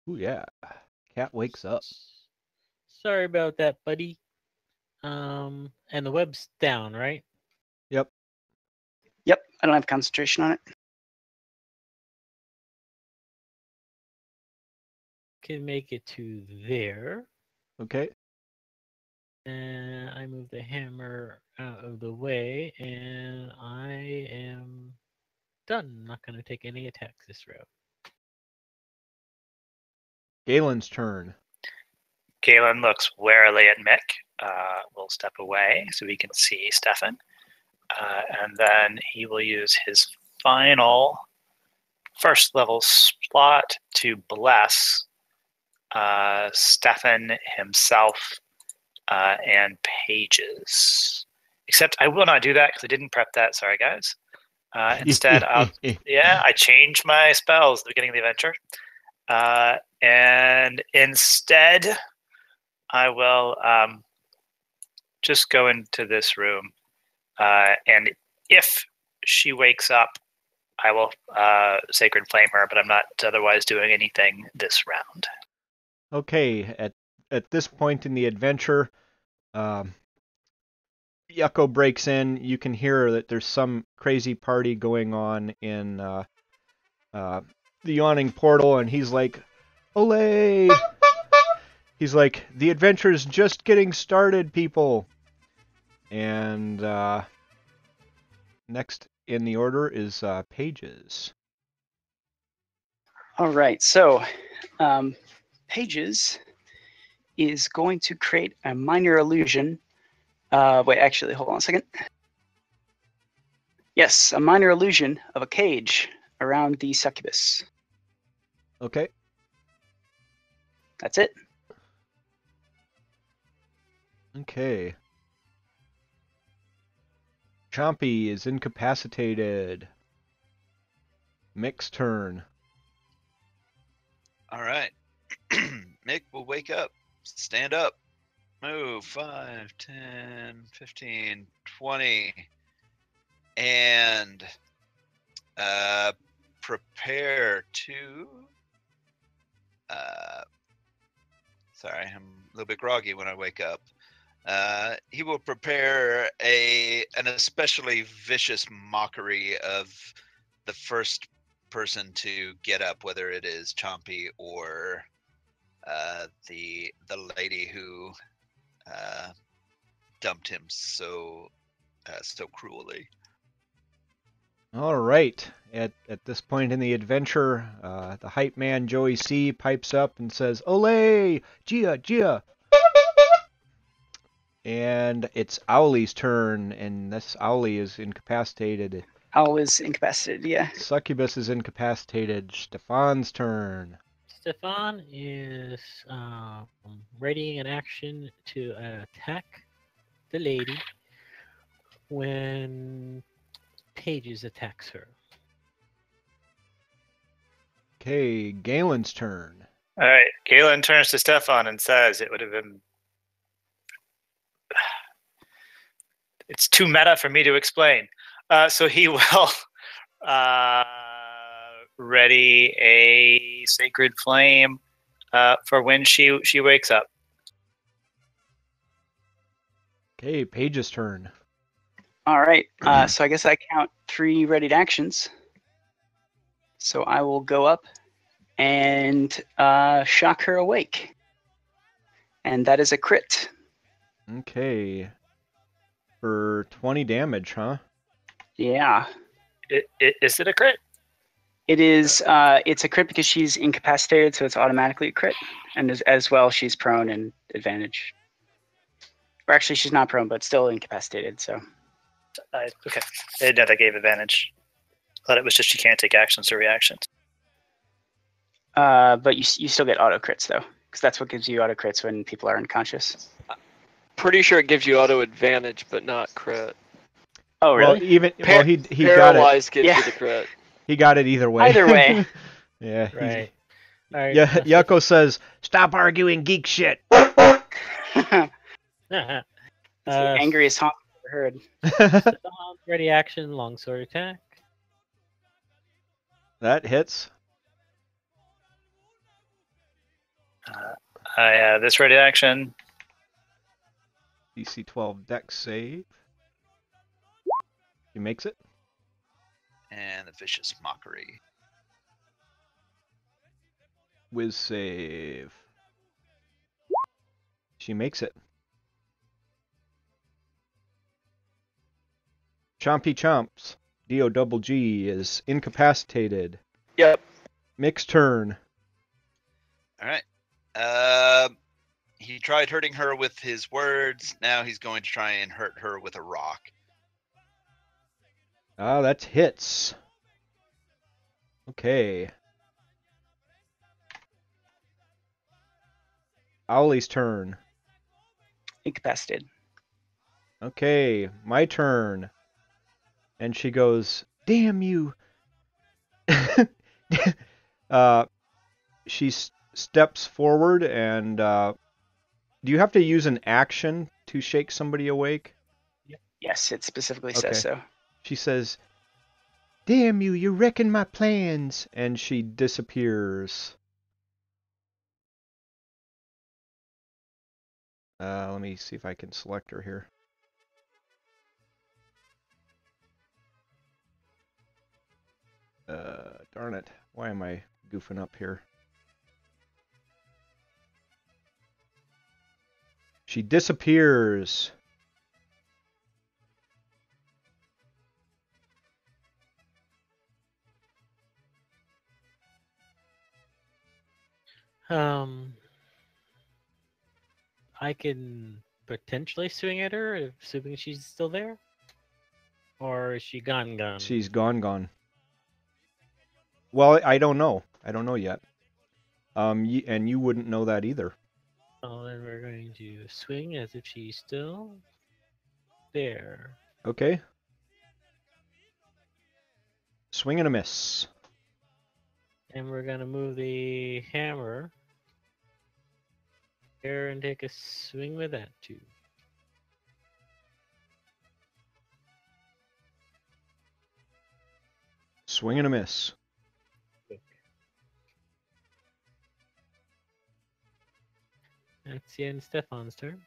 Ooh, yeah. Cat wakes up. Sorry about that, buddy. And the web's down, right? Yep. Yep. I don't have concentration on it. Can make it to there. Okay. And I move the hammer out of the way, and I am done. Not going to take any attacks this round. Galen's turn. Galen looks warily at Mick. Will step away so he can see Stefan. And then he will use his final first level slot to bless Stefan himself and Pages. Except I will not do that because I didn't prep that. Sorry, guys. Instead, I changed my spells at the beginning of the adventure. And instead, I will just go into this room. And if she wakes up, I will Sacred Flame her, but I'm not otherwise doing anything this round. Okay, at this point in the adventure, Yucko breaks in. You can hear that there's some crazy party going on in the yawning portal, and he's like, "Olay!" He's like, "The adventure's just getting started, people." And next in the order is Pages. All right. So, Pages is going to create a minor illusion. Wait, actually, hold on a second. Yes, a minor illusion of a cage around the succubus. Okay. That's it. Okay. Chompy is incapacitated. Mick's turn. All right. Mick will wake up, stand up, move 5, 10, 15, 20, and prepare to. Sorry, I'm a little bit groggy when I wake up. He will prepare an especially vicious mockery of the first person to get up, whether it is Chompy or the lady who dumped him so cruelly. All right. At this point in the adventure, the hype man Joey C pipes up and says, "Olay! Gia, Gia!" And it's Owlie's turn, and this Owlie is incapacitated. Owl is incapacitated, yeah. Succubus is incapacitated. Stefan's turn. Stefan is readying an action to attack the lady when Pages attacks her. Okay, Galen's turn. All right. Galen turns to Stefan and says, "It would have been. It's too meta for me to explain." So he will ready a Sacred Flame for when she wakes up. Okay, Paige's turn. All right. So I guess I count 3 readied actions. So I will go up and shock her awake. And that is a crit. Okay. For 20 damage, huh? Yeah. Is it a crit? It is. It's a crit because she's incapacitated, so it's automatically a crit, and as well she's prone and advantage. Or actually, she's not prone, but still incapacitated. So. Okay. I didn't know that gave advantage. Thought it was just you can't take actions or reactions. But you still get auto crits though, because that's what gives you auto crits when people are unconscious. Pretty sure it gives you auto advantage, but not crit. Oh really? He got it. Paralyzed gives Yeah. you the crit. He got it either way. Either way. Yeah. Right. All right. Yeah. Yucko says, "Stop arguing geek shit." That's the Uh, angriest honk I've ever heard. Ready action, longsword attack. That hits. This ready action. DC 12 dex save. He makes it. And the vicious mockery. Whiz save. She makes it. Chompy Chomps. D-O-double-G is incapacitated. Yep. Mick's turn. All right. He tried hurting her with his words. Now he's going to try and hurt her with a rock. Ah, that's hits. Okay. Owlie's turn. Incapacitated. Okay, my turn. And she goes, "Damn you." She steps forward and do you have to use an action to shake somebody awake? Yes, it specifically Okay. says so. She says, "Damn you, you're wrecking my plans." And she disappears. Let me see if I can select her here. Darn it. Why am I goofing up here? She disappears. I can potentially swing at her, assuming she's still there. Or is she gone? She's gone. Well, I don't know. I don't know yet. And you wouldn't know that either. Oh, then we're going to swing as if she's still there. Okay. Swing and a miss. And we're going to move the hammer here and take a swing with that too. Swing and a miss. That's the end of Stefan's turn.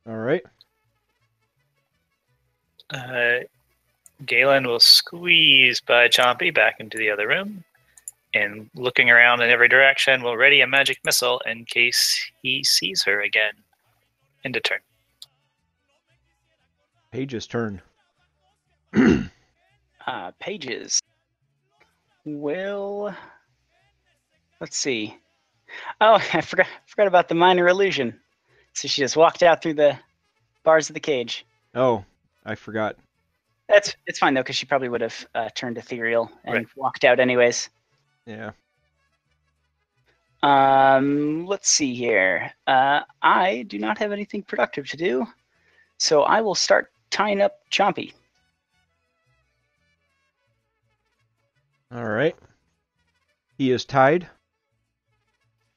All right. Galen will squeeze by Chompy back into the other room, and looking around in every direction, will ready a magic missile in case he sees her again. End of turn. Paige's turn. Pages will. Let's see. Oh, I forgot about the minor illusion. So she just walked out through the bars of the cage. Oh, I forgot. It's fine though, because she probably would have turned ethereal and Right. walked out anyways. Yeah. Let's see here. I do not have anything productive to do, so I will start tying up Chompy. All right. He is tied.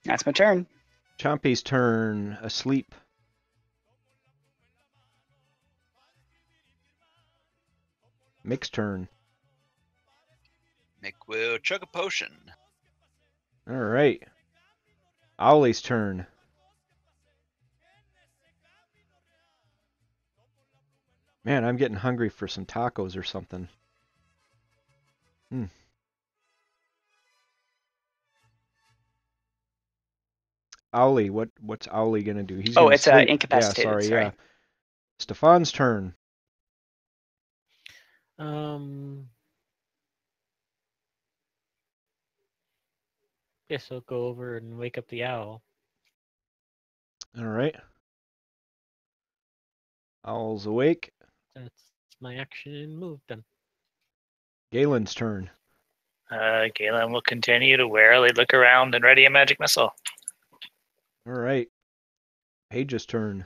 That's my turn. Chompy's turn. Asleep. Mick's turn. Mick will chug a potion. All right. Owlie's turn. Man, I'm getting hungry for some tacos or something. Owlie, what's Owlie gonna do? He's gonna it's sleep. incapacitated. Yeah, sorry. Sorry. Yeah. Stefan's turn. Guess I'll go over and wake up the owl. All right. Owl's awake. That's my action and move done. Galen's turn. Galen will continue to warily look around and ready a magic missile. All right. Paige's turn.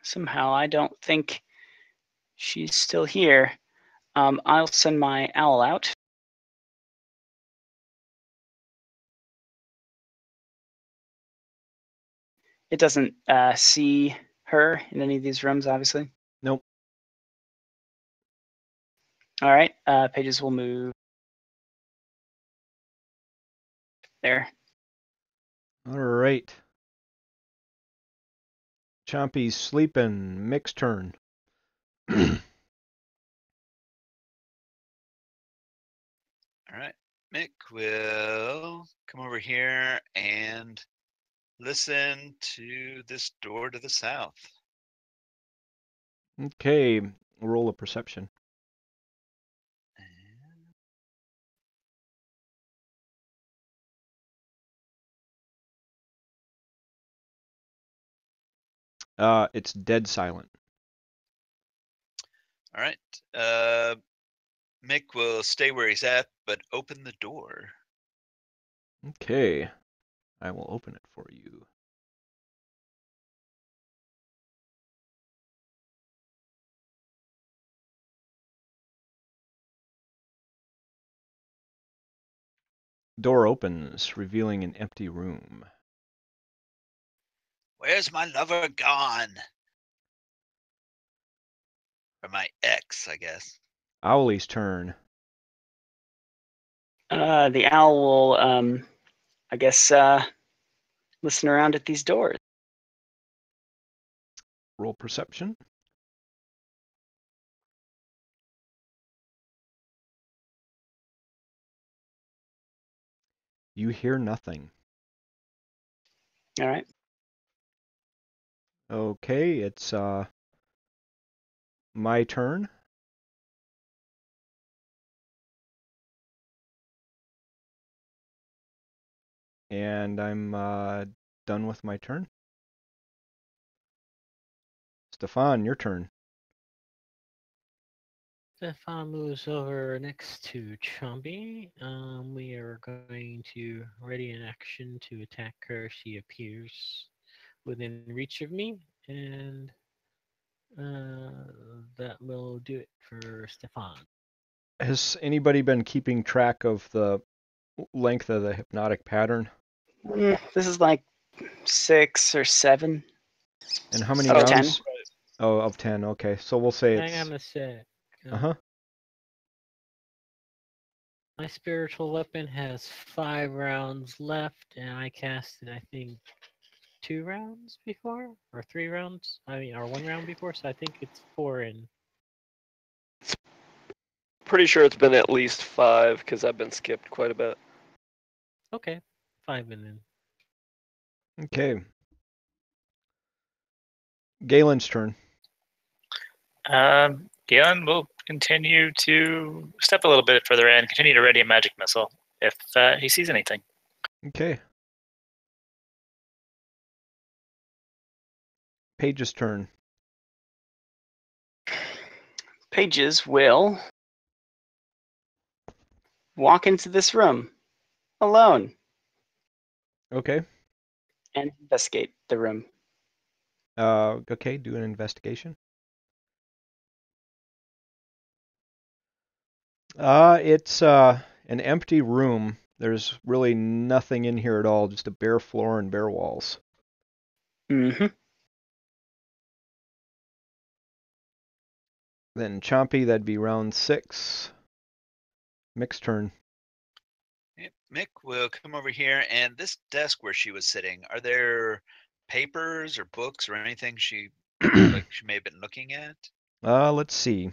Somehow I don't think she's still here. I'll send my owl out. It doesn't see her in any of these rooms, obviously. Nope. All right. Pages will move there. All right. Chompy's sleeping. Mick's turn. All right. Mick will come over here and listen to this door to the south. Okay. Roll a perception. It's dead silent. All right. Mick will stay where he's at, but open the door. Okay. I will open it for you. Door opens, revealing an empty room. Where's my lover gone? Or my ex, I guess. Owly's turn. The owl will, I guess, listen around at these doors. Roll perception. You hear nothing. All right. Okay, it's my turn. And I'm done with my turn. Stefan, your turn. Stefan moves over next to Chompy. We are going to ready an action to attack her. She appears within reach of me, and that will do it for Stefan. Has anybody been keeping track of the length of the hypnotic pattern? This is like 6 or 7. And how many Of 10. rounds? Oh, of 10. Okay, so we'll say it's... Hang on a sec. Uh-huh. My spiritual weapon has 5 rounds left, and I casted, I think, 2 rounds before, or 3 rounds. I mean, or 1 round before. So I think it's 4 in. Pretty sure it's been at least 5 because I've been skipped quite a bit. Okay, 5 in then. Okay. Galen's turn. Galen will continue to step a little bit further in, continue to ready a magic missile if he sees anything. Okay. Paige's turn. Pages will walk into this room alone Okay. and investigate the room. Okay, do an investigation. It's an empty room. There's really nothing in here at all, just a bare floor and bare walls. Mm-hmm. Then Chompy, that'd be round 6. Mick's turn. Mick will come over here, and this desk where she was sitting, are there papers or books or anything she may have been looking at? Let's see.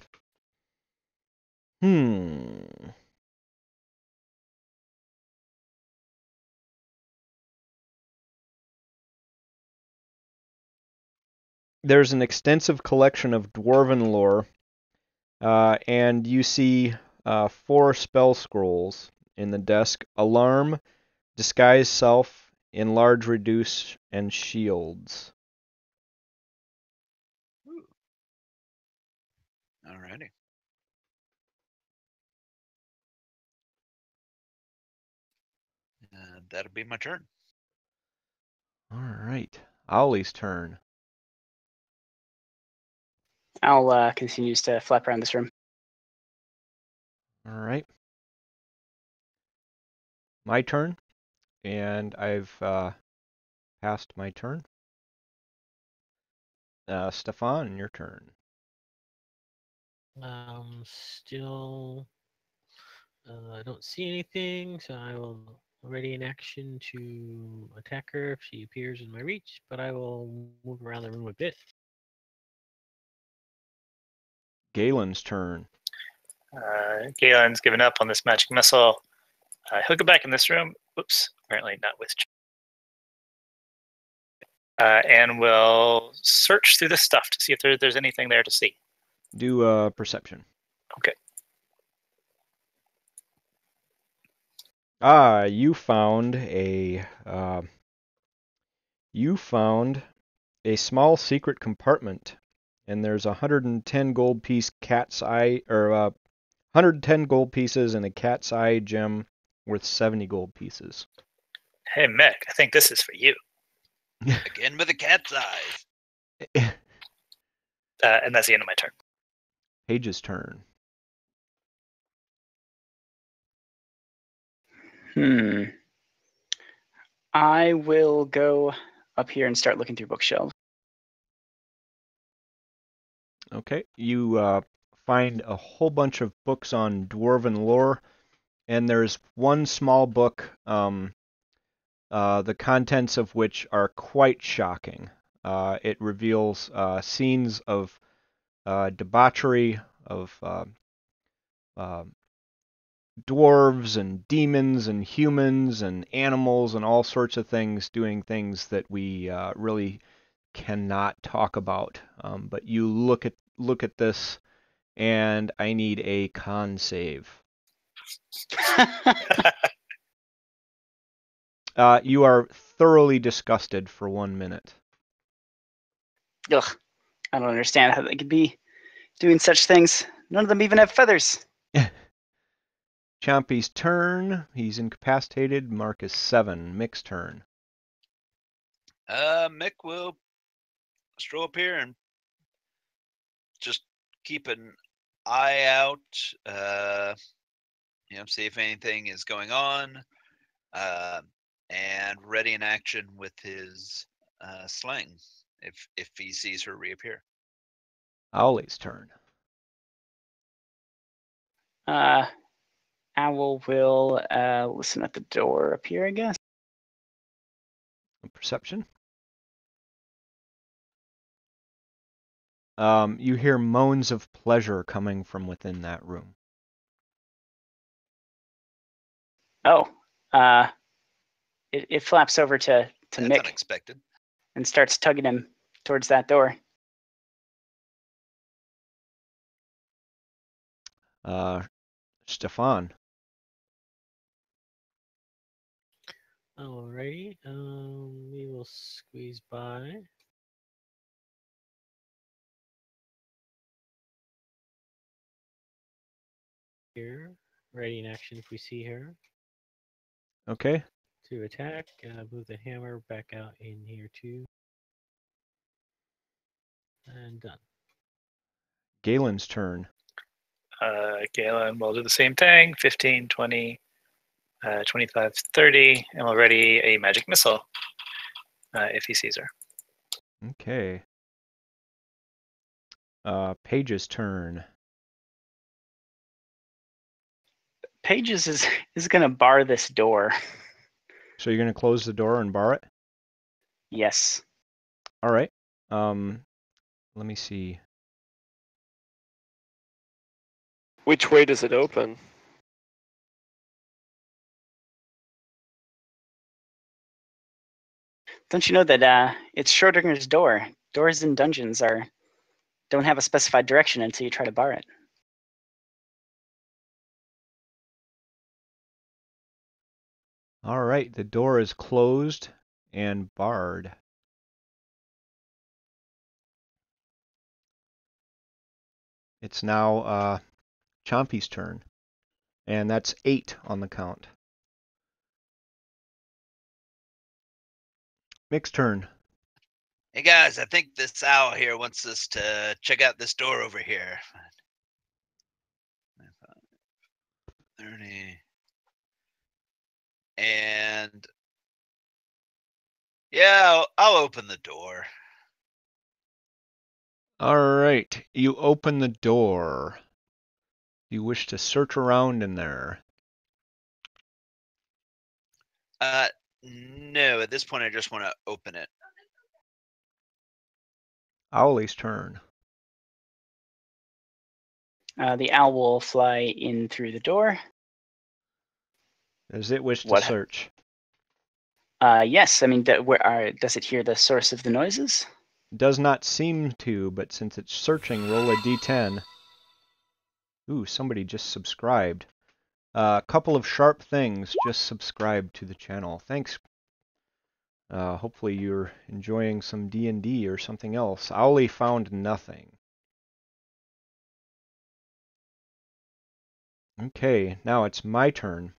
There's an extensive collection of dwarven lore, and you see 4 spell scrolls in the desk. Alarm, disguise self, enlarge, reduce, and shields. Alrighty. That'll be my turn. All right. Owlie's turn. Owl continues to flap around this room. All right. My turn. And I've passed my turn. Stefan, your turn. Still, I don't see anything, so I will ready in action to attack her if she appears in my reach, but I will move around the room a bit. Galen's turn. Galen's given up on this magic missile. He'll go back in this room. Oops, apparently not with. And we'll search through the stuff to see if there's anything there to see. Do perception. Okay. You found a small secret compartment, and there's 110 gold piece cat's eye, or 110 gold pieces and a cat's eye gem worth 70 gold pieces. Hey, Mick, I think this is for you. Again with the cat's eyes. And that's the end of my turn. Paige's turn. I will go up here and start looking through bookshelves. Okay, you find a whole bunch of books on dwarven lore, and there's one small book, the contents of which are quite shocking. It reveals scenes of debauchery, of dwarves and demons and humans and animals and all sorts of things doing things that we really cannot talk about. But you look at this, and I need a con save. You are thoroughly disgusted for 1 minute. Ugh, I don't understand how they could be doing such things. None of them even have feathers. Chompy's turn. He's incapacitated. Mark is 7. Mick's turn. Mick will stroll up here and just keep an eye out. See if anything is going on. And ready in action with his sling if he sees her reappear. Owlie's turn. Owl will listen at the door up here, I guess. Perception. You hear moans of pleasure coming from within that room. Oh, it flaps over to That's Mick unexpected. and starts tugging him towards that door. Stefan. Alrighty, we will squeeze by. Here, ready in action if we see her. Okay. To attack, move the hammer back out in here too. And done. Galen's turn. Galen will do the same thing. 15, 20, 25, 30, and we'll ready a magic missile if he sees her. Okay. Paige's turn. Pages is going to bar this door. So you're going to close the door and bar it? Yes. All right. Let me see. Which way does it open? Don't you know that it's Schrodinger's door? Doors in dungeons don't have a specified direction until you try to bar it. All right, the door is closed and barred. It's now Chompy's turn, and that's 8 on the count. Mick's turn. Hey guys, I think this owl here wants us to check out this door over here. 30. And yeah, I'll open the door. All right, you open the door. You wish to search around in there. No, at this point I just want to open it. Owlie's turn. The owl will fly in through the door. Does it wish to What- search? Yes, I mean, does it hear the source of the noises? Does not seem to, but since it's searching, roll a d10. Ooh, somebody just subscribed. A couple of sharp things just subscribed to the channel. Thanks. Hopefully you're enjoying some D&D or something else. Owlie found nothing. Okay, now it's my turn.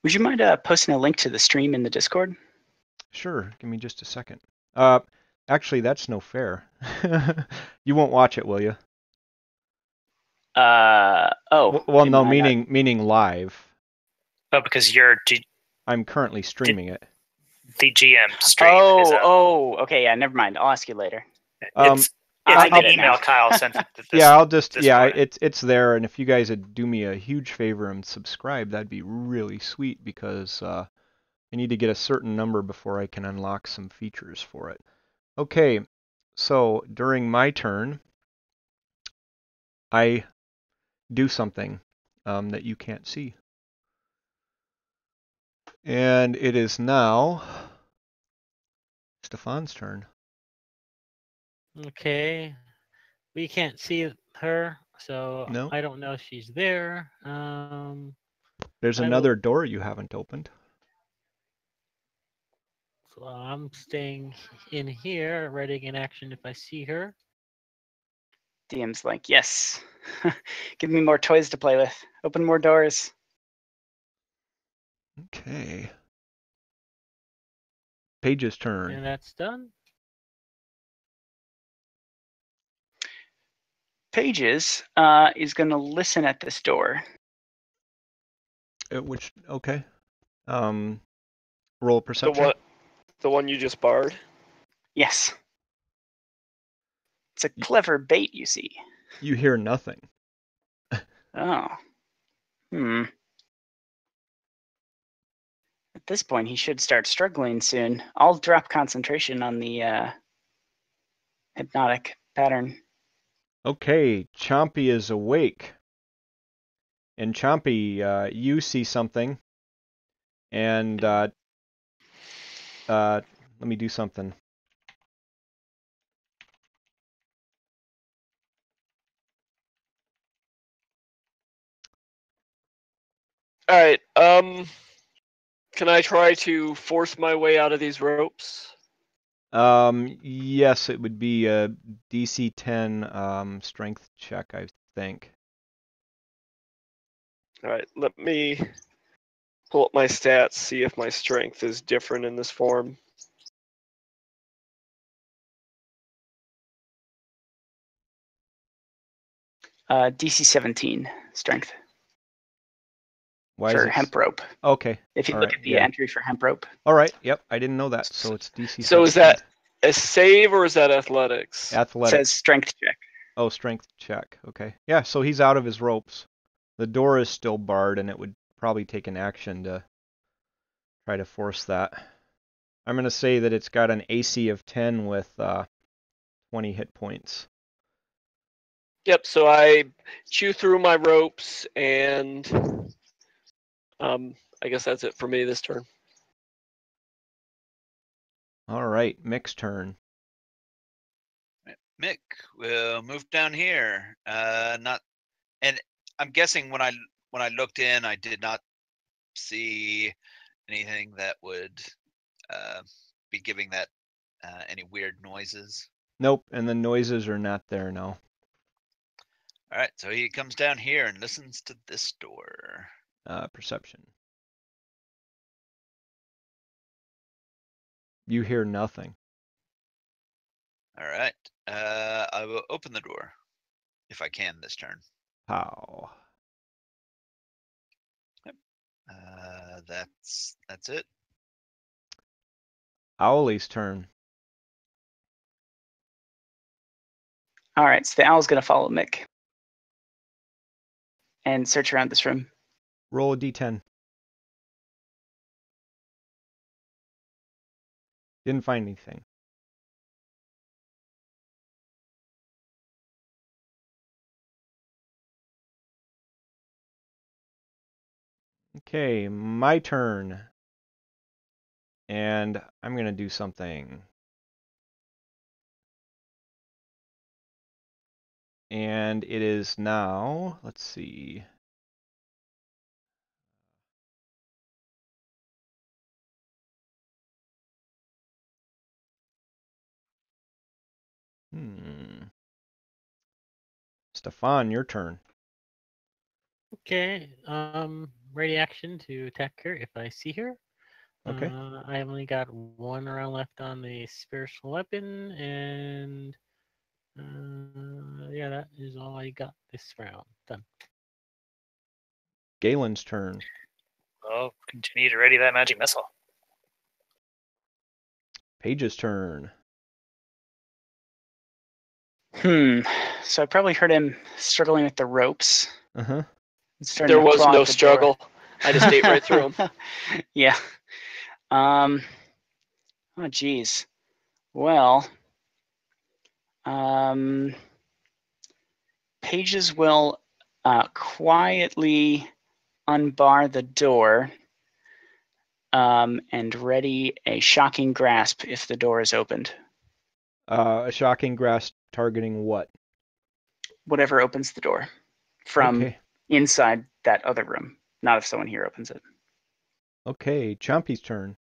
Would you mind posting a link to the stream in the Discord? Sure, give me just a second. Actually, that's no fair. You won't watch it, will you? Oh. Well, no, am I not- meaning live. Oh, because you're I'm currently streaming it. the GM stream. is Okay, yeah, never mind. I'll ask you later. It's I in get the it email now. Kyle sent to this. Yeah, I'll just this yeah, morning. it's there, and if you guys would do me a huge favor and subscribe, that'd be really sweet because I need to get a certain number before I can unlock some features for it. Okay, so during my turn, I do something that you can't see. And it is now Stefan's turn. Okay. We can't see her, so No. I don't know if she's there. There's I will- another door you haven't opened. So I'm staying in here, ready in action if I see her. DM's like, yes. Give me more toys to play with. Open more doors. Okay. Paige's turn. And that's done. Pages is going to listen at this door. Okay. Roll perception. The one you just barred? Yes. It's a clever bait, you see. You hear nothing. Oh. At this point, he should start struggling soon. I'll drop concentration on the hypnotic pattern. Okay, Chompy is awake. And Chompy, you see something. And let me do something. All right. Can I try to force my way out of these ropes? Yes, it would be a DC 10 strength check, I think. All right. Let me pull up my stats, see if my strength is different in this form. DC 17 strength Why for is it? hemp rope. Okay. If you all look right, at the yeah. entry for hemp rope. All right. Yep. I didn't know that. So it's DC. So is 16. that a save or is that athletics? It Athletics? says strength check. Oh, strength check. Okay. Yeah. So he's out of his ropes. The door is still barred, and it would probably take an action to try to force that. I'm gonna say that it's got an AC of 10 with 20 hit points. Yep. So I chew through my ropes, and I guess that's it for me this turn. All right. Mick's turn. Mick, we'll move down here. And I'm guessing when I when I looked in, I did not see anything that would be giving that any weird noises. Nope, and the noises are not there now. All right, so he comes down here and listens to this door. Perception. You hear nothing. All right, I will open the door if I can this turn. How? That's it. Owlie's turn. All right, so the owl's gonna follow Mick and search around this room. Roll a d10. Didn't find anything. Okay, my turn. And I'm going to do something. And it is now, let's see. Stefan, your turn. Okay. Ready action to attack her if I see her. Okay. I only got 1 round left on the spiritual weapon, and yeah, that is all I got this round. Done. Galen's turn. I'll continue to ready that magic missile. Paige's turn. So I probably heard him struggling with the ropes. Uh-huh. There was no struggle. I just ate right through them. Yeah. Oh, geez. Well, Pages will quietly unbar the door and ready a shocking grasp if the door is opened. A shocking grasp targeting what? Whatever opens the door from Okay. inside that other room, not if someone here opens it. Okay, Chompy's turn.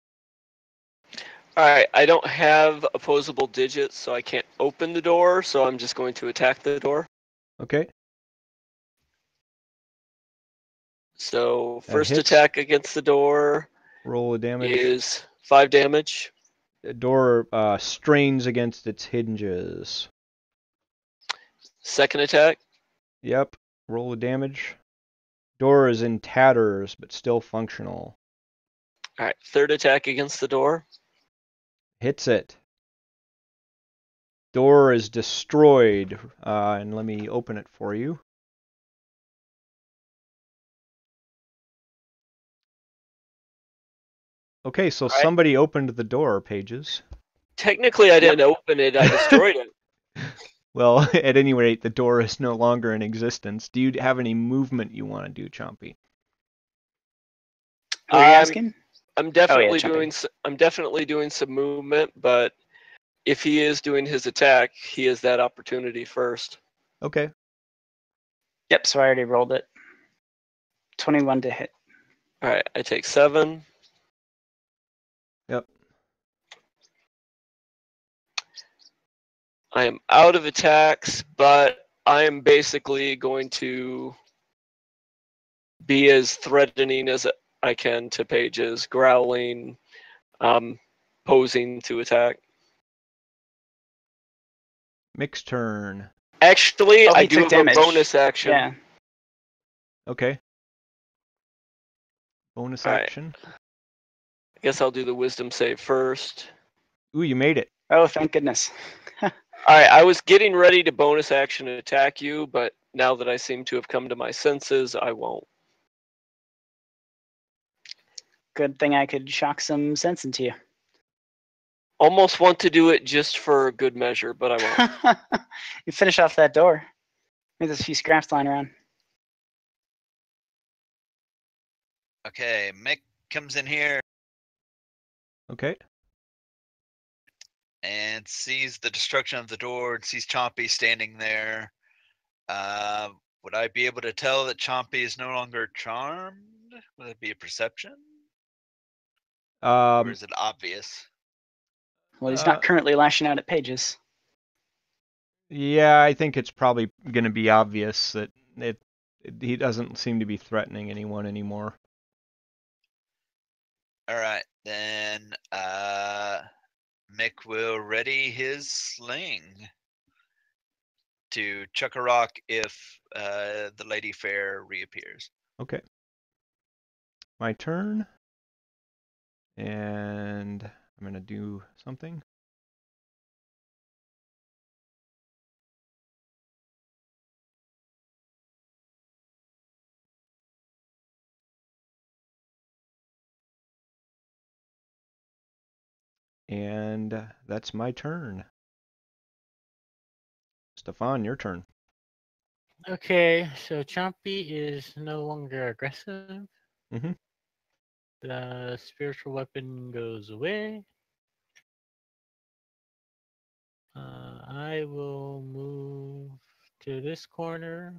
All right, I don't have opposable digits, so I can't open the door, so I'm just going to attack the door. Okay. So That first hits. attack against the door Roll a damage. is 5 damage. The door strains against its hinges. Second attack, Yep. Roll a damage. Door is in tatters, but still functional. all right, third attack against the door. Hits it. Door is destroyed. And let me open it for you. Okay, so right. somebody opened the door, Pages. Technically, I didn't open it, I destroyed it. Well, at any rate, the door is no longer in existence. Do you have any movement you want to do, Chompy? Who are you asking? I'm definitely Chompy. I'm definitely doing some movement, but if he is doing his attack, he has that opportunity first. Okay. Yep, so I already rolled it. 21 to hit. All right, I take 7. Yep. I am out of attacks, but I am basically going to be as threatening as I can to Pages, growling, posing to attack. Mick's turn. Actually, I he do took have damage. a bonus action. Yeah. Okay. Bonus All right. action. I guess I'll do the wisdom save first. Ooh, you made it. Oh, thank goodness. All right, I was getting ready to bonus action attack you, but now that I seem to have come to my senses, I won't. Good thing I could shock some sense into you. Almost want to do it just for good measure, but I won't. You finish off that door. Maybe there's a few scraps lying around. Okay, Mick comes in here Okay. and sees the destruction of the door and sees Chompy standing there. Would I be able to tell that Chompy is no longer charmed? Would it be a perception? Or is it obvious? Well, he's not currently lashing out at pages. Yeah, I think it's probably going to be obvious that he doesn't seem to be threatening anyone anymore. All right, then Mick will ready his sling to chuck a rock if the Lady Fair reappears. Okay. My turn. And I'm going to do something. And that's my turn. Stefan, your turn. Okay, so Chompy is no longer aggressive. Mm-hmm. The spiritual weapon goes away. I will move to this corner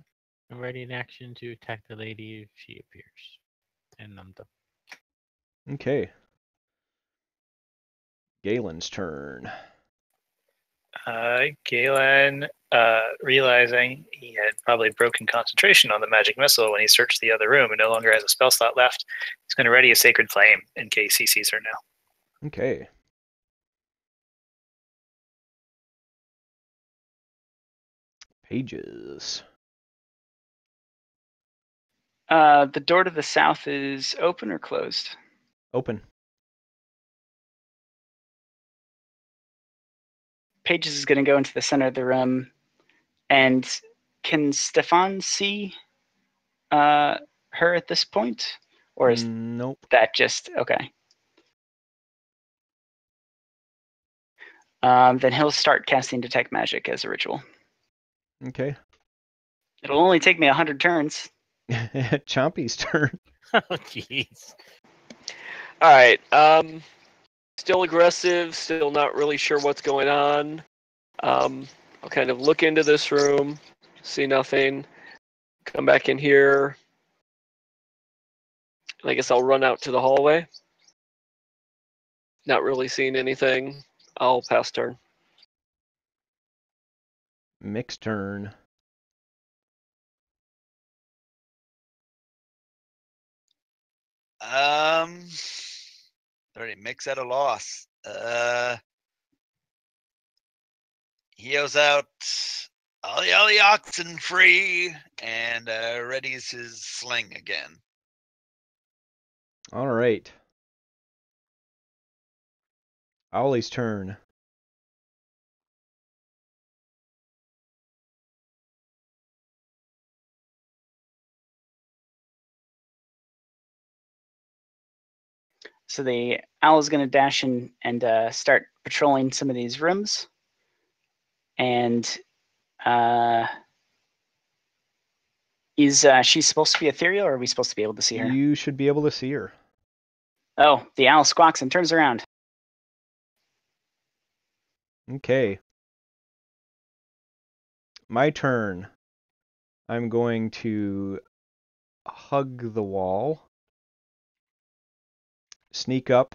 and ready in action to attack the lady if she appears. And I'm done. Okay. Galen's turn. Galen, realizing he had probably broken concentration on the magic missile when he searched the other room and no longer has a spell slot left, he's going to ready a sacred flame in case he sees her now. Okay. Pages. The door to the south is open or closed? Open. Pages is going to go into the center of the room. And can Stefan see her at this point? Or is Nope. that just okay? Then he'll start casting Detect Magic as a ritual. Okay. It'll only take me 100 turns. Chompy's turn. Oh, jeez. All right. Still aggressive. Still not really sure what's going on. I'll kind of look into this room, see nothing. Come back in here. And I guess I'll run out to the hallway. Not really seeing anything. I'll pass turn. Mick's turn. Already Mick's at a loss. He yells out, "Ollie, ollie, oxen free," and readies his sling again. All right. Owlie's turn. So the owl is going to dash in and start patrolling some of these rooms. And is she supposed to be ethereal, or are we supposed to be able to see her? You should be able to see her. Oh, the owl squawks and turns around. Okay. My turn. I'm going to hug the wall, sneak up,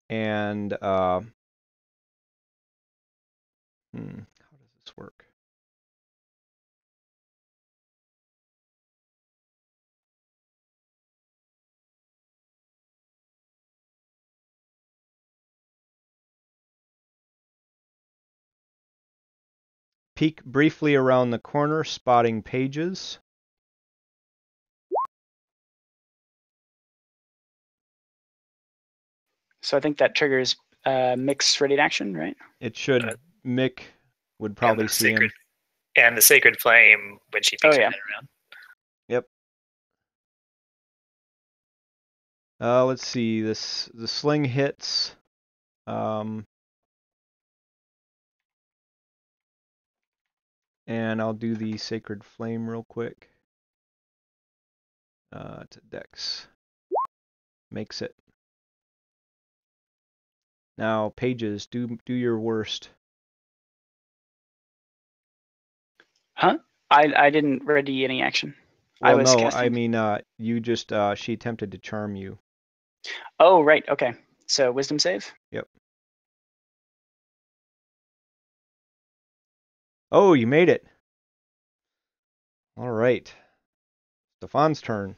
and how does this work? Peek briefly around the corner, spotting pages. So I think that triggers Mick's ready to action, right? It should. Mick would probably see him. And the sacred flame when she peeks her head around. Yep. Let's see. The sling hits. And I'll do the sacred flame real quick. To Dex. Makes it. Now, pages, do your worst. Huh? I didn't ready any action. I Well, was no, casting. I mean, you just, she attempted to charm you. Oh, right. Okay. So wisdom save. Yep. Oh, you made it. All right. Stefan's turn.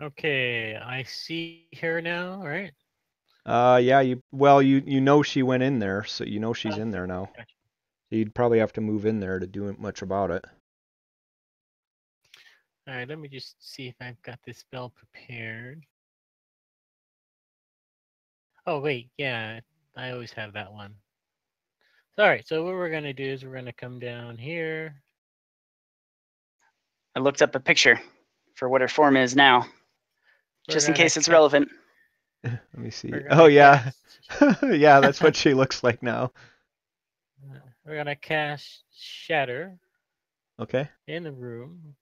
Okay, I see her now, right? Yeah, you know she went in there, so you know she's in there now. Gotcha. So you'd probably have to move in there to do much about it. All right, let me just see if I've got this spell prepared. Oh, wait, yeah, I always have that one. All right, so what we're going to do is we're going to come down here. I looked up a picture for what her form is now, We're just in gonna case it's relevant. Let me see. We're Oh, gonna yeah. cast, Yeah, that's what she looks like now. we're gonna cast Shatter Okay. in the room,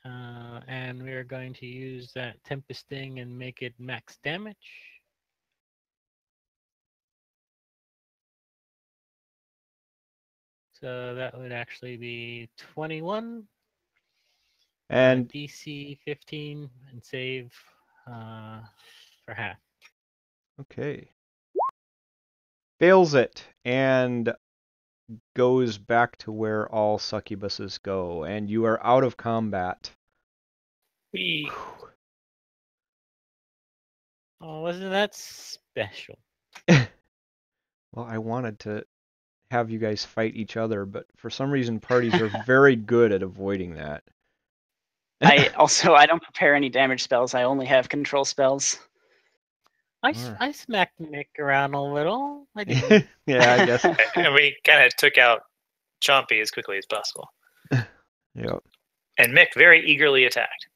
and we're going to use that Tempest thing and make it max damage. So that would actually be 21, And DC 15, and save for half. okay. Fails it and goes back to where all succubuses go, and you are out of combat. We Whew. Oh, wasn't that special? Well, I wanted to have you guys fight each other, but for some reason parties are very good at avoiding that. I don't prepare any damage spells. I only have control spells. Alright. I smacked Mick around a little. I didn't. Yeah, I guess. and we kind of took out Chompy as quickly as possible. Yep. And Mick very eagerly attacked.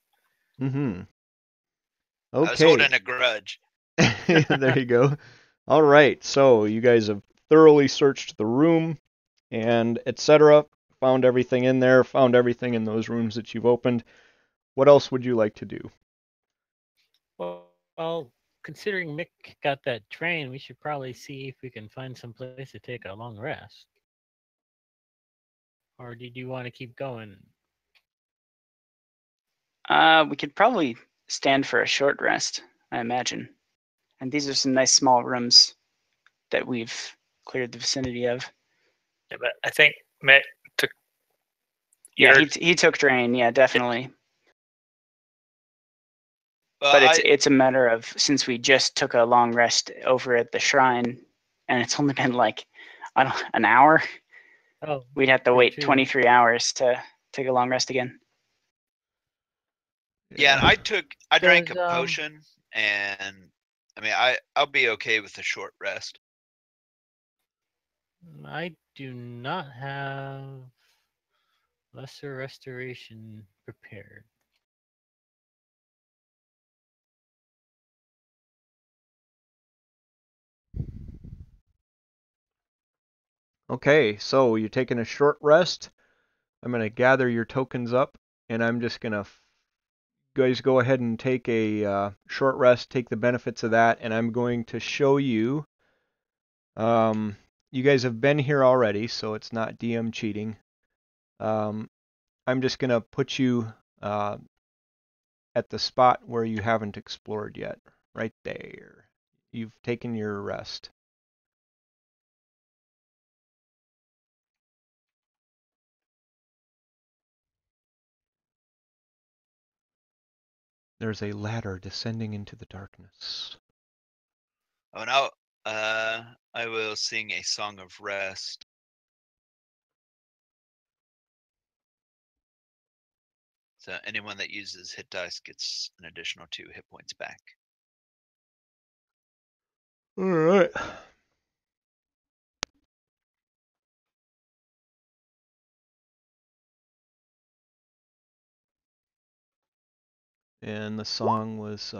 Mm-hmm. I was Okay. holding a grudge. There you go. All right. So you guys have thoroughly searched the room and etc. Found everything in there. Found everything in those rooms that you've opened. What else would you like to do? Well, considering Mick got that train, we should probably see if we can find some place to take a long rest. Or did you want to keep going? We could probably stand for a short rest, I imagine. And these are some nice small rooms that we've cleared the vicinity of. Yeah, but I think Mick took. Yeah, he took drain. Yeah, definitely. Well, But it's a matter of, since we just took a long rest over at the shrine, and it's only been like, I don't, an hour. Oh, We'd have to true, wait too. 23 hours to take a long rest again. yeah, I drank a Does, potion, and I mean, I'll be okay with a short rest. I do not have lesser restoration prepared. Okay, so you're taking a short rest. I'm going to gather your tokens up, and I'm just going to guys go ahead and take a short rest, take the benefits of that, and I'm going to show you. You guys have been here already, so it's not DM cheating. I'm just going to put you at the spot where you haven't explored yet, right there. You've taken your rest. There's a ladder descending into the darkness. Oh, now I will sing a song of rest. So anyone that uses hit dice gets an additional 2 hit points back. All right. And the song was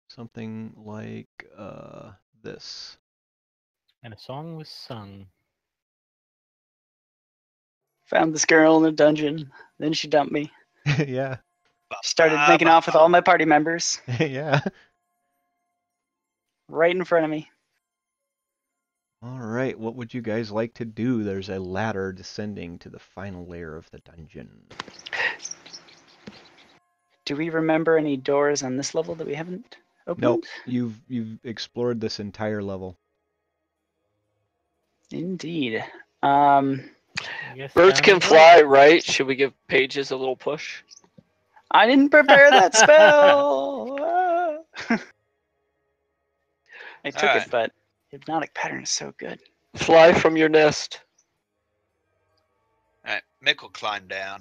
something like this. And a song was sung. Found this girl in a dungeon. Then she dumped me. Yeah. Started making off with all my party members Yeah. right in front of me. All right, what would you guys like to do? There's a ladder descending to the final layer of the dungeon. Do we remember any doors on this level that we haven't opened? Nope, you've explored this entire level. Indeed. I guess Birds time can to go. fly, right? Should we give Pages a little push? I didn't prepare that spell. I took Alright. it, but hypnotic pattern is so good. Fly from your nest. All right, Mick will climb down.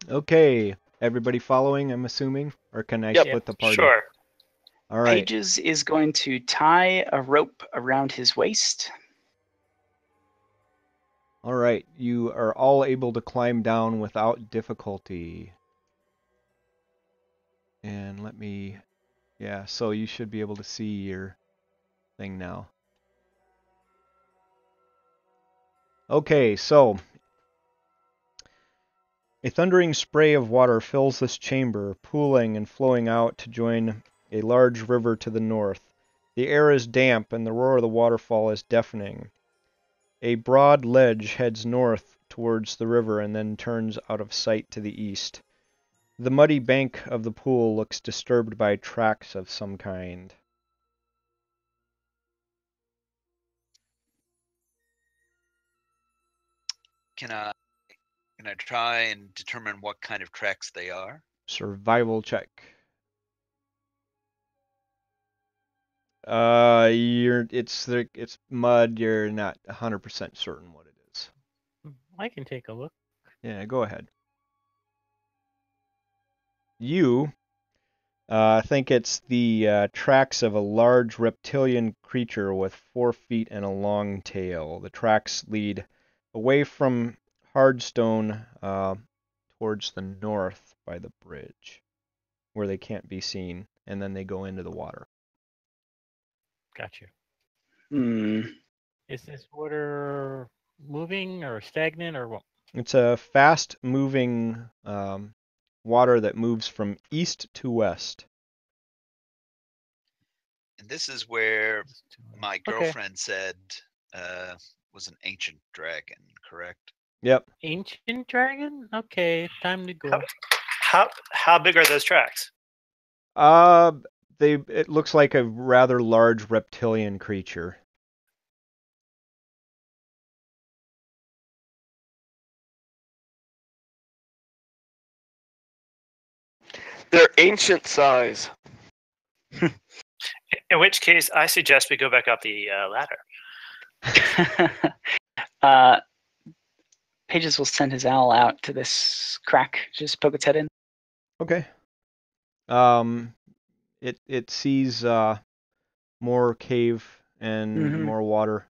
Okay, everybody following, I'm assuming? Or can I Yep. split the party? Sure. All right. Pages is going to tie a rope around his waist. All right, you are all able to climb down without difficulty. And let me, yeah, so you should be able to see your thing now. Okay, so a thundering spray of water fills this chamber, pooling and flowing out to join a large river to the north. The air is damp and the roar of the waterfall is deafening. A broad ledge heads north towards the river and then turns out of sight to the east. The muddy bank of the pool looks disturbed by tracks of some kind. Can I try and determine what kind of tracks they are? Survival check. It's mud. You're not 100% certain what it is. I can take a look. Yeah, go ahead. You think it's the tracks of a large reptilian creature with 4 feet and a long tail. The tracks lead away from Hardstone towards the north by the bridge, where they can't be seen, and then they go into the water. Gotcha. Hmm. Is this water moving or stagnant or what? It's a fast-moving water that moves from east to west. And this is where my Okay. girlfriend said was an ancient dragon, correct? Yep. Ancient dragon? Okay, time to go. How big are those tracks? It looks like a rather large reptilian creature. They're ancient size. In which case, I suggest we go back up the ladder. Pages will send his owl out to this crack, just poke its head in. Okay. It sees more cave and more water.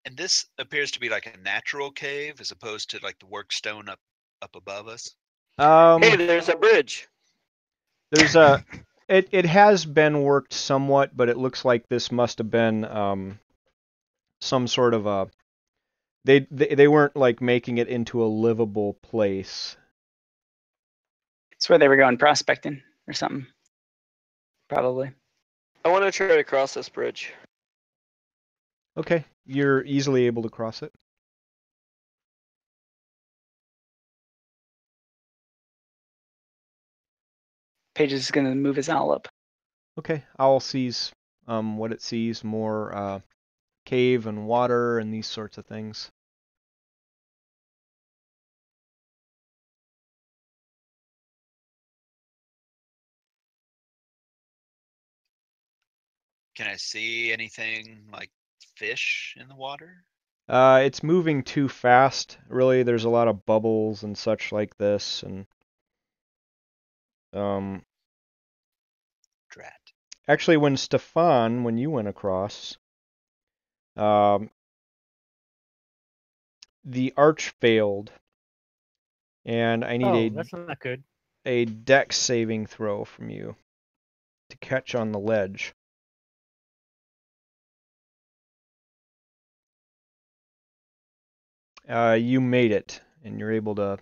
And this appears to be like a natural cave as opposed to like the work stone up above us. Hey, there's a bridge. There's a it has been worked somewhat, but it looks like this must have been some sort of a they weren't like making it into a livable place. It's where they were going prospecting or something. Probably. I want to try to cross this bridge. Okay, you're easily able to cross it. Pages is going to move his owl up. Okay, owl sees what it sees, more cave and water and these sorts of things. Can I see anything like fish in the water? It's moving too fast. Really, there's a lot of bubbles and such like this, and Drat. actually, when you went across, the arch failed, and I need that's not good. a dex saving throw from you to catch on the ledge. You made it, and you're able to.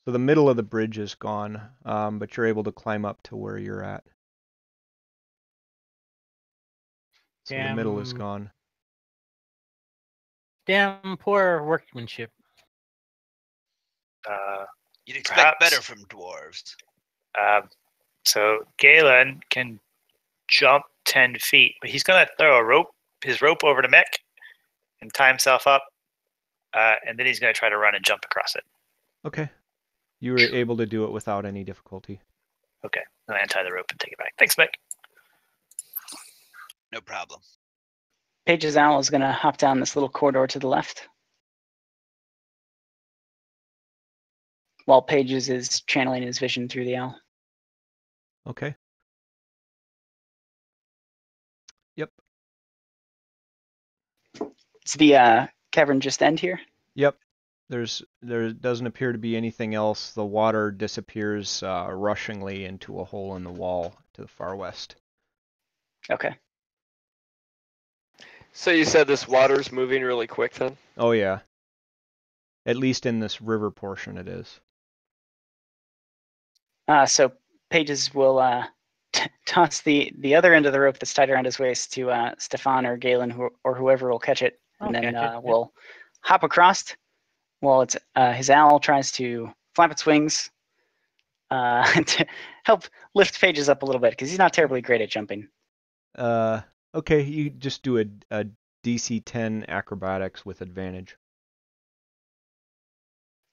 So the middle of the bridge is gone, but you're able to climb up to where you're at. So the middle is gone. Damn poor workmanship. You'd expect Perhaps. better from dwarves. So Galen can jump 10 feet, but he's going to throw his rope over to Mick and tie himself up, and then he's going to try to run and jump across it. Okay. You were able to do it without any difficulty. Okay, then I untie the rope and take it back. Thanks, Mick. No problem. Paige's owl is going to hop down this little corridor to the left, while Pages is channeling his vision through the owl. Okay. Yep. Does the cavern just end here? Yep. There doesn't appear to be anything else. The water disappears rushingly into a hole in the wall to the far west. Okay. So you said this water's moving really quick then? Oh yeah. At least in this river portion it is. So Pages will toss the other end of the rope that's tied around his waist to Stefan or Galen or whoever will catch it, and I'll then catch it, we'll hop across while it's his owl tries to flap its wings to help lift Pages up a little bit because he's not terribly great at jumping. Okay, you just do a DC 10 acrobatics with advantage.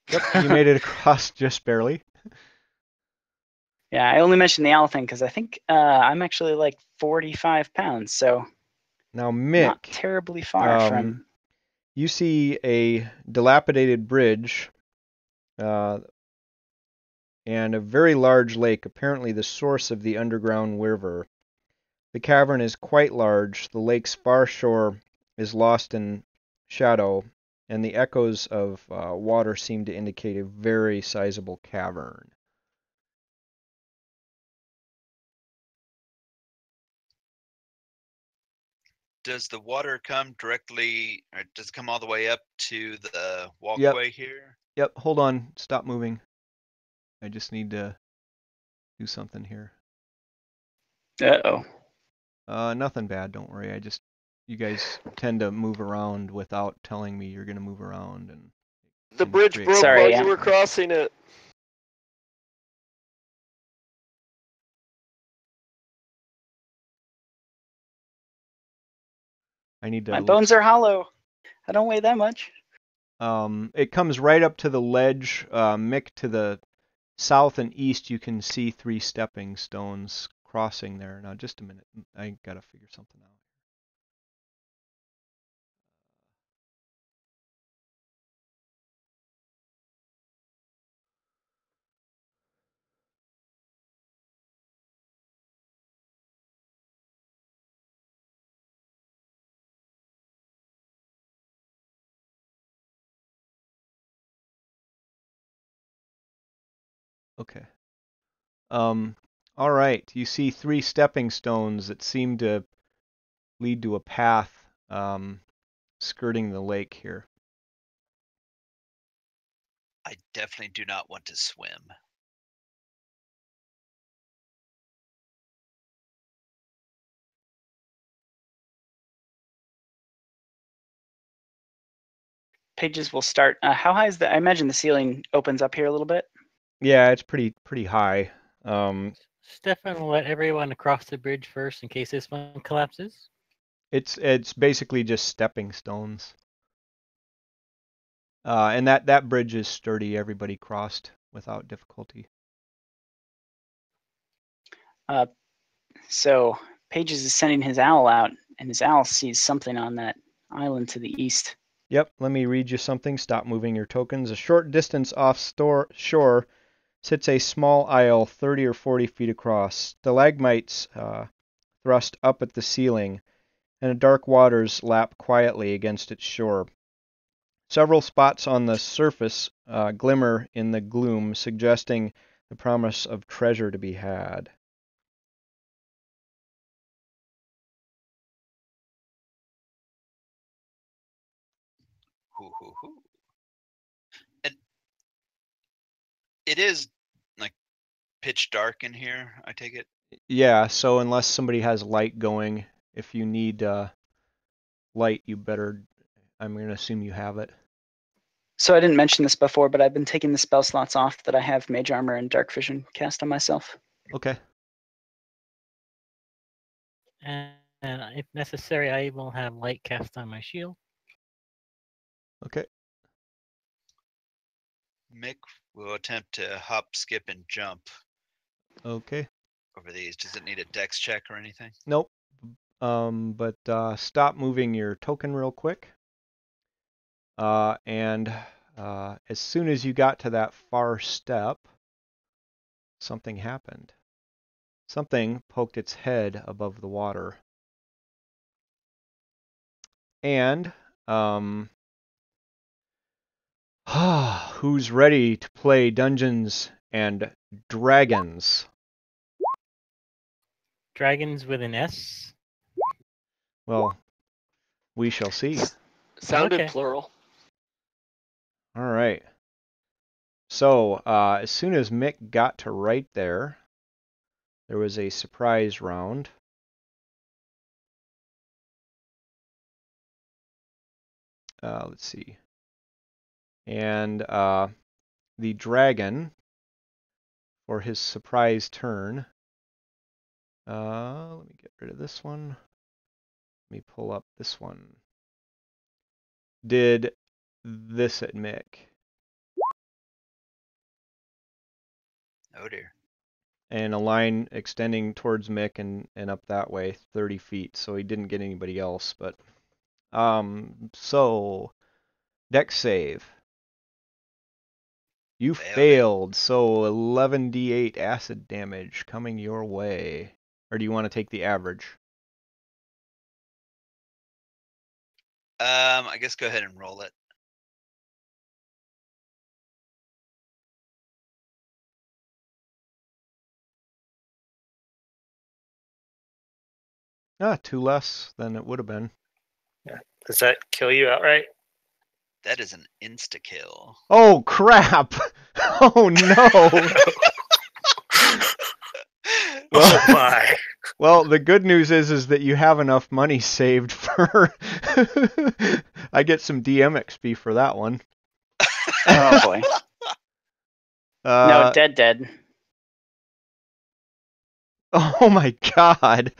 Yep, you made it across just barely. Yeah, I only mentioned the owl thing because I think I'm actually like 45 pounds, so Now, not Mick, terribly far from. you see a dilapidated bridge and a very large lake, apparently the source of the underground river. The cavern is quite large. The lake's far shore is lost in shadow, and the echoes of water seem to indicate a very sizable cavern. Does the water come directly, or does it come all the way up to the Yep. walkway here? Yep, hold on. Stop moving. I just need to do something here. Uh-oh. Nothing bad, don't worry. You guys tend to move around without telling me you're going to move around. And The bridge create broke Sorry, while yeah. you were crossing it. I need to My look. bones are hollow. I don't weigh that much. It comes right up to the ledge. Mick, to the south and east, you can see 3 stepping stones crossing there. Now, just a minute. I got to figure something out. Okay. All right. You see 3 stepping stones that seem to lead to a path skirting the lake here. I definitely do not want to swim. Pages will start. How high is the? I imagine the ceiling opens up here a little bit. Yeah, it's pretty high. Stefan will let everyone across the bridge first in case this one collapses. It's basically just stepping stones. And that bridge is sturdy. Everybody crossed without difficulty. So Pages is sending his owl out, and his owl sees something on that island to the east. Yep, let me read you something. Stop moving your tokens. A short distance off shore sits a small isle 30 or 40 feet across. Stalagmites thrust up at the ceiling, and the dark waters lap quietly against its shore. Several spots on the surface glimmer in the gloom, suggesting the promise of treasure to be had. Hoo, hoo, hoo. And it is like pitch dark in here, I take it. Yeah, so unless somebody has light going, if you need light, you better. I'm going to assume you have it. So I didn't mention this before, but I've been taking the spell slots off that I have Mage Armor and Dark Vision cast on myself. Okay. And if necessary, I will have light cast on my shield. Okay. Mick will attempt to hop, skip, and jump Okay. over these. Does it need a dex check or anything? Nope. But stop moving your token real quick. And as soon as you got to that far step, something happened. Something poked its head above the water. And who's ready to play Dungeons and Dragons? Dragons with an S. Well, we shall see. Sounded Okay. plural. All right. So as soon as Mick got to right there, there was a surprise round. Let's see. And the dragon, for his surprise turn, let me get rid of this one. Let me pull up this one. Did this at Mick. Oh dear. And a line extending towards Mick and up that way, 30 feet. So he didn't get anybody else. But so dex save. You failed, so 11d8 acid damage coming your way. Or do you want to take the average? I guess go ahead and roll it. Two less than it would have been. Does that kill you outright? That is an insta kill. Oh crap! Oh no! Oh my! Well, the good news is that you have enough money saved for. I get some DM XP for that one. Oh boy. No, dead. Oh my god.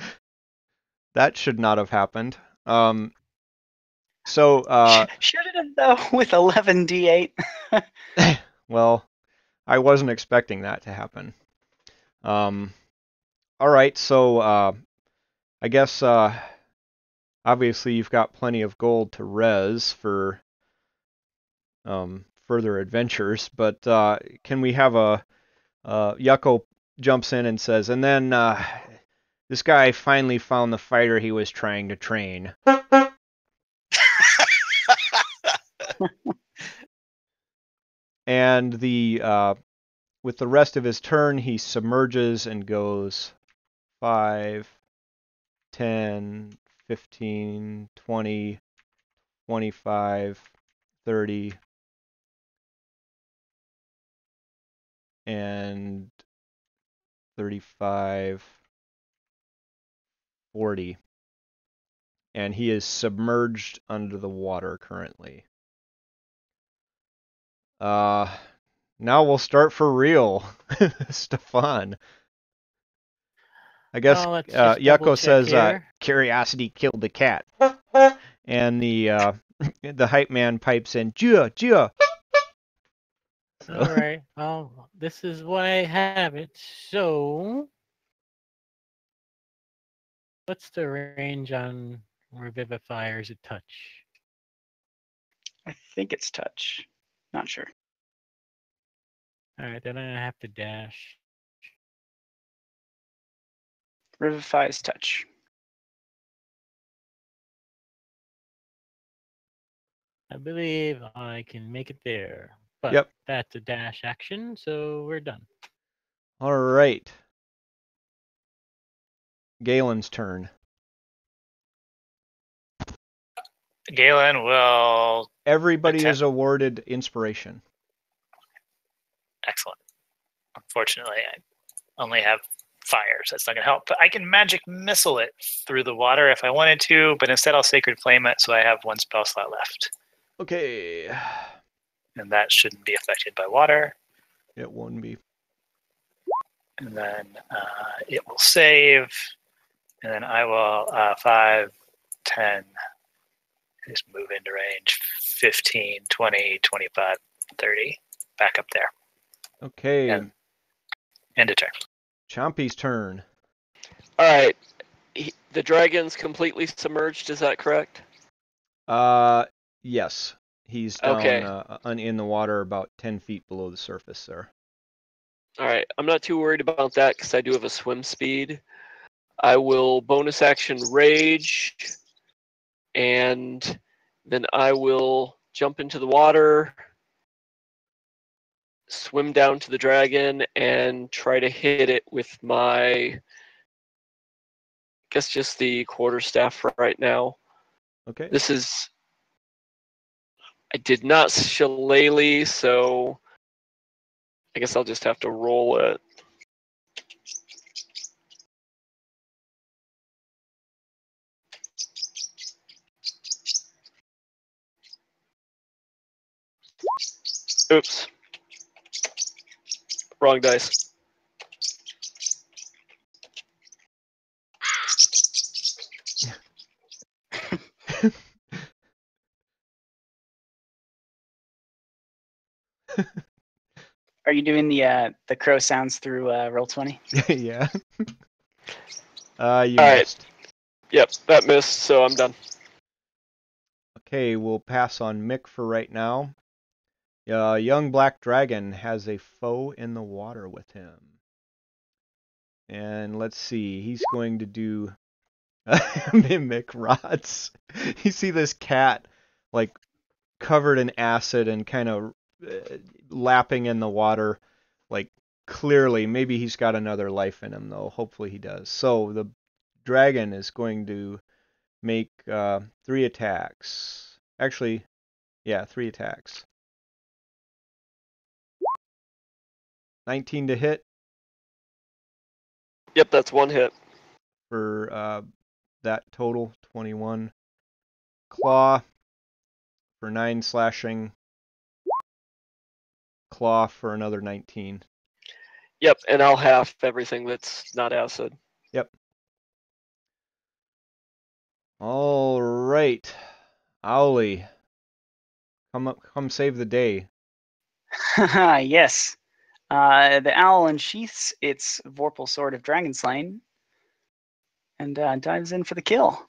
That should not have happened. Should it have though with 11d8? Well, I wasn't expecting that to happen. All right, so I guess obviously you've got plenty of gold to res for further adventures, but can we have a Yucko jumps in and says, and then this guy finally found the fighter he was trying to train. And with the rest of his turn, he submerges and goes 5, 10, 15, 20, 25, 30, and 35, 40. And he is submerged under the water currently. Now we'll start for real. Stefan. I guess let's just Yucko double-check says here. curiosity killed the cat. And the hype man pipes in, Gia, Gia. All right. Well, this is why I have it. So, what's the range on Revivify, or is it touch? I think it's touch. Not sure. All right, then I have to dash. Revivify is touch. I believe I can make it there. But Yep. that's a dash action, so we're done. All right. Galen's turn. Galen will. Everybody is awarded inspiration. Excellent. Unfortunately, I only have fire, so that's not going to help. But I can magic missile it through the water if I wanted to, but instead I'll Sacred Flame it, so I have 1 spell slot left. Okay. And that shouldn't be affected by water. It won't be. And then it will save, and then I will 5, 10, just move into range, 15, 20, 25, 30, back up there. Okay. And end of turn. Chompy's turn. All right. The dragon's completely submerged. Is that correct? Yes. He's down Okay. in the water about 10 feet below the surface there. All right. I'm not too worried about that because I do have a swim speed. I will bonus action rage, and then I will jump into the water, swim down to the dragon, and try to hit it with my, I guess, just the quarterstaff right now. Okay. This is, I did not shillelagh, so I guess I'll just have to roll it. Oops. Wrong dice. Are you doing the crow sounds through Roll20? Yeah. You All right. missed. Yep, that missed, so I'm done. Okay, we'll pass on Mick for right now. Young Black Dragon has a foe in the water with him. And let's see, he's going to do mimic rods. You see this cat like covered in acid and kind of lapping in the water, like clearly maybe he's got another life in him though. Hopefully he does. So the dragon is going to make 3 attacks. Actually, yeah, 3 attacks. 19 to hit Yep, that's 1 hit. for that total, 21. Claw for 9 slashing. Claw for another 19. Yep, and I'll half everything that's not acid. Yep. All right. Owly, come save the day. Yes. The owl unsheaths its Vorpal Sword of Dragon Slain and dives in for the kill.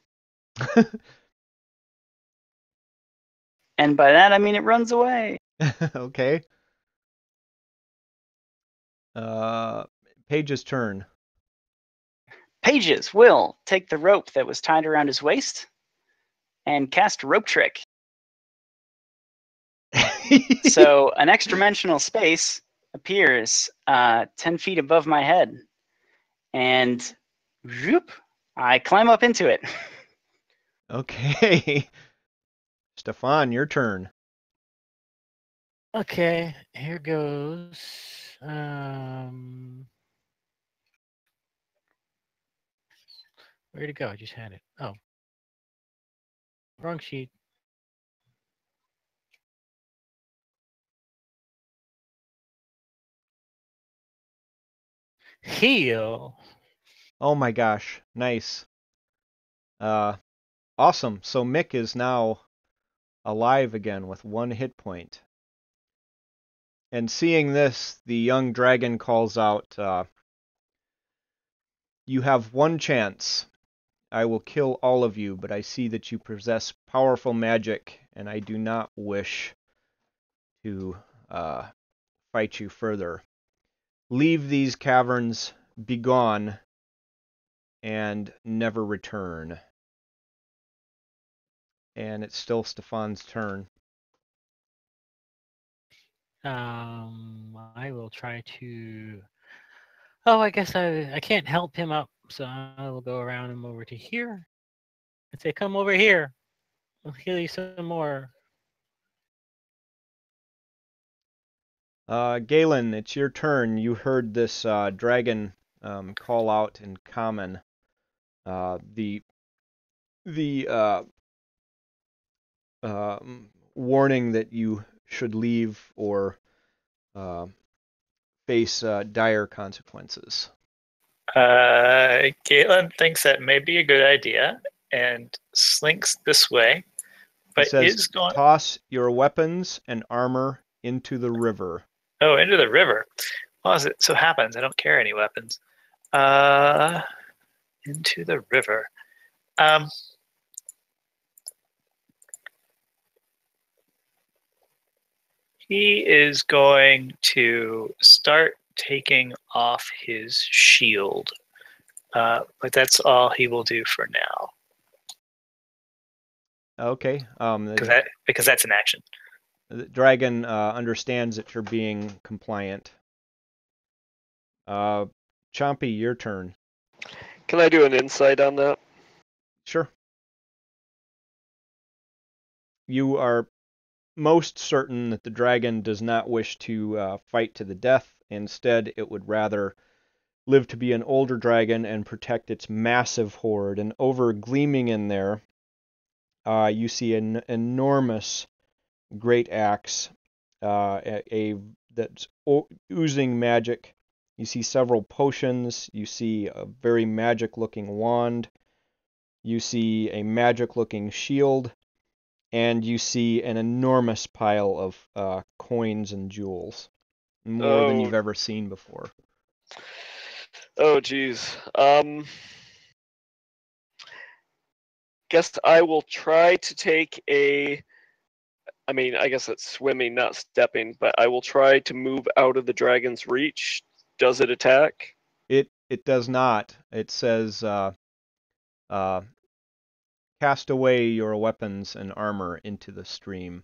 And by that, I mean it runs away. Okay. Paige's turn. Pages will take the rope that was tied around his waist and cast Rope Trick. So an extra-dimensional space appears 10 feet above my head. And whoop, I climb up into it. Okay. Stefan, your turn. Okay, here goes. Where'd it go? I just had it. Oh. Wrong sheet. Heal. Oh my gosh, nice. Awesome. So Mick is now alive again with 1 hit point. And seeing this, the young dragon calls out, "You have 1 chance. I will kill all of you, but I see that you possess powerful magic, and I do not wish to fight you further. Leave these caverns, be gone, and never return." And it's still Stefan's turn. I will try to. Oh, I guess I can't help him up, so I will go around him over to here and say, "Come over here. I'll heal you some more." Galen, it's your turn. You heard this dragon call out in common the warning that you should leave or face dire consequences. Caitlin thinks that may be a good idea and slinks this way, It but says, is going toss your weapons and armor into the river. into the river. Well, as it so happens, I don't carry any weapons. Into the river. He is going to start taking off his shield. But that's all he will do for now. Okay. Because that's an action. The dragon understands that you're being compliant. Chompy, your turn. Can I do an insight on that? Sure. You are most certain that the dragon does not wish to fight to the death. Instead, it would rather live to be an older dragon and protect its massive horde. And over gleaming in there, you see an enormous great axe, that's oozing magic. You see several potions. You see a very magic-looking wand. You see a magic-looking shield. And you see an enormous pile of coins and jewels. More than you've ever seen before. Oh, geez. Guess I will try to take I guess it's swimming, not stepping, but I will try to move out of the dragon's reach. Does it attack? It does not. It says, cast away your weapons and armor into the stream.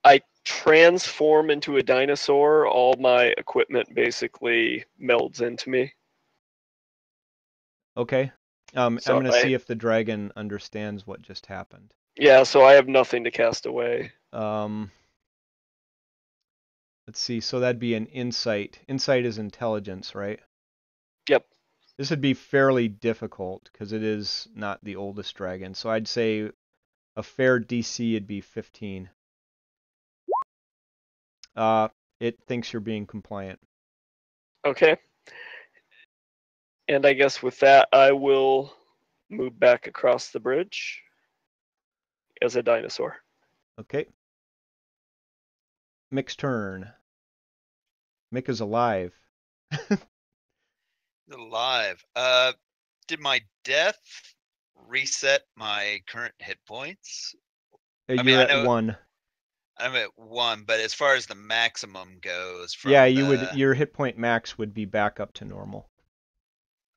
I transform into a dinosaur. All my equipment basically melds into me. Okay. I'm So going to see if the dragon understands what just happened. Yeah, so I have nothing to cast away. Let's see. So that'd be an insight. Insight is intelligence, right? Yep. This would be fairly difficult because it is not the oldest dragon. So I'd say a fair DC would be 15. It thinks you're being compliant. Okay. And I guess with that, I will move back across the bridge as a dinosaur. Okay. Mick's turn. Mick is alive. Alive. Did my death reset my current hit points? You're at 1. I'm at 1, but as far as the maximum goes, yeah, your hit point max would be back up to normal.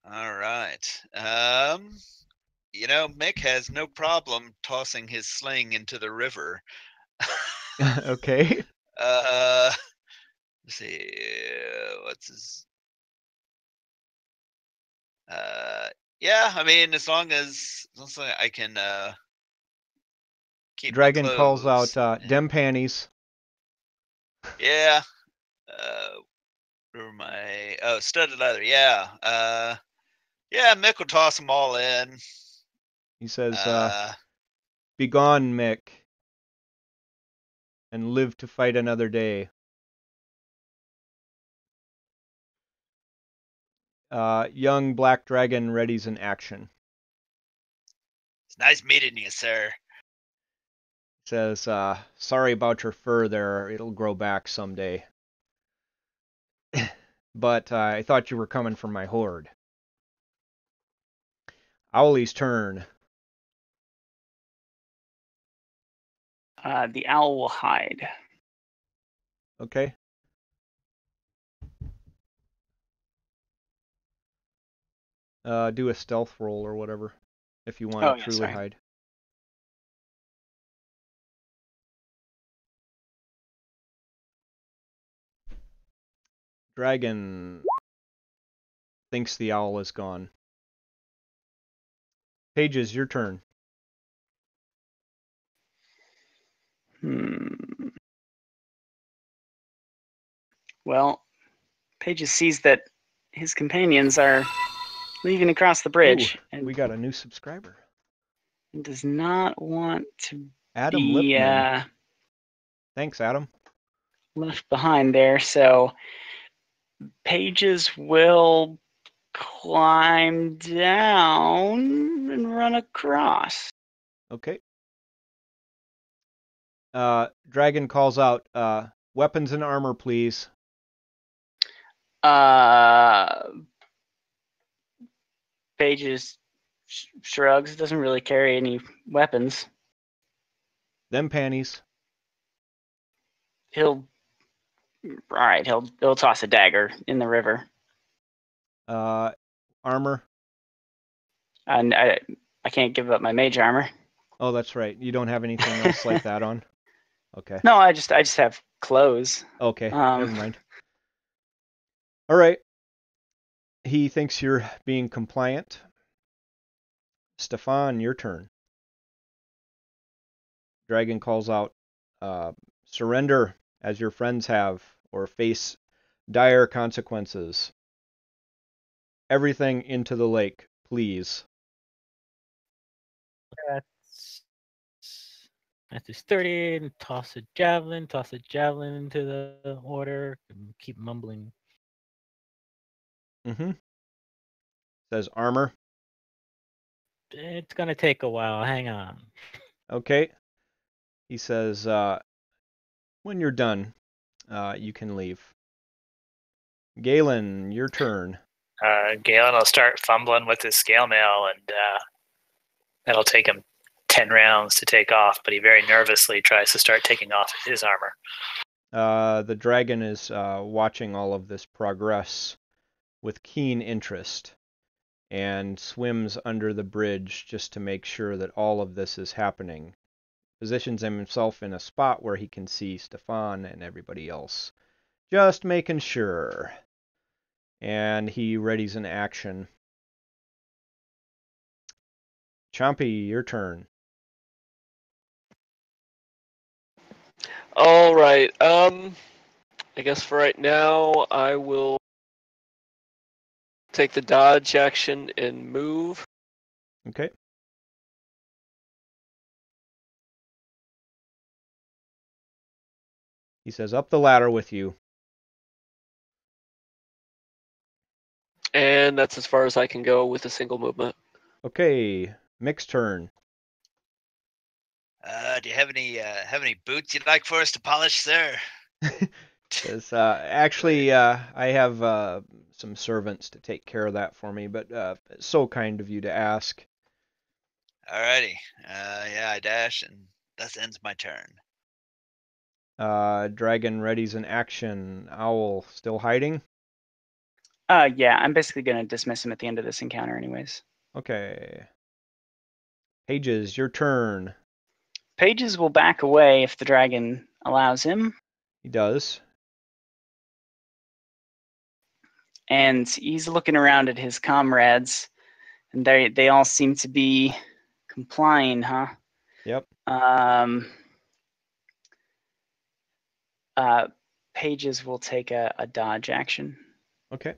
All right. Mick has no problem tossing his sling into the river. Okay. Let's see. What's his? Yeah. As long as I can keep. Dragon my calls out, clothes. "Dem panties." Yeah. Where am I? Oh, studded leather. Yeah. Yeah. Mick will toss them all in. He says, "Begone, Mick, and live to fight another day." Young black dragon readies in action. It's nice meeting you, sir. Says, "Sorry about your fur there. It'll grow back someday. But I thought you were coming from my horde." Owlie's turn. The owl will hide. Okay. Do a stealth roll or whatever if you want to truly hide. Dragon thinks the owl is gone. Pages, your turn. Well, Pages sees that his companions are leaving across the bridge, Ooh, we got a new subscriber. and does not want to Adam be Lipman. Thanks, Adam. left behind there. So Pages will climb down and run across. Okay. Dragon calls out, weapons and armor, please. Pages shrugs. Doesn't really carry any weapons. Them panties. He'll toss a dagger in the river. Armor. And I can't give up my mage armor. Oh, that's right. You don't have anything else like that on? Okay. No, I just have clothes. Okay, never mind. All right. He thinks you're being compliant. Stefan, your turn. Dragon calls out, surrender as your friends have, or face dire consequences. Everything into the lake, please. That's his 30, and toss a javelin into the water, and keep mumbling. Says armor. It's gonna take a while, hang on. Okay. He says, when you're done, you can leave. Galen, your turn. Galen will start fumbling with his scale mail, and it'll take him 10 rounds to take off, but he very nervously tries to start taking off his armor. The dragon is watching all of this progress with keen interest and swims under the bridge just to make sure that all of this is happening. Positions himself in a spot where he can see Stefan and everybody else. Just making sure. And he readies an action. Chompy, your turn. All right. I guess for right now, I will take the dodge action and move. Okay. He says, up the ladder with you. And that's as far as I can go with a single movement. Okay. Mick's turn. Do you have any boots you'd like for us to polish, sir? Says, actually, I have some servants to take care of that for me, but so kind of you to ask. Alrighty. Yeah, I dash, and thus ends my turn. Dragon readies an action. Owl still hiding? Yeah, I'm basically gonna dismiss him at the end of this encounter anyways. Okay. Pages, your turn. Pages will back away if the dragon allows him. He does. And he's looking around at his comrades, and they all seem to be complying, huh? Yep. Pages will take a dodge action. Okay.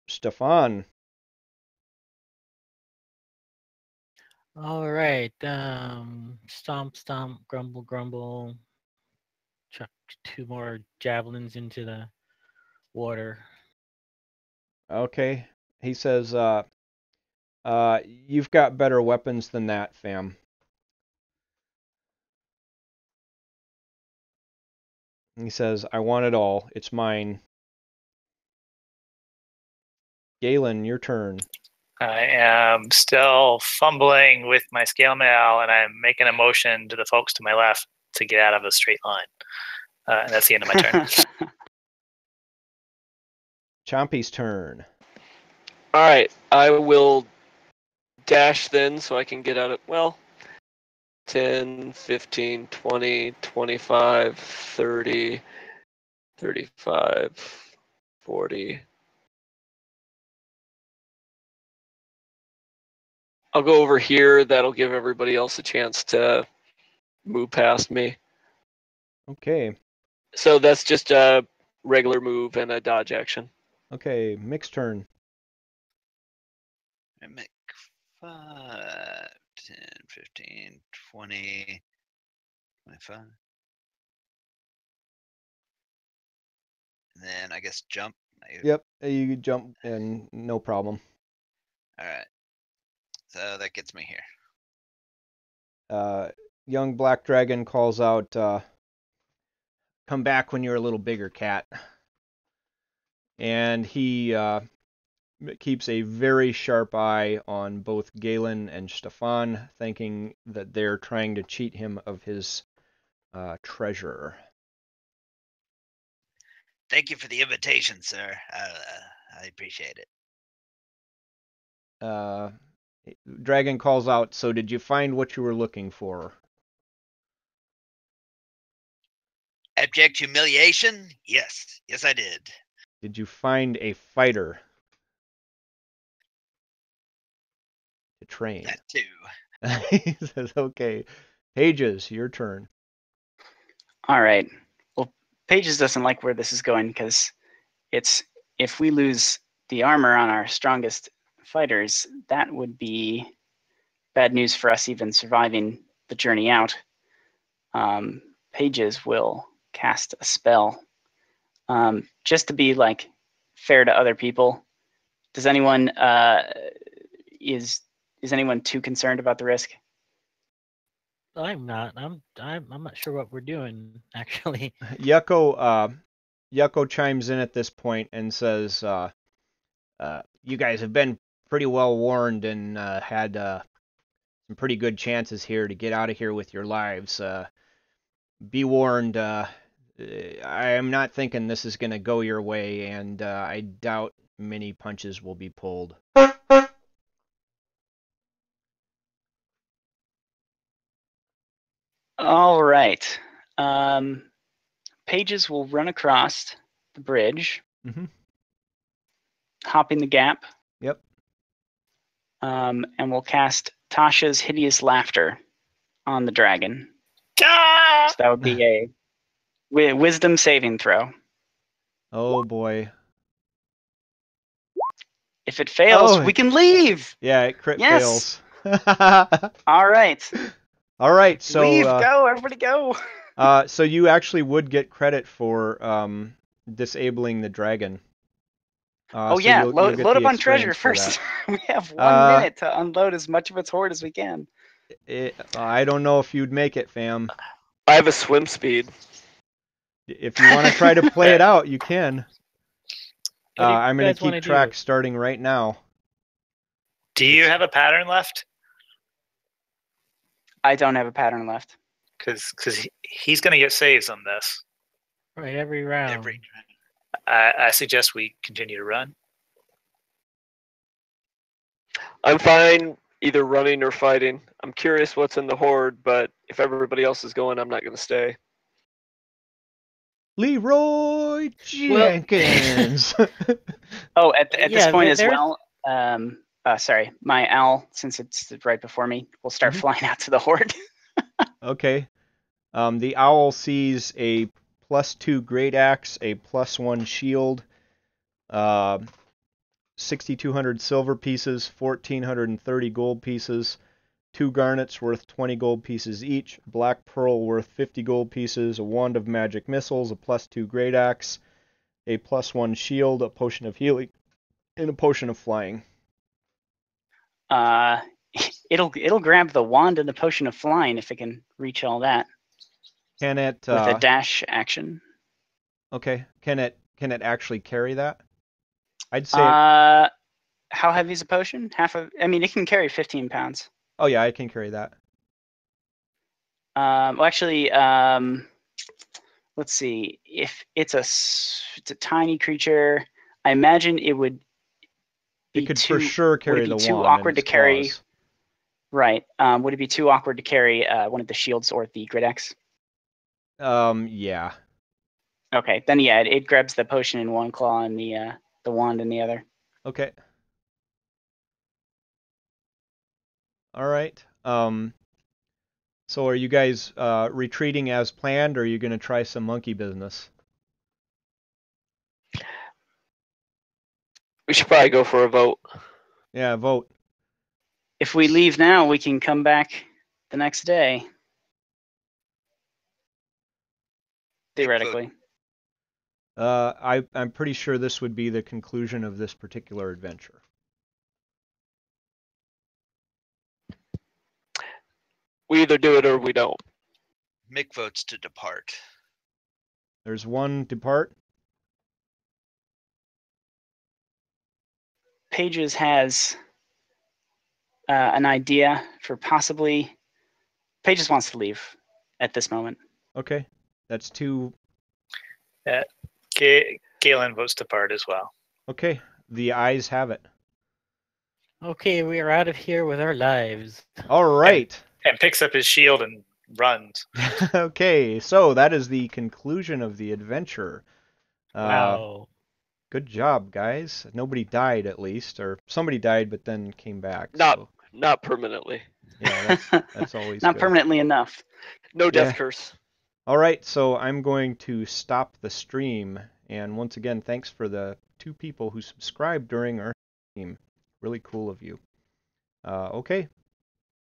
Stefan. All right. Stomp, stomp, grumble, grumble. Chuck 2 more javelins into the water. Okay. He says, you've got better weapons than that, fam. He says, I want it all. It's mine. Galen, your turn. I am still fumbling with my scale mail, and I'm making a motion to the folks to my left to get out of a straight line. And that's the end of my turn. Chompy's turn. All right, I will dash then so I can get out of, well, 10, 15, 20, 25, 30, 35, 40. I'll go over here. That'll give everybody else a chance to move past me. Okay. So that's just a regular move and a dodge action. Okay, Mick's turn. I make 5, 10, 15, 20, 25. And then I guess jump. Yep, you jump and no problem. All right. So that gets me here. Young black dragon calls out, come back when you're a little bigger, cat. And he keeps a very sharp eye on both Galen and Stefan, thinking that they're trying to cheat him of his treasure. Thank you for the invitation, sir. I appreciate it. Dragon calls out, so did you find what you were looking for? Abject humiliation? Yes. Yes, I did. Did you find a fighter to train? That too. He says, okay. Pages, your turn. All right. Well, Pages doesn't like where this is going because it's if we lose the armor on our strongest fighters, that would be bad news for us even surviving the journey out. Pages will cast a spell. Just to be like fair to other people, does anyone is anyone too concerned about the risk? I'm not. I'm not sure what we're doing actually. Yucko chimes in at this point and says, you guys have been pretty well warned and had some pretty good chances here to get out of here with your lives. Be warned, I am not thinking this is going to go your way, and I doubt many punches will be pulled. All right. Pages will run across the bridge, hopping the gap. Yep. And we'll cast Tasha's Hideous Laughter on the dragon. Ah! So that would be a wisdom saving throw. Oh boy. If it fails, Oh. we can leave. Yeah, it crit Yes. fails. All right. All right, so leave, go, everybody go. So you actually would get credit for disabling the dragon. Oh so yeah, you'll load get up the on treasure experience for first. We have 1 minute to unload as much of its hoard as we can. I don't know if you'd make it, fam. I have a swim speed. If you want to try to play it out, you can. What do you I'm going guys to wanna keep do? track starting right now. Do you have a pattern left? I don't have a pattern left. Because he's going to get saves on this. Right, every round. Every I suggest we continue to run. I'm fine either running or fighting. I'm curious what's in the horde, but if everybody else is going, I'm not going to stay. Leroy Jenkins. Oh, at this Yeah, point as there's- well. Sorry, my owl, since it's right before me, will start flying out to the horde. Okay. The owl sees a +2 great axe, a +1 shield, 6,200 silver pieces, 1,430 gold pieces, 2 garnets worth 20 gold pieces each, black pearl worth 50 gold pieces, a wand of magic missiles, a +2 great axe, a +1 shield, a potion of healing, and a potion of flying. It'll grab the wand and the potion of flying if it can reach all that Can it? with a dash action. Okay. Can it actually carry that? I'd say. How heavy is a potion? I mean, it can carry 15 pounds. Oh yeah, I can carry that. Well, actually, let's see. If it's a tiny creature, I imagine it would be It could too, for sure carry would it the be too wand. awkward and to its carry. claws. Right. Would it be too awkward to carry one of the shields or the great axe? Yeah. Okay, then yeah, it grabs the potion in one claw and the wand in the other. Okay. All right. So are you guys retreating as planned, or are you going to try some monkey business? We should probably go for a vote. Yeah, vote. If we leave now, we can come back the next day. Theoretically. I'm pretty sure this would be the conclusion of this particular adventure. We either do it or we don't. Mick votes to depart. There's one depart. Pages has an idea for possibly. Pages wants to leave at this moment. Okay, that's two. Galen votes to part as well. Okay, the ayes have it. Okay, we are out of here with our lives. All right. And picks up his shield and runs. Okay, so that is the conclusion of the adventure. Wow. Good job, guys. Nobody died, at least, or somebody died but then came back. Not permanently. Yeah, that's always not good. permanently enough. No death Yeah. curse. All right, so I'm going to stop the stream. And once again, thanks for the 2 people who subscribed during our stream. Really cool of you. Okay,